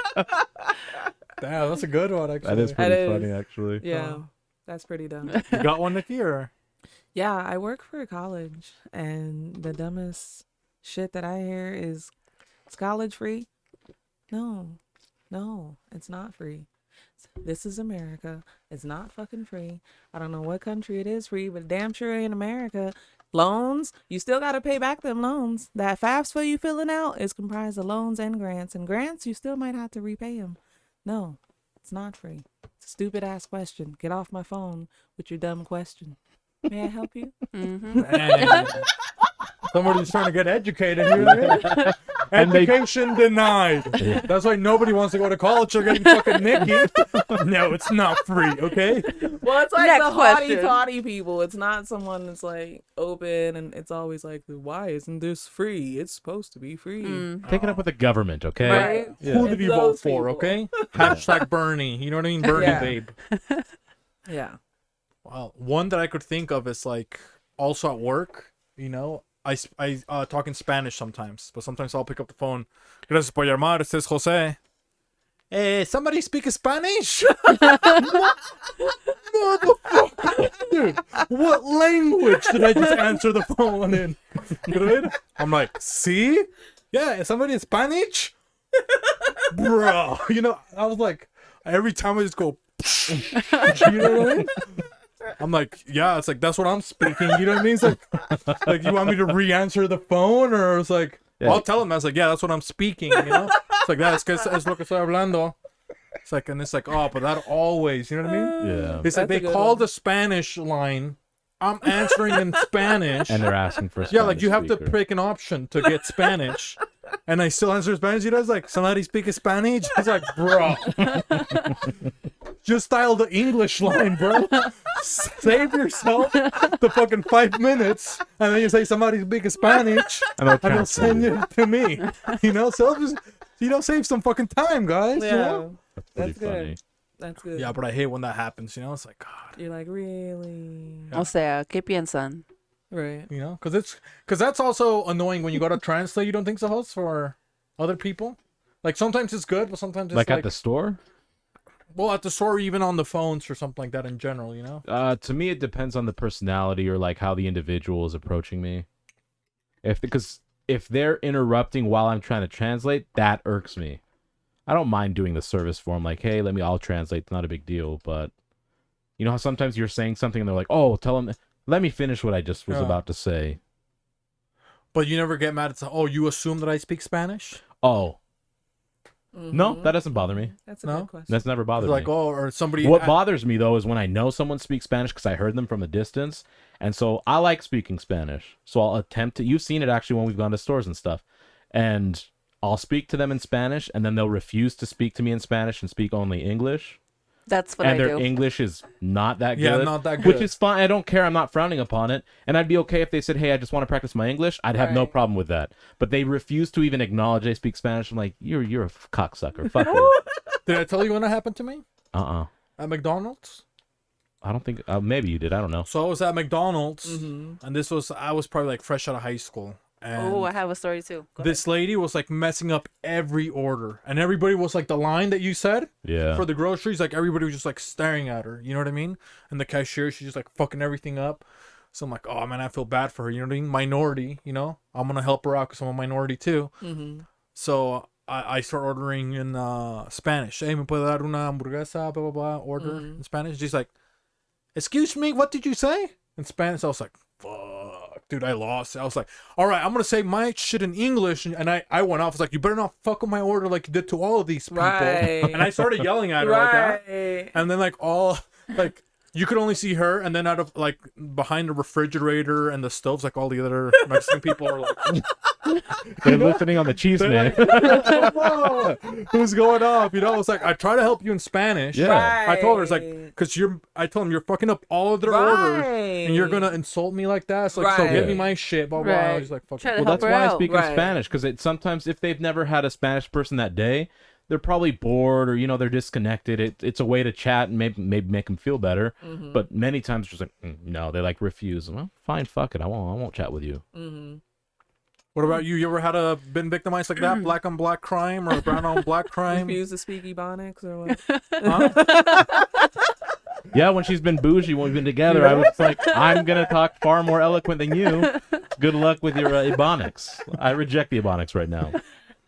B: Damn, that's a good one, actually.
A: That is pretty
D: That is.
A: funny, actually.
D: Yeah. That's pretty dumb.
B: You got one, Nikki, or?
D: Yeah, I work for a college, and the dumbest shit that I hear is, "Is college free?" No, it's not free. This is America. It's not fucking free. I don't know what country it is free, but damn sure ain't America. Loans, you still got to pay back them loans. That FAFSA you filling out is comprised of loans and grants. And grants, you still might have to repay them. No, it's not free. It's a stupid ass question. Get off my phone with your dumb question. May I help you?
B: Man. Somebody's trying to get educated here. Education denied. That's why nobody wants to go to college. They're getting fucking Niki. No, it's not free, okay?
D: Well, it's like
C: Next
D: the
C: question.
D: haughty-toddy people. It's not someone that's like open and it's always like, why isn't this free? It's supposed to be free.
A: Take it up with the government, okay?
D: Right?
B: Who did
D: It's
B: you vote
D: those
B: for,
D: people.
B: okay? Hashtag Bernie. You know what I mean? Bernie,
D: Yeah.
B: babe.
D: Yeah.
B: Wow. One that I could think of is like also at work, you know, I talk in Spanish sometimes, but sometimes I'll pick up the phone. Gracias por llamar. Este es Jose. Somebody speak Spanish? Motherfucker. Dude, what language did I just answer the phone in? Good? I'm like, see? Yeah, somebody in Spanish? Bro, you know, I was like, every time I just go, you know what I mean? I'm like, yeah, it's like, that's what I'm speaking. You know what I mean? It's like you want me to re-answer the phone? Or it's like,
A: Yeah.
B: I'll tell him, I was like, yeah, that's what I'm speaking, you know? It's like, es lo que estoy hablando. It's like, and it's like, oh, but that always, you know what I mean?
A: Yeah.
B: It's like,
D: That's a
B: they
D: good
B: call
D: one.
B: the Spanish line. I'm answering in Spanish.
A: And they're asking for a
B: Yeah, like
A: Spanish
B: you have to
A: speaker.
B: pick an option to get Spanish. And I still answer Spanish. You know, it's like, somebody speak Spanish? It's like, bro. Just dial the English line, bro. Save yourself the fucking 5 minutes. And then you say somebody speak Spanish.
A: And they'll
B: And they'll
A: translate
B: send
A: it.
B: it to me. You know, so just, you know, save some fucking time, guys. You know?
A: That's pretty
D: That's good.
A: funny.
D: That's good.
B: Yeah, but I hate when that happens, you know? It's like, God.
D: You're like, really?
C: O sea, ¿qué piensan?
D: Right.
B: You know, because that's also annoying when you go to translate. You don't think so, host, for other people? Like sometimes it's good, but sometimes it's
A: Like at the store?
B: well, at the store, or even on the phones or something like that in general. You know?
A: To me, it depends on the personality or like how the individual is approaching me. Because if they're interrupting while I'm trying to translate, that irks me. I don't mind doing the service for them. Like, hey, I'll translate. It's not a big deal. But you know how sometimes you're saying something and they're like, oh, tell them, let me finish what I just was
B: Yeah.
A: about to say.
B: But you never get mad at oh, you assume that I speak Spanish?
A: Oh, no, that doesn't bother me.
D: That's a
B: No?
D: good question.
A: That's never bothered
B: Like
A: me.
B: oh, or somebody.
A: What bothers me though is when I know someone speaks Spanish because I heard them from a distance, and so I like speaking Spanish. So I'll attempt to. You've seen it actually when we've gone to stores and stuff, and I'll speak to them in Spanish, and then they'll refuse to speak to me in Spanish and speak only English.
C: That's what
A: And
C: I
A: their
C: do.
A: English is not that good.
B: Yeah, not that
A: Which
B: good.
A: is fine. I don't care. I'm not frowning upon it. And I'd be okay if they said, hey, I just want to practice my English. I'd have no
D: Right.
A: problem with that. But they refuse to even acknowledge they speak Spanish. I'm like, you're a cocksucker. Fuck you.
B: Did I tell you when that happened to me
A: Uh-uh.
B: at McDonald's?
A: I don't think... maybe you did. I don't know.
B: So I was at McDonald's, and I was probably like fresh out of high school. And
C: Oh, I have a story too. Go
B: this lady was like messing up every order, and everybody was like the line that you said
A: Yeah.
B: for the groceries. Like everybody was just like staring at her. You know what I mean? And the cashier, she's just like fucking everything up. So I'm like, oh man, I feel bad for her. You know what I mean? Minority. You know, I'm gonna help her out because I'm a minority too. So I start ordering in Spanish. Hey, me puede dar una hamburguesa, blah blah blah. Order in Spanish. She's like, excuse me, what did you say? In Spanish, I was like, fuck, dude, I lost it. I was like, all right, I'm gonna say my shit in English, and I went off. I was like, you better not fuck with my order like you did to all of these people.
D: Right.
B: And I started yelling at her like that.
D: Right.
B: And then like all like you could only see her, and then out of like behind the refrigerator and the stoves, like all the other Mexican people are like,
A: They're listening on the cheese man.
B: who's going off? You know, it's like I try to help you in Spanish.
A: Yeah.
B: I told her it's like because I told him you're fucking up all of their orders, and you're gonna insult me like that. So like, so get me my shit. Blah blah. I
C: Right.
B: was like, fuck.
C: Try to
A: Well,
C: help
A: that's
C: her
A: why I
C: out.
A: speak in
D: Right.
A: Spanish, because sometimes if they've never had a Spanish person that day, they're probably bored or they're disconnected. It's a way to chat and maybe make them feel better. But many times, just like no, they like refuse. Well, fine, fuck it, I won't chat with you.
B: What about you? You ever been victimized like that? Black on black crime or brown on black crime?
D: Refuse to speak Ebonics or what?
B: Huh?
A: Yeah, when she's been bougie, when we've been together, I was like, I'm gonna talk far more eloquent than you. Good luck with your Ebonics. I reject the Ebonics right now.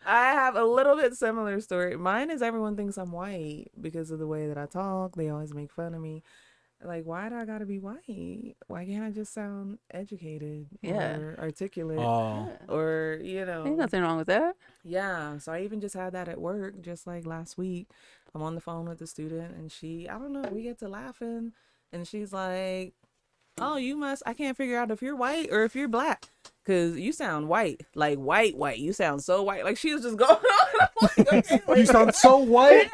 D: I have a little bit similar story. Mine is everyone thinks I'm white because of the way that I talk. They always make fun of me. Like, why do I gotta be white? Why can't I just sound educated or articulate?
B: Oh,
D: Or, you know.
C: Ain't nothing wrong with that.
D: Yeah. So I even just had that at work, just like last week. I'm on the phone with the student and I don't know, we get to laughing and she's like, oh, I can't figure out if you're white or if you're black. Cause you sound white, like white. You sound so white. Like she was just going on. I'm like, okay,
B: you sound so white.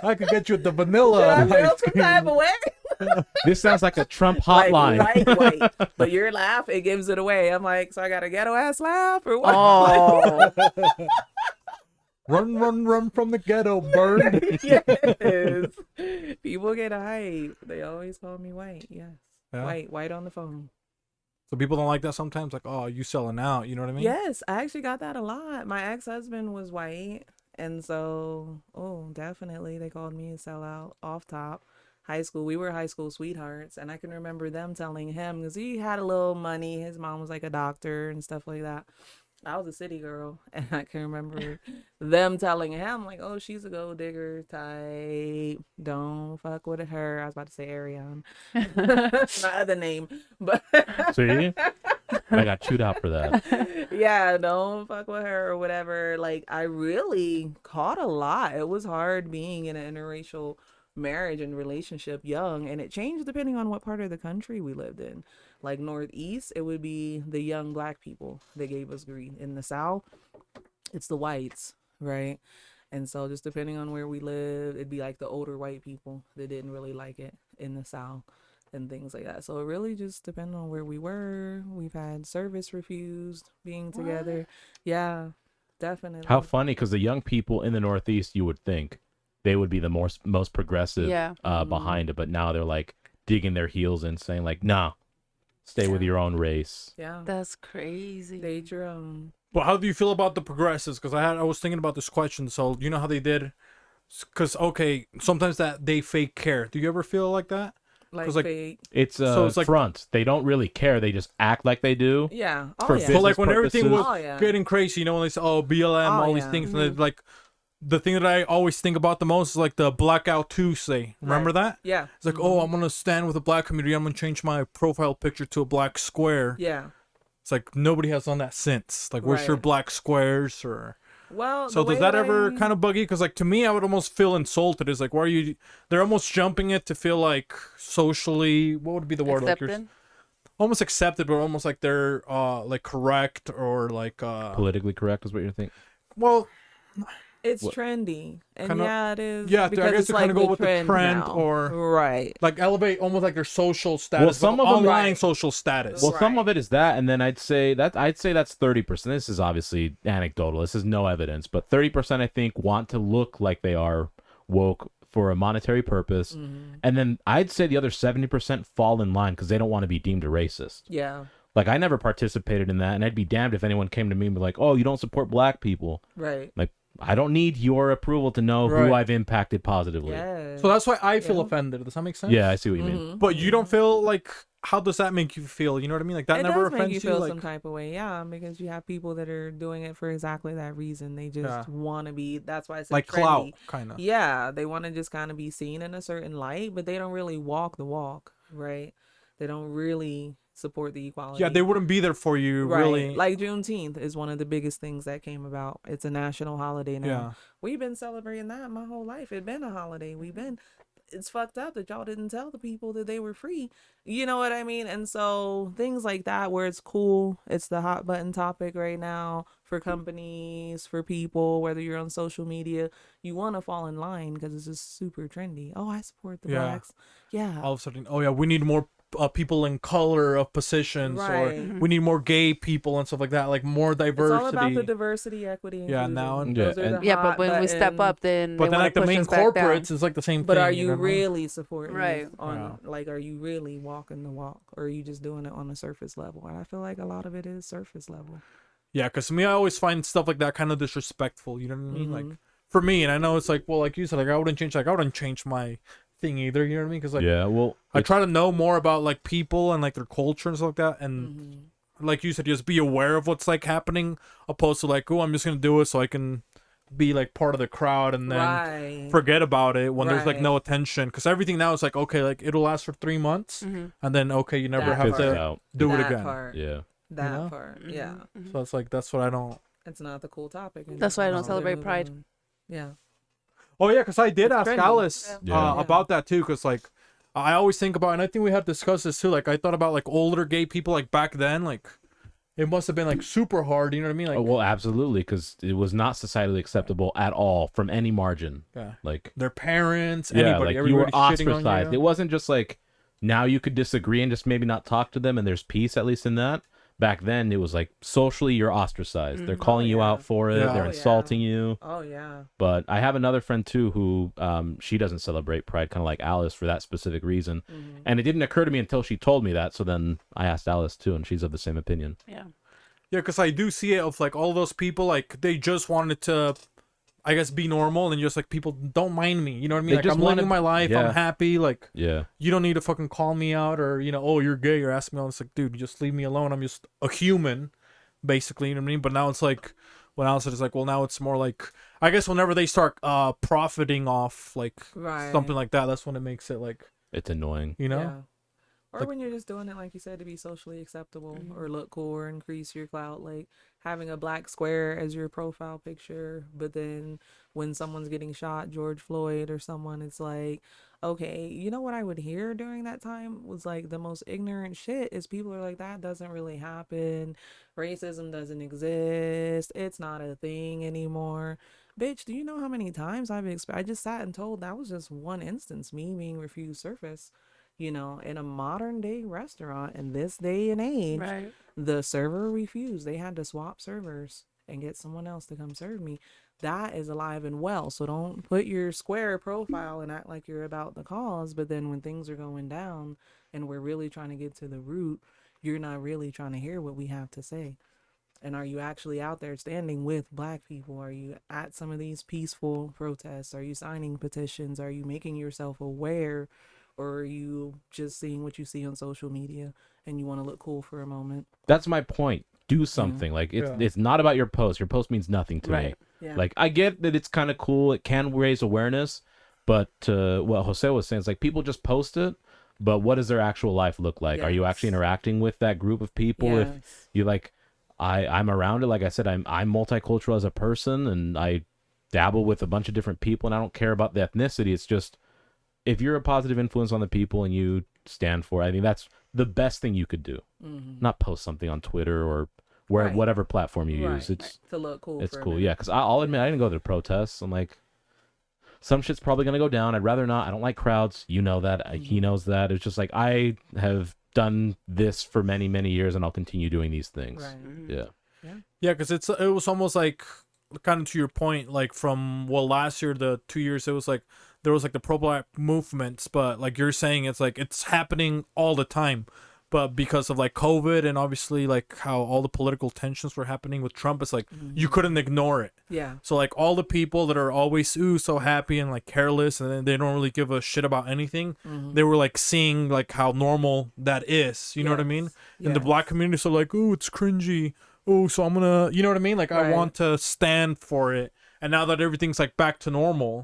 B: I could get you at the vanilla.
D: I feel
B: ice
D: some
B: cream.
D: type of way.
A: This sounds like a Trump
D: Like
A: hotline.
D: white. But your laugh, it gives it away. I'm like, so I got a ghetto ass laugh or what?
C: Oh,
B: Run from the ghetto, bird.
D: Yes. People get a hype. They always call me white. Yes.
B: Yeah.
D: White on the phone.
B: So people don't like that sometimes. Like, oh, you selling out. You know what I mean?
D: Yes, I actually got that a lot. My ex-husband was white. And so, definitely they called me a sellout off top. High school, we were high school sweethearts. And I can remember them telling him, because he had a little money. His mom was like a doctor and stuff like that. I was a city girl, and I can remember them telling him, like, oh, she's a gold digger type. Don't fuck with her. I was about to say Ariane. My other name. But
A: See? I got chewed out for that.
D: yeah, don't fuck with her or whatever. Like, I really caught a lot. It was hard being in an interracial marriage and relationship young, and it changed depending on what part of the country we lived in. Like Northeast, it would be the young black people that gave us grief. In the South, it's the whites, right? And so just depending on where we lived, it'd be like the older white people that didn't really like it in the South and things like that. So it really just depended on where we were. We've had service refused being together. Yeah, definitely.
A: How funny, because the young people in the Northeast, you would think they would be the most progressive behind it, but now they're like digging their heels in, saying like, nah, stay with your own race.
D: Yeah,
C: that's crazy.
D: date your own.
B: But how do you feel about the progressives? Because I was thinking about this question. So you know how they did? Because okay, sometimes that they fake care. Do you ever feel like that?
D: Like,
B: 'Cause, like,
D: fake.
A: It's
B: So it's like-
A: front. They don't really care. They just act like they do.
D: Yeah. Oh,
A: For
D: yeah.
A: business
B: But like when everything was
A: purposes.
D: Oh, yeah.
B: getting crazy, you know, when they say, "Oh, BLM,"
D: Oh,
B: all these
D: yeah.
B: things, and then, like the thing that I always think about the most is like the Blackout Tuesday. Remember that?
D: Yeah.
B: It's like, oh, I'm gonna stand with the black community. I'm gonna change my profile picture to a black square.
D: Yeah.
B: It's like nobody has done that since. Like, where's your
D: Right.
B: black squares? Or
D: Well,
B: so
D: the
B: does
D: way
B: that ever
D: I-
B: kind of bug you? Because like to me, I would almost feel insulted. It's like, why are you? They're almost jumping it to feel like socially. What would be the word? Like you're
C: Accepted?
B: almost accepted, but almost like they're like correct or like
A: Politically correct is what you're thinking.
B: well.
D: It's
A: What?
D: trendy, and
B: Kinda-
D: yeah, it is.
B: Yeah, I
D: because
B: guess
D: it's
B: to
D: like
B: kinda go
D: the
B: with the trend
D: now.
B: or-
D: right.
B: Like elevate almost like their social status,
A: some
B: but
A: of them-
B: online
D: Right.
B: social status.
A: Well, some
D: Right.
A: of it is that, and then I'd say that's 30%. This is obviously anecdotal. This is no evidence, but 30% I think want to look like they are woke for a monetary purpose, and then I'd say the other 70% fall in line because they don't want to be deemed a racist.
D: Yeah.
A: Like I never participated in that, and I'd be damned if anyone came to me and be like, "Oh, you don't support black people."
D: Right.
A: Like I don't need your approval to know
B: Right.
A: who I've impacted positively.
D: Yeah.
B: So that's why I feel
D: Yeah.
B: offended. Does that make sense?
A: Yeah, I see what you mean.
D: Mhm.
B: But you don't feel like, how does that make you feel? You know what I mean? Like that
D: It
B: never
D: does make
B: offends
D: you feel
B: like,
D: some type of way, yeah, because you have people that are doing it for exactly that reason. They just
B: Yeah.
D: want to be. That's why it's
B: like clout, kind of.
D: Yeah, they want to just kind of be seen in a certain light, but they don't really walk the walk, right? They don't really support the equality.
B: Yeah, they wouldn't be there for you,
D: Right.
B: really.
D: Like Juneteenth is one of the biggest things that came about. It's a national holiday now.
B: Yeah.
D: We've been celebrating that my whole life. It's been a holiday. It's fucked up that y'all didn't tell the people that they were free. You know what I mean? And so things like that where it's cool, it's the hot button topic right now for companies, for people, whether you're on social media, you want to fall in line because it's just super trendy. Oh, I support the
B: Yeah.
D: blacks. Yeah.
B: All of a sudden, oh yeah, we need more people in color of positions,
D: Right.
B: or we need more gay people and stuff like that, like more
D: It's
B: diversity.
D: all about the diversity, equity,
B: Yeah,
D: inclusion.
B: now-
D: Those
A: Yeah,
D: are
A: and-
D: the
C: Yeah,
D: hot
C: but when we step
D: button-
C: up, then
B: but
C: they
B: then
C: wanna
B: like the
C: push
B: main
C: us back down.
B: corporates is like the same
D: But
B: thing.
D: are
B: you
D: you
B: know what I mean?
D: really supporting
C: Right.
D: this on
B: Yeah.
D: like are you really walking the walk or are you just doing it on a surface level? And I feel like a lot of it is surface level.
B: Yeah, because to me, I always find stuff like that kind of disrespectful. You know what I mean? Like
D: Mhm.
B: for me, and I know it's like, well, like you said, like I wouldn't change my thing either. You know what I mean? Because like
A: Yeah, well,
B: I try to know more about like people and like their culture and stuff like that. And
D: Mhm.
B: like you said, just be aware of what's like happening, opposed to like, oh, I'm just gonna do it so I can be like part of the crowd and then
D: Right.
B: forget about it when there's like
D: Right.
B: no attention. Because everything now is like, okay, like it'll last for 3 months, and then okay, you never
D: That
B: have
A: Fizzles
B: to
A: out.
B: do it
D: That
B: again.
D: part.
A: Yeah.
D: That
B: know?
D: part. Yeah.
B: So it's like that's what I don't.
D: It's not the cool topic.
C: That's why I don't
D: anymore. They're
C: celebrate
D: moving
C: Pride.
D: on. Yeah.
B: Oh yeah, because I did ask
D: trendy.
B: Alice
A: Yeah.
B: about that too. Because like I always think about, and I think we had discussed this too. Like I thought about like older gay people like back then, like it must have been like super hard. You know what I mean? Like
A: Oh, well, absolutely, because it was not societally acceptable at all from any margin.
B: yeah,
A: Like,
B: their parents,
A: yeah,
B: anybody,
A: like you were
B: everybody shitting on you.
A: ostracized. It wasn't just like now you could disagree and just maybe not talk to them, and there's peace at least in that. Back then, it was like socially you're ostracized. They're calling you
D: yeah.
A: out for it.
B: Yeah.
A: They're
D: Oh, yeah.
A: insulting you.
D: Oh yeah.
A: But I have another friend too who she doesn't celebrate Pride, kind of like Alice, for that specific reason. And it didn't occur to me until she told me that. So then I asked Alice too, and she's of the same opinion.
C: Yeah.
B: Yeah, because I do see it of like all those people like they just wanted to, I guess, be normal and just like people don't mind me. You know what I mean?
A: They
B: Like
A: just
B: I'm living
A: wanted-
B: my life.
A: yeah.
B: I'm happy. Like
A: Yeah.
B: you don't need to fucking call me out or oh you're gay or ask me all. It's like dude, just leave me alone. I'm just a human, basically. You know what I mean? But now it's like when Alice is like, well now it's more like I guess whenever they start profiting off like
D: Right.
B: something like that, that's when it makes it like
A: It's annoying.
B: you know.
D: Yeah. Or
B: Like-
D: when you're just doing it, like you said, to be socially acceptable or look cool or increase your clout, like having a black square as your profile picture. But then when someone's getting shot, George Floyd or someone, it's like, okay, you know what I would hear during that time was like the most ignorant shit is people are like, that doesn't really happen. Racism doesn't exist. It's not a thing anymore. Bitch, do you know how many times I just sat and told that was just one instance, me being refused service. You know, in a modern day restaurant in this day and age,
C: Right.
D: the server refused. They had to swap servers and get someone else to come serve me. That is alive and well. So don't put your square profile and act like you're about the cause. But then when things are going down and we're really trying to get to the root, you're not really trying to hear what we have to say. And are you actually out there standing with black people? Are you at some of these peaceful protests? Are you signing petitions? Are you making yourself aware? Or are you just seeing what you see on social media and you want to look cool for a moment?
A: That's my point. Do something. Like it's not about your post. Your post means nothing to me.
C: Right.
D: Yeah.
A: Like I get that it's kind of cool. It can raise awareness, but what Jose was saying is like people just post it. But what does their actual life look like? Are you actually
D: Yes.
A: interacting with that group of people? If
D: Yes.
A: you like, I'm around it. Like I said, I'm multicultural as a person, and I dabble with a bunch of different people, and I don't care about the ethnicity. It's just if you're a positive influence on the people and you stand for it, I think that's the best thing you could do. Not post something on Twitter or
D: Right.
A: whatever platform you
D: Right.
A: use. It's
D: To look cool.
A: it's
D: for a
A: cool,
D: minute.
A: yeah. Because I'll admit I didn't go to the protests. I'm like, some shit's probably gonna go down. I'd rather not. I don't like crowds. You know that. He knows that. It's just like I have done this for many years, and I'll continue doing these things.
D: Right.
A: Yeah.
B: Yeah, because it was almost like kind of to your point, like from last year, the 2 years, it was like there was like the pro-black movements, but like you're saying, it's like it's happening all the time, but because of like COVID and obviously like how all the political tensions were happening with Trump, it's like you couldn't ignore it.
D: Yeah.
B: So like all the people that are always so happy and like careless and then they don't really give a shit about anything, they were like seeing like how normal that is. You know what I mean? And the
D: Yes.
B: black community are like, oh, it's cringy. Oh, so I'm gonna, you know what I mean? Like I
D: Right.
B: want to stand for it. And now that everything's like back to normal,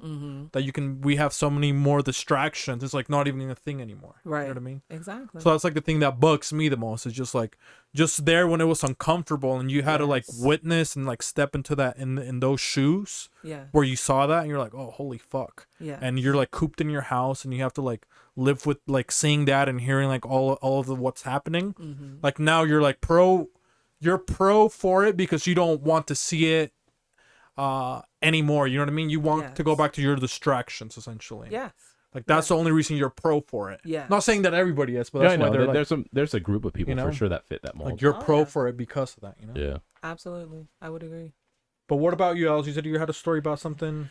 B: that we have so many more distractions. It's like not even a thing anymore.
D: Right.
B: You know what I mean?
D: Exactly.
B: So that's like the thing that bugs me the most. Is just like just there when it was uncomfortable and you had to like
D: Yes.
B: witness and like step into that in those shoes
D: yeah.
B: where you saw that and you're like, oh, holy fuck.
D: Yeah.
B: And you're like cooped in your house and you have to like live with like seeing that and hearing like all of the what's happening. Like now you're like you're pro for it because you don't want to see it anymore. You know what I mean? You want to go
D: Yes.
B: back to your distractions essentially.
D: Yes.
B: Like that's the only reason you're pro for it.
D: Yes.
B: Not saying that everybody is, but
A: Yeah,
B: that's
A: I
B: why
A: know.
B: they're like,
A: There's a group of people
B: you know,
A: for sure that fit that mold.
B: like you're
D: Oh,
B: pro
D: yeah.
B: for it because of that, you know?
A: yeah.
D: Absolutely. I would agree.
B: But what about you, Els? You said you had a story about something.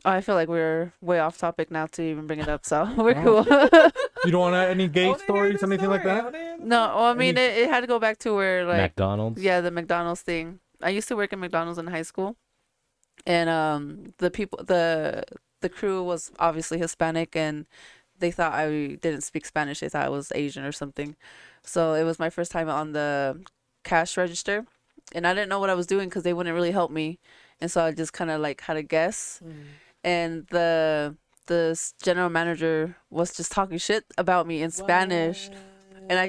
C: I feel like we're way off topic now to even bring it up, so we're cool.
B: You don't want any gay stories, anything like that?
C: No, well, I mean, it had to go back to where, like,
A: McDonald's.
C: yeah, the McDonald's thing. I used to work at McDonald's in high school, and the crew was obviously Hispanic, and they thought I didn't speak Spanish. They thought I was Asian or something. So it was my first time on the cash register, and I didn't know what I was doing because they wouldn't really help me, and so I just kind of like had a guess, and the general manager was just talking shit about me in Spanish. And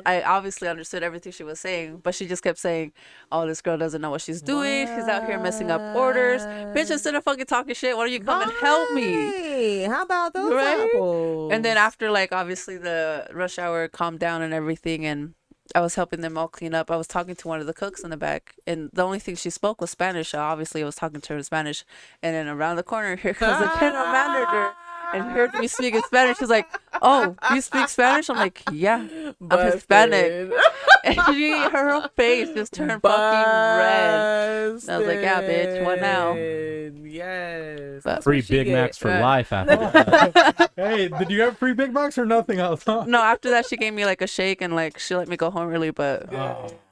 C: I obviously understood everything she was saying, but she just kept saying, "Oh, this girl doesn't know what she's doing. She's out here messing up orders. Bitch, instead of fucking talking shit, why don't you come and help me?"
D: Hey, how about those
C: Right?
D: apples?
C: And then after, like, obviously the rush hour calmed down and everything, and I was helping them all clean up. I was talking to one of the cooks in the back, and the only thing she spoke was Spanish. So obviously, I was talking to her in Spanish. And then around the corner, here comes the general manager. And heard me speak in Spanish. She's like, "Oh, you speak Spanish?" I'm like, "Yeah, I'm Hispanic." And her whole face just turned fucking red. And I was like, "Yeah, bitch, what now?"
D: Yes.
C: But-
A: Free Big Macs for life after that.
B: Hey, did you have free Big Macs or nothing else? Huh?
C: No, after that, she gave me like a shake and like she let me go home early. But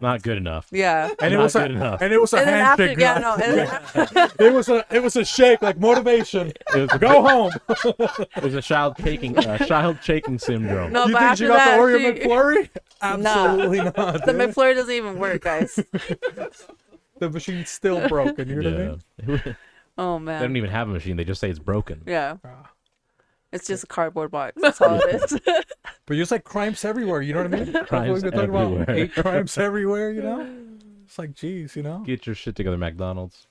A: Not good enough.
C: yeah.
B: And it
A: Not
B: was
A: good enough.
B: a
C: And then after,
B: handshake.
C: yeah, no, and then after,
B: It was a shake, like motivation.
A: It was a
B: Go home.
A: It was a child shaking syndrome.
C: no,
B: You
C: but
B: think
C: after
B: she got
C: that,
B: the Oreo
C: she,
B: McFlurry? Absolutely not.
C: the
B: dude.
C: McFlurry doesn't even work, guys.
B: The machine's still broken. You know what I mean?
A: Yeah.
C: Oh
A: They
C: man.
A: don't even have a machine. They just say it's broken.
C: Yeah.
B: Ah.
C: It's just a cardboard box. That's all it is.
B: But just like crimes everywhere. You know what I mean? That's what
A: Crimes
B: we've been talking about.
A: everywhere.
B: 8 crimes everywhere. You know? It's like, geez, you know.
A: Get your shit together, McDonald's.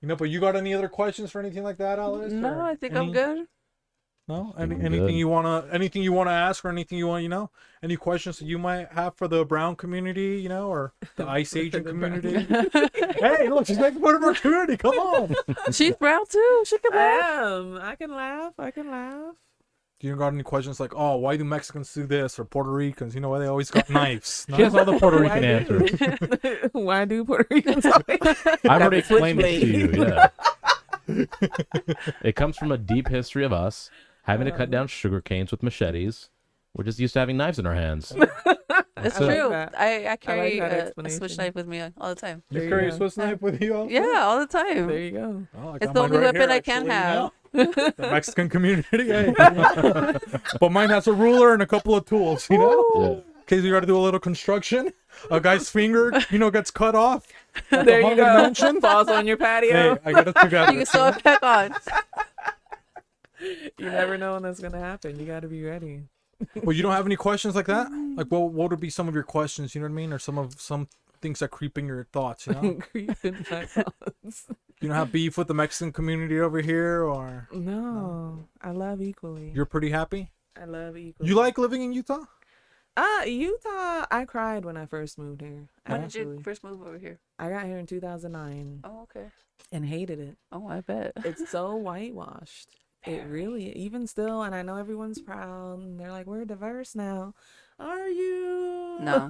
B: You know. But you got any other questions for anything like that, Alice?
C: No,
B: Or
C: I think I'm
B: any-
C: good.
B: No,
A: I'm
B: anything
A: good.
B: you wanna ask, or anything you want, you know, any questions that you might have for the brown community, you know, or the Ice Asian community. Hey, look, she's making fun of our community. Come on.
C: She's brown too. She can
D: I
C: laugh.
D: am. I can laugh. I can laugh.
B: Do you got any questions like, oh, why do Mexicans do this, or Puerto Ricans? You know why they always got knives? No?
A: She has all the Puerto Rican
D: Why
A: answers.
D: do- Why do Puerto Ricans always?
A: I've already
D: the
A: explained it to you.
D: switchblade.
A: Yeah. It comes from a deep history of us having to cut down sugar canes with machetes. We're just used to having knives in our hands.
C: It's
B: I like
C: true.
D: that.
C: I carry
D: that
C: a
D: explanation.
C: switch knife with me all the time.
B: You
D: There
B: carry
D: you
B: a
D: go.
B: Swiss knife with you also?
C: Yeah, all the time.
D: There you go.
B: Oh, I
C: It's
B: got
C: the
B: mine
C: only
B: right
C: weapon
B: here,
C: I can
B: actually, you
C: have.
B: know? The Mexican community, hey. But mine has a ruler and a couple of tools, you know?
A: Yeah.
B: In case you got to do a little construction, a guy's finger, you know, gets cut off. at the
D: There you
B: Haunted
D: go.
B: Mansion.
D: Falls on your patio.
B: Hey, I got it together.
C: You can sew it back on.
D: You never know when that's gonna happen. You got to be ready.
B: Well, you don't have any questions like that? Like, what would be some of your questions? You know what I mean? Or some things that creep in your thoughts. You know,
D: Creeping backgrounds.
B: you don't have beef with the Mexican community over here, or
D: No, I love equally.
B: you're pretty happy.
D: I love equally.
B: You like living in Utah?
D: Utah. I cried when I first moved here.
C: When did you
D: Actually,
C: first move over here?
D: I got here in 2009
C: Oh, okay.
D: and hated it.
C: Oh, I bet.
D: It's so whitewashed. It really, even still, and I know everyone's proud and they're like, we're diverse now. Are you?
C: No.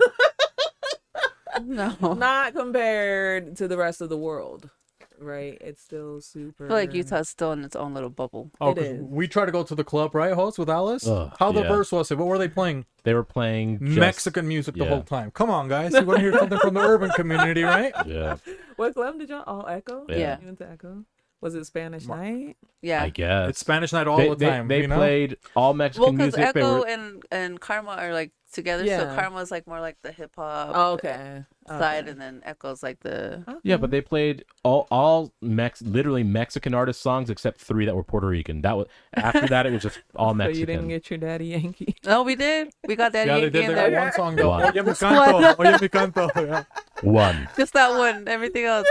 C: No.
D: Not compared to the rest of the world, right? It's still super.
C: I feel like Utah's still in its own little bubble.
B: Oh,
D: It
B: 'cause
D: is.
B: we try to go to the club, right, host, with Alice?
A: Ugh,
B: How
A: yeah.
B: diverse was it? What were they playing?
A: They were playing just,
B: Mexican music the
A: yeah.
B: whole time. Come on, guys. You want to hear something from the urban community, right?
A: Yeah,
D: What club did y'all all Echo?
C: Yeah.
D: You went to Echo? Was it Spanish night?
C: Yeah.
A: I guess.
B: It's Spanish night all
A: they,
B: the time.
A: They
B: you know?
A: played all Mexican
C: Well, because
A: music. They
C: Echo
A: were,
C: and Karma are like together, so
D: Yeah.
C: Karma's like more like the hip hop
D: Oh, okay.
C: side, and then Echo's like the.
A: yeah, but they played literally Mexican artist songs except 3 that were Puerto Rican. That was after that it was just all
D: So
A: Mexican.
D: you didn't get your daddy Yankee.
C: No, we did. We got Daddy
B: Yeah, they
C: Yankee
B: did.
C: in
B: They got
C: there.
B: one song though.
A: One.
B: Oye mi canto. Oye mi canto. Yeah.
A: One.
C: Just that one. Everything else.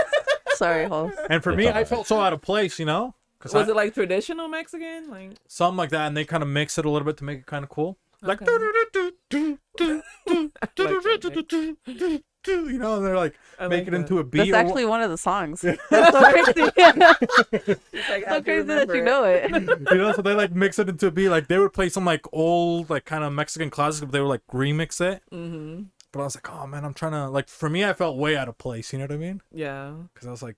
C: Sorry, host.
B: And for
A: It's
B: me,
A: all
B: I
A: right.
B: felt so out of place, you know? Because
D: Was it like traditional Mexican? Like
B: something like that, and they kind of mix it a little bit to make it kind of cool. Like,
D: Okay.
B: you know, and they're like
D: I
B: make
D: like
B: it
D: that.
B: into a beat.
C: That's
B: or
C: actually one of the songs. That's so crazy.
D: It's like, I
C: so
D: have to
C: crazy that
D: remember
C: you
D: it.
C: know it.
B: you know, so they like mix it into a beat. Like they would play some like old, like kind of Mexican classics, but they would like remix it.
D: Mm-hmm.
B: But I was like, oh man, I'm trying to like. For me, I felt way out of place. You know what I mean?
D: Yeah.
B: Because I was like,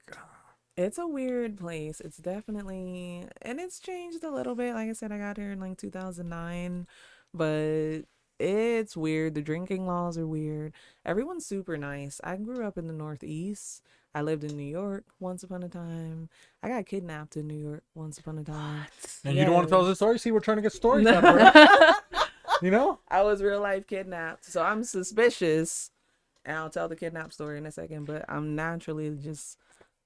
D: It's a weird place. It's definitely, and it's changed a little bit. Like I said, I got here in like 2009, but it's weird. The drinking laws are weird. Everyone's super nice. I grew up in the Northeast. I lived in New York once upon a time. I got kidnapped in New York once upon a time.
B: and you don't want to tell us
D: Yes.
B: the story? See, we're trying to get stories out of her. You know?
D: I was real life kidnapped. So I'm suspicious. And I'll tell the kidnap story in a second, but I'm naturally just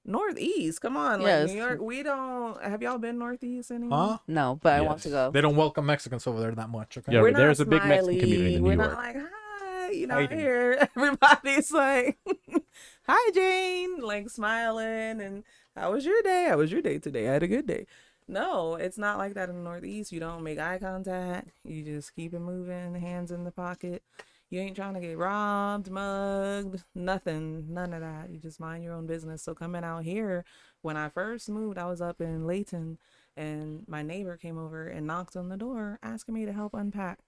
D: Northeast. Come on, like
C: Yes.
D: New York, we don't. Have y'all been Northeast anymore?
B: Huh?
C: No, but I want to
A: Yes.
C: go.
B: They don't welcome Mexicans over there that much. Okay.
A: Yeah,
D: We're
A: there's
D: not
A: a big Mexican community in
D: We're
A: New
D: not
A: York.
D: like hi,
B: Hiding.
D: here. Everybody's like, hi Jane, like smiling and how was your day? How was your day today? I had a good day. No, it's not like that in the Northeast. You don't make eye contact. You just keep it moving, hands in the pocket. You ain't trying to get robbed, mugged, nothing, none of that. You just mind your own business. So coming out here, when I first moved, I was up in Layton, and my neighbor came over and knocked on the door asking me to help unpack.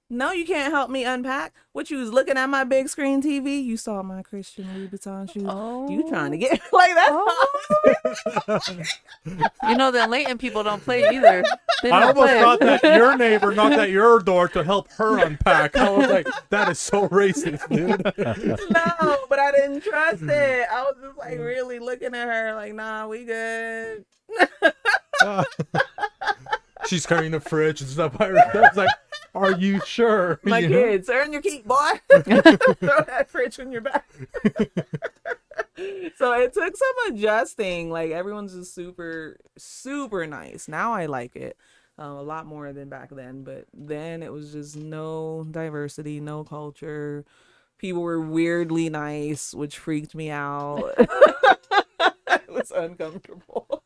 D: No, you can't help me unpack. What, you was looking at my big screen TV? You saw my Christian Louboutin shoes.
C: Oh.
D: You trying to get like that?
C: You know, the Leighton people don't play either. They
B: I
C: don't
B: almost
C: play.
B: thought that your neighbor knocked at your door to help her unpack. I was like, that is so racist, dude.
D: No, but I didn't trust it. I was just like really looking at her like, nah, we good.
B: She's carrying the fridge and stuff by herself. I was like, are you sure?
D: My
B: You know?
D: kids, earn your keep, boy. Throw that fridge on your back. So it took some adjusting. Like everyone's just super, super nice. Now I like it a lot more than back then. But then it was just no diversity, no culture. People were weirdly nice, which freaked me out. It was uncomfortable.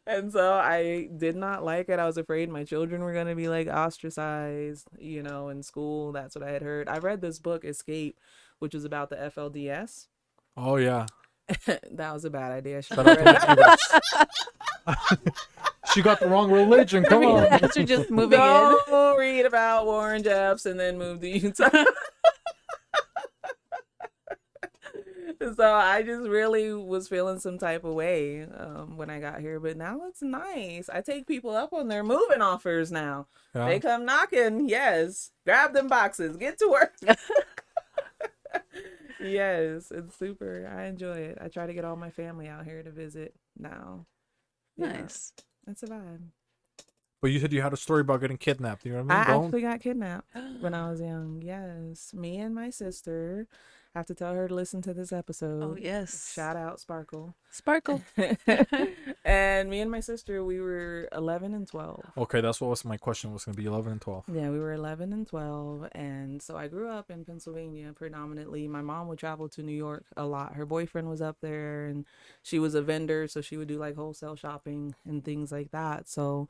D: And so I did not like it. I was afraid my children were going to be like ostracized, you know, in school. That's what I had heard. I read this book, Escape, which was about the FLDS.
B: Oh, yeah.
D: That was a bad idea.
B: Shout out to Miss Evers. She got the wrong religion. Come on.
C: You're just moving in.
D: Go read about Warren Jeffs and then move to Utah. So I just really was feeling some type of way when I got here. But now it's nice. I take people up on their moving offers now.
B: Yeah.
D: They come knocking. Yes. Grab them boxes. Get to work. Yes. It's super. I enjoy it. I try to get all my family out here to visit now. Yeah,
C: Nice.
D: it's a vibe.
B: But you said you had a story about getting kidnapped. You know what I
D: I
B: mean? Don't-
D: actually got kidnapped when I was young. Yes. Me and my sister. I have to tell her to listen to this episode.
C: Oh, yes.
D: Shout out Sparkle.
C: Sparkle.
D: And me and my sister, we were 11 and 12.
B: Okay, that's what was my question was going to be 11 and 12.
D: Yeah, we were 11 and 12. And so I grew up in Pennsylvania predominantly. My mom would travel to New York a lot. Her boyfriend was up there and she was a vendor. So she would do like wholesale shopping and things like that. So,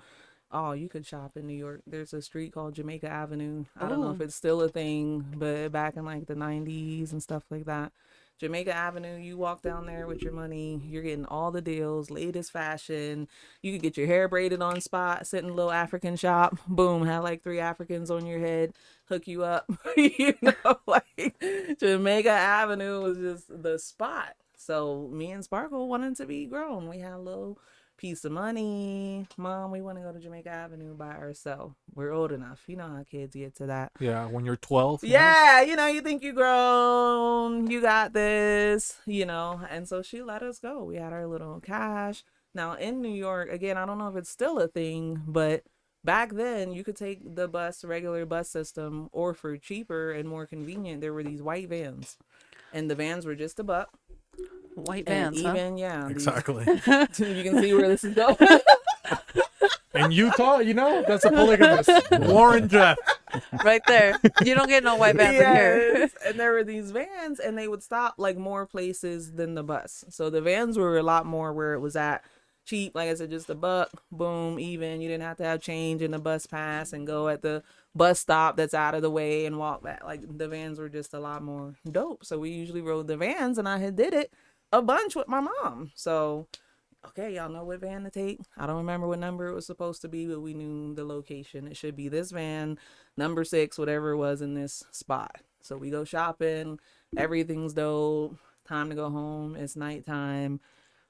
D: oh, you could shop in New York. There's a street called Jamaica Avenue. I don't know if
C: Oh.
D: it's still a thing, but back in like the 90s and stuff like that. Jamaica Avenue, you walk down there with your money, you're getting all the deals, latest fashion. You could get your hair braided on spot, sit in a little African shop, boom, have like 3 Africans on your head, hook you up. You know, like Jamaica Avenue was just the spot. So me and Sparkle wanted to be grown. We had a little piece of money. Mom, we want to go to Jamaica Avenue by ourselves. We're old enough. You know how kids get to that.
B: Yeah, when you're 12. you know?
D: Yeah, you know, you think you grown, you got this, you know. And so she let us go. We had our little cash. Now in New York, again, I don't know if it's still a thing, but back then you could take the regular bus system, or for cheaper and more convenient, there were these white vans. And the vans were just $1.
C: White
D: And
C: vans, huh?
D: even, yeah.
B: Exactly.
D: You can see where this is going.
B: In Utah, you know, that's a polygamist. Warren Jeff.
C: Right there. You don't get no white vans in here.
D: Yes. And there were these vans and they would stop like more places than the bus. So the vans were a lot more where it was at cheap. Like I said, just $1, boom, even. You didn't have to have change in the bus pass and go at the bus stop that's out of the way and walk back. Like the vans were just a lot more dope. So we usually rode the vans and I had did it a bunch with my mom. So okay, y'all know what van to take. I don't remember what number it was supposed to be, but we knew the location. It should be this van, number 6, whatever it was in this spot. So we go shopping. Everything's dope. Time to go home. It's nighttime.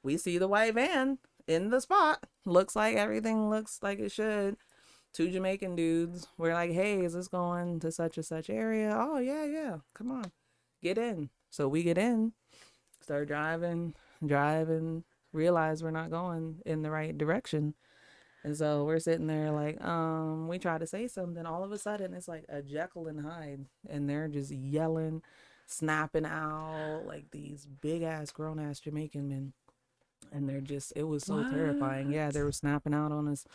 D: We see the white van in the spot. Looks like everything looks like it should. 2 Jamaican dudes. We're like, hey, is this going to such and such area? Oh, yeah. Come on. Get in. So we get in. Start driving. Realize we're not going in the right direction. And so we're sitting there like, we try to say something. All of a sudden, it's like a Jekyll and Hyde, and they're just yelling, snapping out like these big ass, grown ass Jamaican men. And they're just, it was so terrifying. Yeah, they were snapping out on us.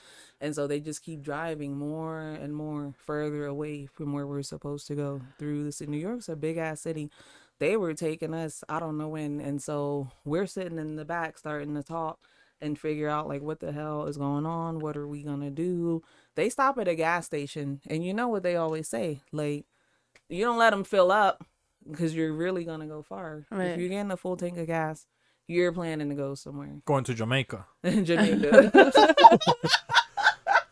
D: And so they just keep driving more and more further away from where we're supposed to go through the city. New York's a big ass city. They were taking us, I don't know when. And so we're sitting in the back starting to talk and figure out like what the hell is going on. What are we going to do? They stop at a gas station. And you know what they always say? Like, you don't let them fill up because you're really going to go far.
C: Right.
D: If you're getting a full tank of gas, you're planning to go somewhere.
B: Going to Jamaica.
D: Jamaica.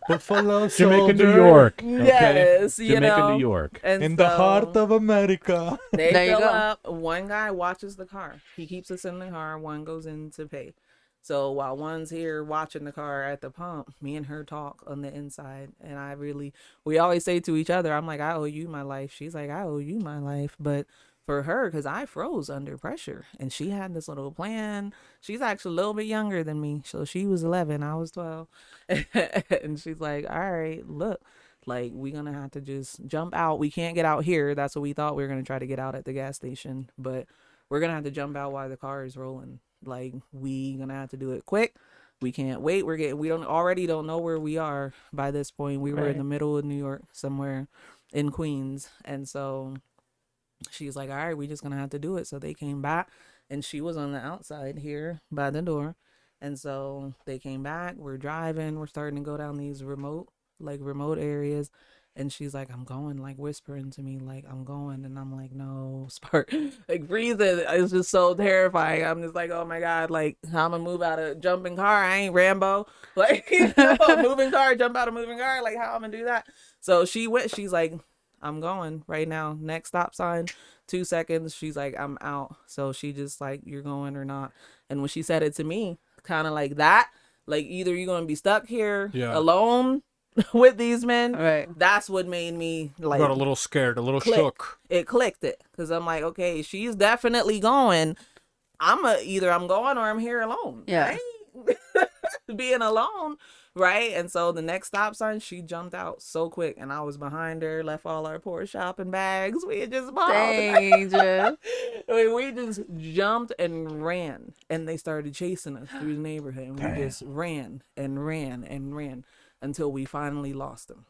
B: Buffalo
A: Jamaica, New
B: soldier
A: York.
D: Yes, you
A: Jamaica,
D: know.
A: New York.
D: And
B: in the
D: so
B: heart of America.
D: they
C: There you
D: fill
C: go.
D: up. One guy watches the car. He keeps us in the car. One goes in to pay. So while one's here watching the car at the pump, me and her talk on the inside. And we always say to each other, I'm like, I owe you my life. She's like, I owe you my life. But for her, because I froze under pressure, and she had this little plan. She's actually a little bit younger than me, so she was 11, I was 12. And she's like, all right, look, like, we're gonna have to just jump out. We can't get out here. That's what we thought. We were gonna try to get out at the gas station, but we're gonna have to jump out while the car is rolling. Like, we gonna have to do it quick. We can't wait. We don't know where we are by this point. We were in the middle of New York, somewhere in Queens. And so she's like, all right, we just gonna have to do it. So they came back, and she was on the outside here by the door. And so they came back, we're driving, we're starting to go down these remote areas. And she's like, I'm going, like whispering to me, like, I'm going. And I'm like, no, Spark, like breathing. It's just so terrifying. I'm just like, oh my God, like, how I'm gonna move out of a jumping car? I ain't Rambo. Like, moving car, jump out of moving car. Like, how I'm gonna do that? So she's like, I'm going right now. Next stop sign, 2 seconds. She's like, I'm out. So she just like, you're going or not. And when she said it to me, kind of like that, like, either you're going to be stuck here alone with these men.
C: Right.
D: That's what made me like,
B: Got a little scared, a little shook.
D: It clicked it. Cause I'm like, okay, she's definitely going. Either I'm going or I'm here alone.
C: Yeah.
D: I ain't being alone. Right. And so the next stop sign, she jumped out so quick, and I was behind her, left all our poor shopping bags. We had just bought.
C: Danger.
D: We just jumped and ran, and they started chasing us through the neighborhood. And we just ran and ran and ran until we finally lost them.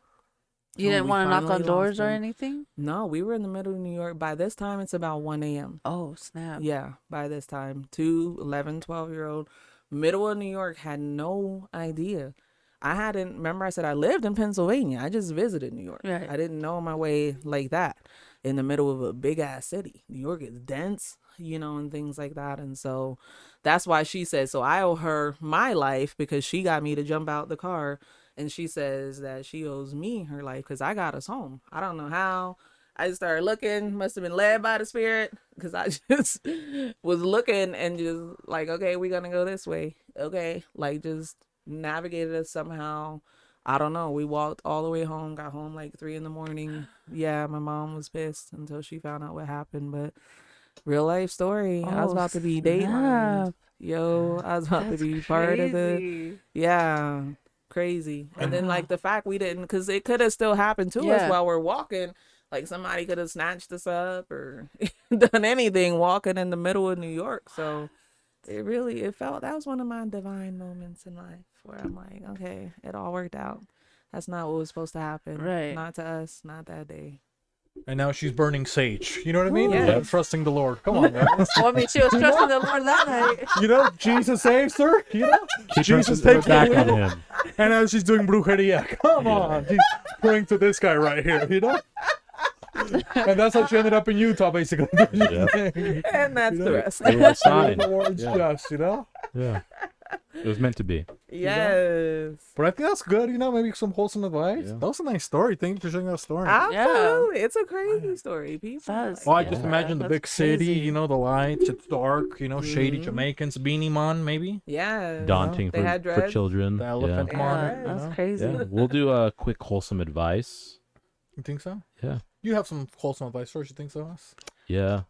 C: You didn't
D: We
C: want to knock on
D: finally
C: doors
D: lost
C: or
D: them.
C: anything?
D: No, we were in the middle of New York. By this time, it's about 1 a.m.
C: Oh, snap.
D: Yeah, by this time. 12-year-old, middle of New York, had no idea. Remember I said I lived in Pennsylvania. I just visited New York.
C: Right.
D: I didn't know my way like that in the middle of a big ass city. New York is dense, and things like that. And so that's why she said, so I owe her my life because she got me to jump out the car. And she says that she owes me her life because I got us home. I don't know how. I just started looking, must have been led by the spirit, because I just was looking and just like, okay, we're going to go this way. Okay. Like, just navigated us somehow. I don't know. We walked all the way home, got home like 3 a.m. Yeah, my mom was pissed until she found out what happened. But real life story. I was about to be Dateline. Yo, I was about to be part of crazy. And then like the fact we didn't, because it could have still happened to us while we're walking. Like somebody could have snatched us up or done anything walking in the middle of New York. So it felt, that was one of my divine moments in life where I'm like, okay, it all worked out. That's not what was supposed to happen.
C: Right.
D: Not to us, not that day.
B: And now she's burning sage. You know what I mean?
D: Yeah.
B: Trusting the Lord. Come on, man.
C: Well, I mean, she was trusting the Lord that night.
B: Jesus saves her. Jesus
A: Keep
B: takes
A: her back
B: the
A: on
B: wheel.
A: him.
B: And now she's doing brujeria. Come on. She's praying to this guy right here, And that's how she ended up in Utah, basically.
D: And that's the rest.
A: It was a sign.
B: Awards just,
A: Yeah. It was meant to be.
D: Yes.
B: But I think that's good, maybe some wholesome advice.
A: Yeah.
B: That was a nice story. Thank you for sharing that story.
D: Absolutely. It's a crazy story. People.
C: That's-
B: Well, I just imagine the
C: that's
B: big city,
C: crazy.
B: the lights, it's dark, shady Jamaicans, Beanie Man, maybe.
D: Yeah.
A: Daunting
D: They had
A: for
D: dreads.
A: children.
B: The elephant
D: Yeah.
B: man.
C: That's crazy.
A: Yeah. We'll do a quick wholesome advice.
B: You think so?
A: Yeah.
B: You have some wholesome advice first, you think so?
A: Yeah.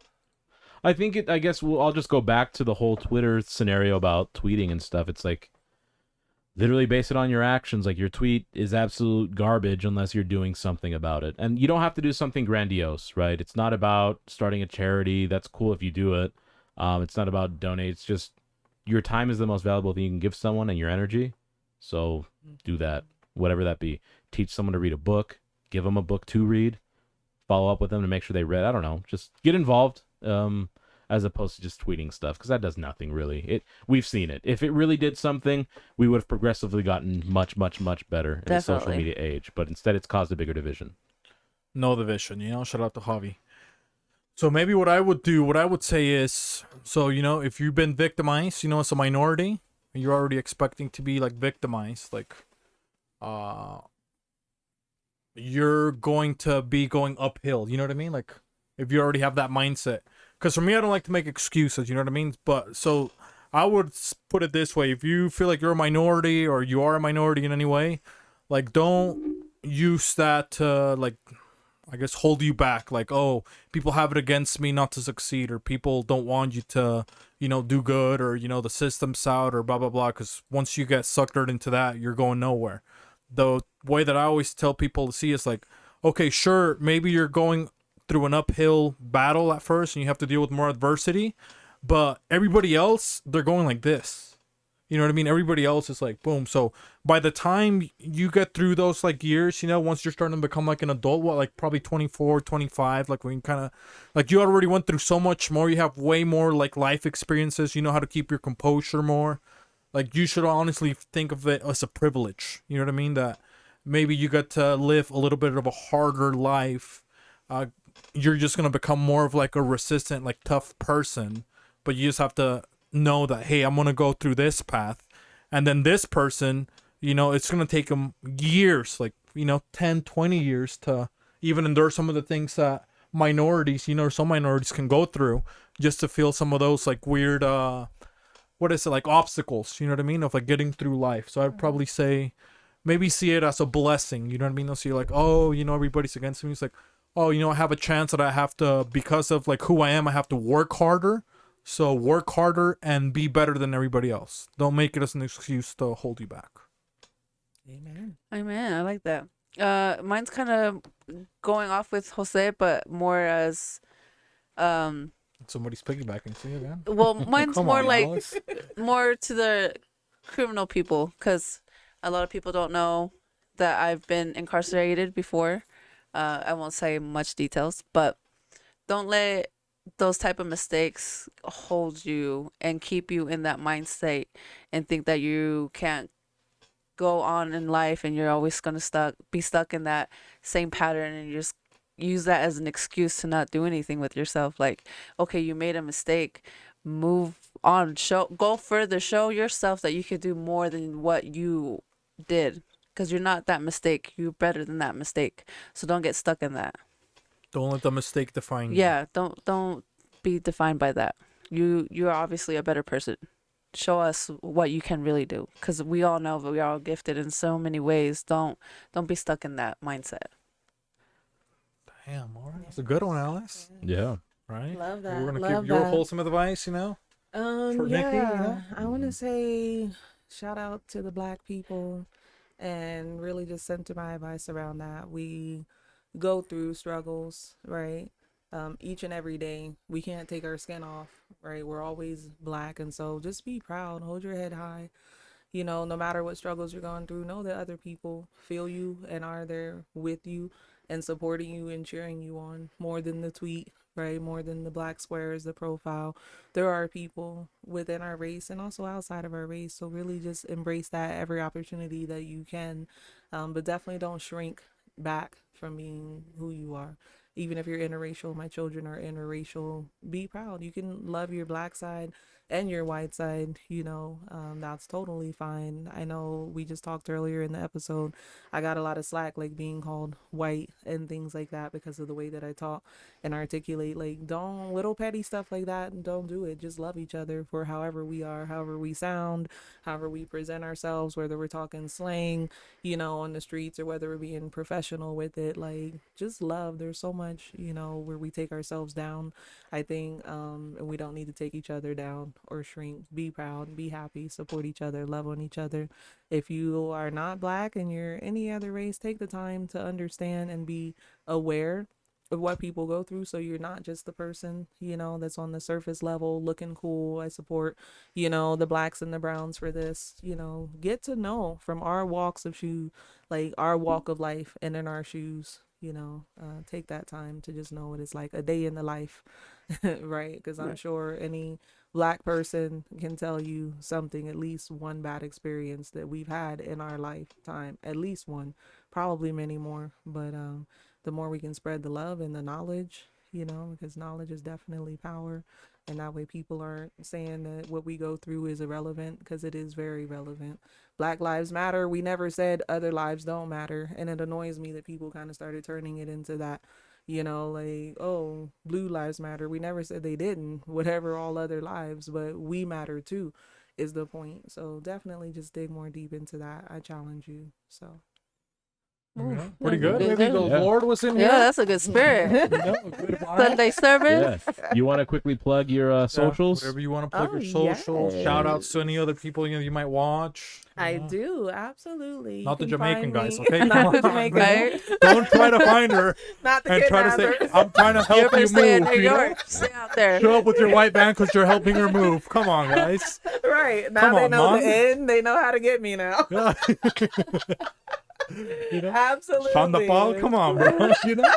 A: I guess I'll just go back to the whole Twitter scenario about tweeting and stuff. It's like, literally base it on your actions. Like your tweet is absolute garbage unless you're doing something about it. And you don't have to do something grandiose, right? It's not about starting a charity. That's cool if you do it. It's not about donate. It's just your time is the most valuable thing you can give someone, and your energy. So do that, whatever that be. Teach someone to read a book. Give them a book to read. Follow up with them to make sure they read. I don't know. Just get involved. As opposed to just tweeting stuff, because that does nothing really. We've seen it. If it really did something, we would have progressively gotten much, much, much better in the social
C: Definitely.
A: media age. But instead, it's caused a bigger division.
B: Know the vision, you know. Shout out to Javi. So maybe what I would say is, so you know, if you've been victimized, you know, as a minority, and you're already expecting to be like victimized, like, you're going to be going uphill. You know what I mean? Like, if you already have that mindset. Because for me, I don't like to make excuses. You know what I mean? But so I would put it this way: if you feel like you're a minority or you are a minority in any way, like, don't use that to, like, I guess, hold you back. Like, oh, people have it against me not to succeed, or people don't want you to, you know, do good, or, you know, the system's out, or blah, blah, blah. Because once you get suckered into that, you're going nowhere. The way that I always tell people to see is like, okay, sure, maybe you're going through an uphill battle at first and you have to deal with more adversity, but everybody else, they're going like this. You know what I mean? Everybody else is like, boom. So by the time you get through those like years, you know, once you're starting to become like an adult, what, like probably 24, 25, like when you kind of, like, you already went through so much more. You have way more like life experiences. You know how to keep your composure more. Like, you should honestly think of it as a privilege. You know what I mean? That maybe you get to live a little bit of a harder life. You're just going to become more of like a resistant, like tough person. But you just have to know that, hey, I'm going to go through this path. And then this person, you know, it's going to take them years, like, you know, 10, 20 years to even endure some of the things that minorities, you know, some minorities can go through just to feel some of those like weird, what is it, like obstacles, you know what I mean? Of like getting through life. So I'd probably say maybe see it as a blessing, you know what I mean? So you're like, oh, you know, everybody's against me. It's like, oh, you know, I have a chance that I have to, because of like who I am, I have to work harder. So work harder and be better than everybody else. Don't make it as an excuse to hold you back.
D: Amen.
C: Amen. I like that. Mine's kind of going off with Jose, but more as,
B: Somebody's piggybacking. See again?
C: well, mine's
B: Come
C: more
B: on,
C: like
B: Alice.
C: more to the criminal people, because a lot of people don't know that I've been incarcerated before. I won't say much details, but don't let those type of mistakes hold you and keep you in that mind state and think that you can't go on in life and you're always gonna be stuck in that same pattern, and you just use that as an excuse to not do anything with yourself. Like, okay, you made a mistake, move on, go further, show yourself that you could do more than what you did, because you're not that mistake, you're better than that mistake. So don't get stuck in that.
B: Don't let the mistake define you.
C: Yeah, don't be defined by that. You're obviously a better person. Show us what you can really do, because we all know that we are all gifted in so many ways. Don't be stuck in that mindset.
B: Damn, all right. That's a good one, Alice.
A: Yeah.
B: Right?
D: Love that.
B: We're going to
D: Love
B: give your
D: that.
B: wholesome advice, you know? For
D: Yeah,
B: Niki, you know?
D: I want to say shout out to the Black people, and really just center my advice around that. We go through struggles, right? Each and every day. We can't take our skin off, right? We're always Black, and so just be proud, hold your head high. You know, no matter what struggles you're going through, know that other people feel you and are there with you and supporting you and cheering you on, more than the tweet, right? More than the black squares, the profile. There are people within our race and also outside of our race. So really just embrace that every opportunity that you can. But definitely don't shrink back from being who you are. Even if you're interracial, my children are interracial, be proud. You can love your Black side and your white side, you know, that's totally fine. I know we just talked earlier in the episode, I got a lot of slack, like being called white and things like that, because of the way that I talk and articulate. Like, don't, little petty stuff like that, and don't do it. Just love each other for however we are, however we sound, however we present ourselves, whether we're talking slang, you know, on the streets, or whether we're being professional with it. Like, just love. There's so much, you know, where we take ourselves down, I think, and we don't need to take each other down. or shrink. Be proud, be happy, support each other, love on each other. If you are not black and you're any other race, take the time to understand and be aware of what people go through, so you're not just the person, you know, that's on the surface level looking cool. I support, you know, the blacks and the browns for this. You know, get to know from our walks of shoe, like our walk of life and in our shoes. You know, take that time to just know what it's like, a day in the life. Right? Because I'm sure any black person can tell you something, at least one bad experience that we've had in our lifetime, at least one, probably many more. But the more we can spread the love and the knowledge, you know, because knowledge is definitely power. And that way people aren't saying that what we go through is irrelevant, because it is very relevant. Black lives matter. We never said other lives don't matter. And it annoys me that people kind of started turning it into that, you know, like, oh, blue lives matter. We never said they didn't, whatever, all other lives, but we matter too is the point. So definitely just dig more deep into that. I challenge you. So.
B: Yeah, pretty good.
C: Good.
B: Maybe the
A: Yeah.
B: Lord was in
C: Yeah,
B: here.
C: that's a good spirit.
B: Good vibe.
C: Sunday service.
A: Yeah. You want to quickly plug your
B: Yeah,
A: socials?
B: whatever you want to plug
D: Oh,
B: your socials.
D: yes.
B: Shout outs to any other people you might watch.
D: I
B: Yeah.
D: do, absolutely.
B: Not the
D: You can
B: Jamaican
D: find
B: guys,
D: me-
B: okay?
D: Not the
B: Come on,
D: Jamaican.
C: Right?
B: Don't try to find her
D: Not the
B: and try to say,
D: kidnappers.
B: I'm trying to
C: You
B: help
C: ever
B: you
C: stay in
B: move.
C: New
B: You know?
C: York? Stay out there.
B: Show up with your white band because you're helping her move. Come on, guys.
D: Right. Now
B: Come
D: they
B: on,
D: know
B: Mom.
D: the end. They know how to get me now.
B: Yeah. You know?
D: Absolutely.
B: Sean the Paul, come on, bro. You know?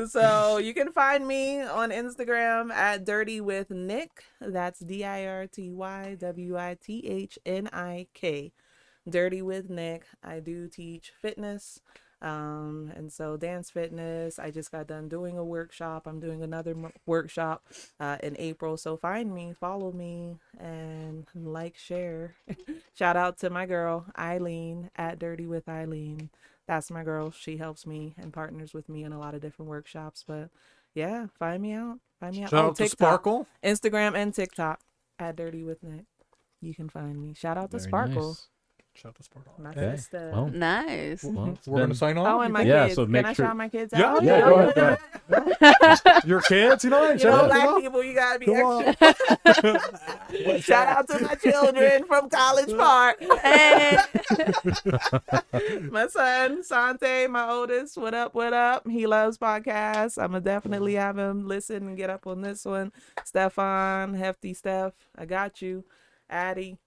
D: So you can find me on Instagram at Dirty with Nick. That's DIRTYWITHNIK. Dirty with Nick. I do teach fitness. And so dance fitness. I just got done doing a workshop. I'm doing another workshop in April. So find me, follow me, and like, share. Shout out to my girl Eileen at Dirty with Eileen. That's my girl. She helps me and partners with me in a lot of different workshops. But yeah, find me out. Find me out.
B: Shout out to
D: TikTok,
B: Sparkle.
D: Instagram, and TikTok at Dirty with Nick. You can find me. Shout out to
A: Very
D: Sparkle.
A: nice.
B: Shout out to Sparkle.
D: My
A: Okay.
D: sister.
A: Well,
C: Nice.
A: well, it's
B: We're going
A: been-
B: to sign off.
D: Oh, and my
A: Yeah,
D: kids.
A: so make
D: Can I
A: sure-
D: shout my kids
B: Yeah,
D: out?
A: yeah, go ahead, go ahead.
B: Your kids, you know what?
D: You know,
B: Shout
D: black
B: out.
D: people, you gotta be
B: Come on.
D: extra. Shout out to my children from College Park.
C: Hey.
D: My son, Sante, my oldest. What up, what up? He loves podcasts. I'm going to definitely have him listen and get up on this one. Stefan, Hefty Steph, I got you. Addie,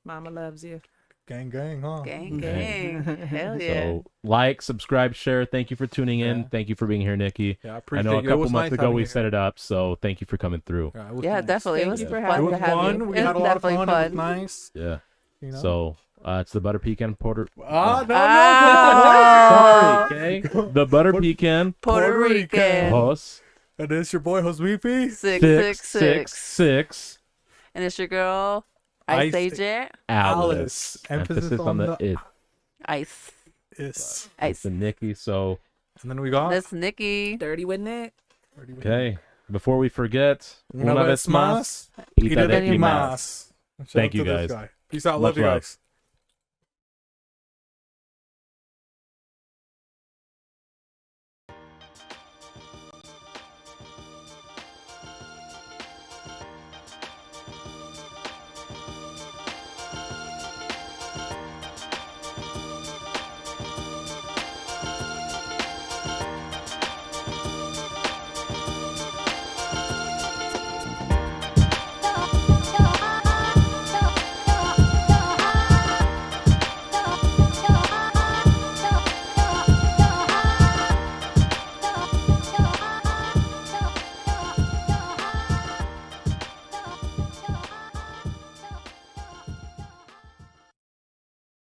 D: Mama loves you.
B: Gang, gang, huh?
C: Gang, gang. Hell yeah.
A: So like, subscribe, share. Thank you for tuning in.
B: Yeah.
A: Thank you for being here, Nikki.
B: Yeah, I
A: I
B: appreciate
A: know a
B: it. It
A: couple
B: was
A: months
B: nice
A: ago
B: having
A: we
B: you
A: set
B: here.
A: it up, so thank you for coming through.
B: Yeah, it was
C: Yeah,
B: nice.
C: definitely.
D: Thank
C: It was
D: you for
C: fun
B: It
D: having
B: was
C: to have
B: fun.
C: you.
B: We
C: It
B: had a
C: was
B: lot of
C: definitely
B: fun.
C: fun.
B: It was nice.
A: Yeah.
B: You know?
A: So it's the butter pecan porter.
B: no.
C: Ah.
A: Sorry, okay. The butter pecan
C: Puerto
B: Puerto Rican.
C: Rican.
A: host
B: And it's your boy, Beefy.
C: 666. And it's your girl,
B: Ice
C: Ice Agent.
A: Alice.
B: Emphasis on the
A: it.
C: Ice.
B: is.
C: Ice.
A: The Nikki. So
B: And then we got.
C: That's Nikki.
D: Dirty with Nick.
A: okay. Before we forget,
B: Una vez más,
A: itadakimasu.
B: itadakimasu. Shout
A: Thank
B: out
A: you,
B: to this
A: guys.
B: guy. Peace out.
A: Much
B: Love you
A: love.
B: guys.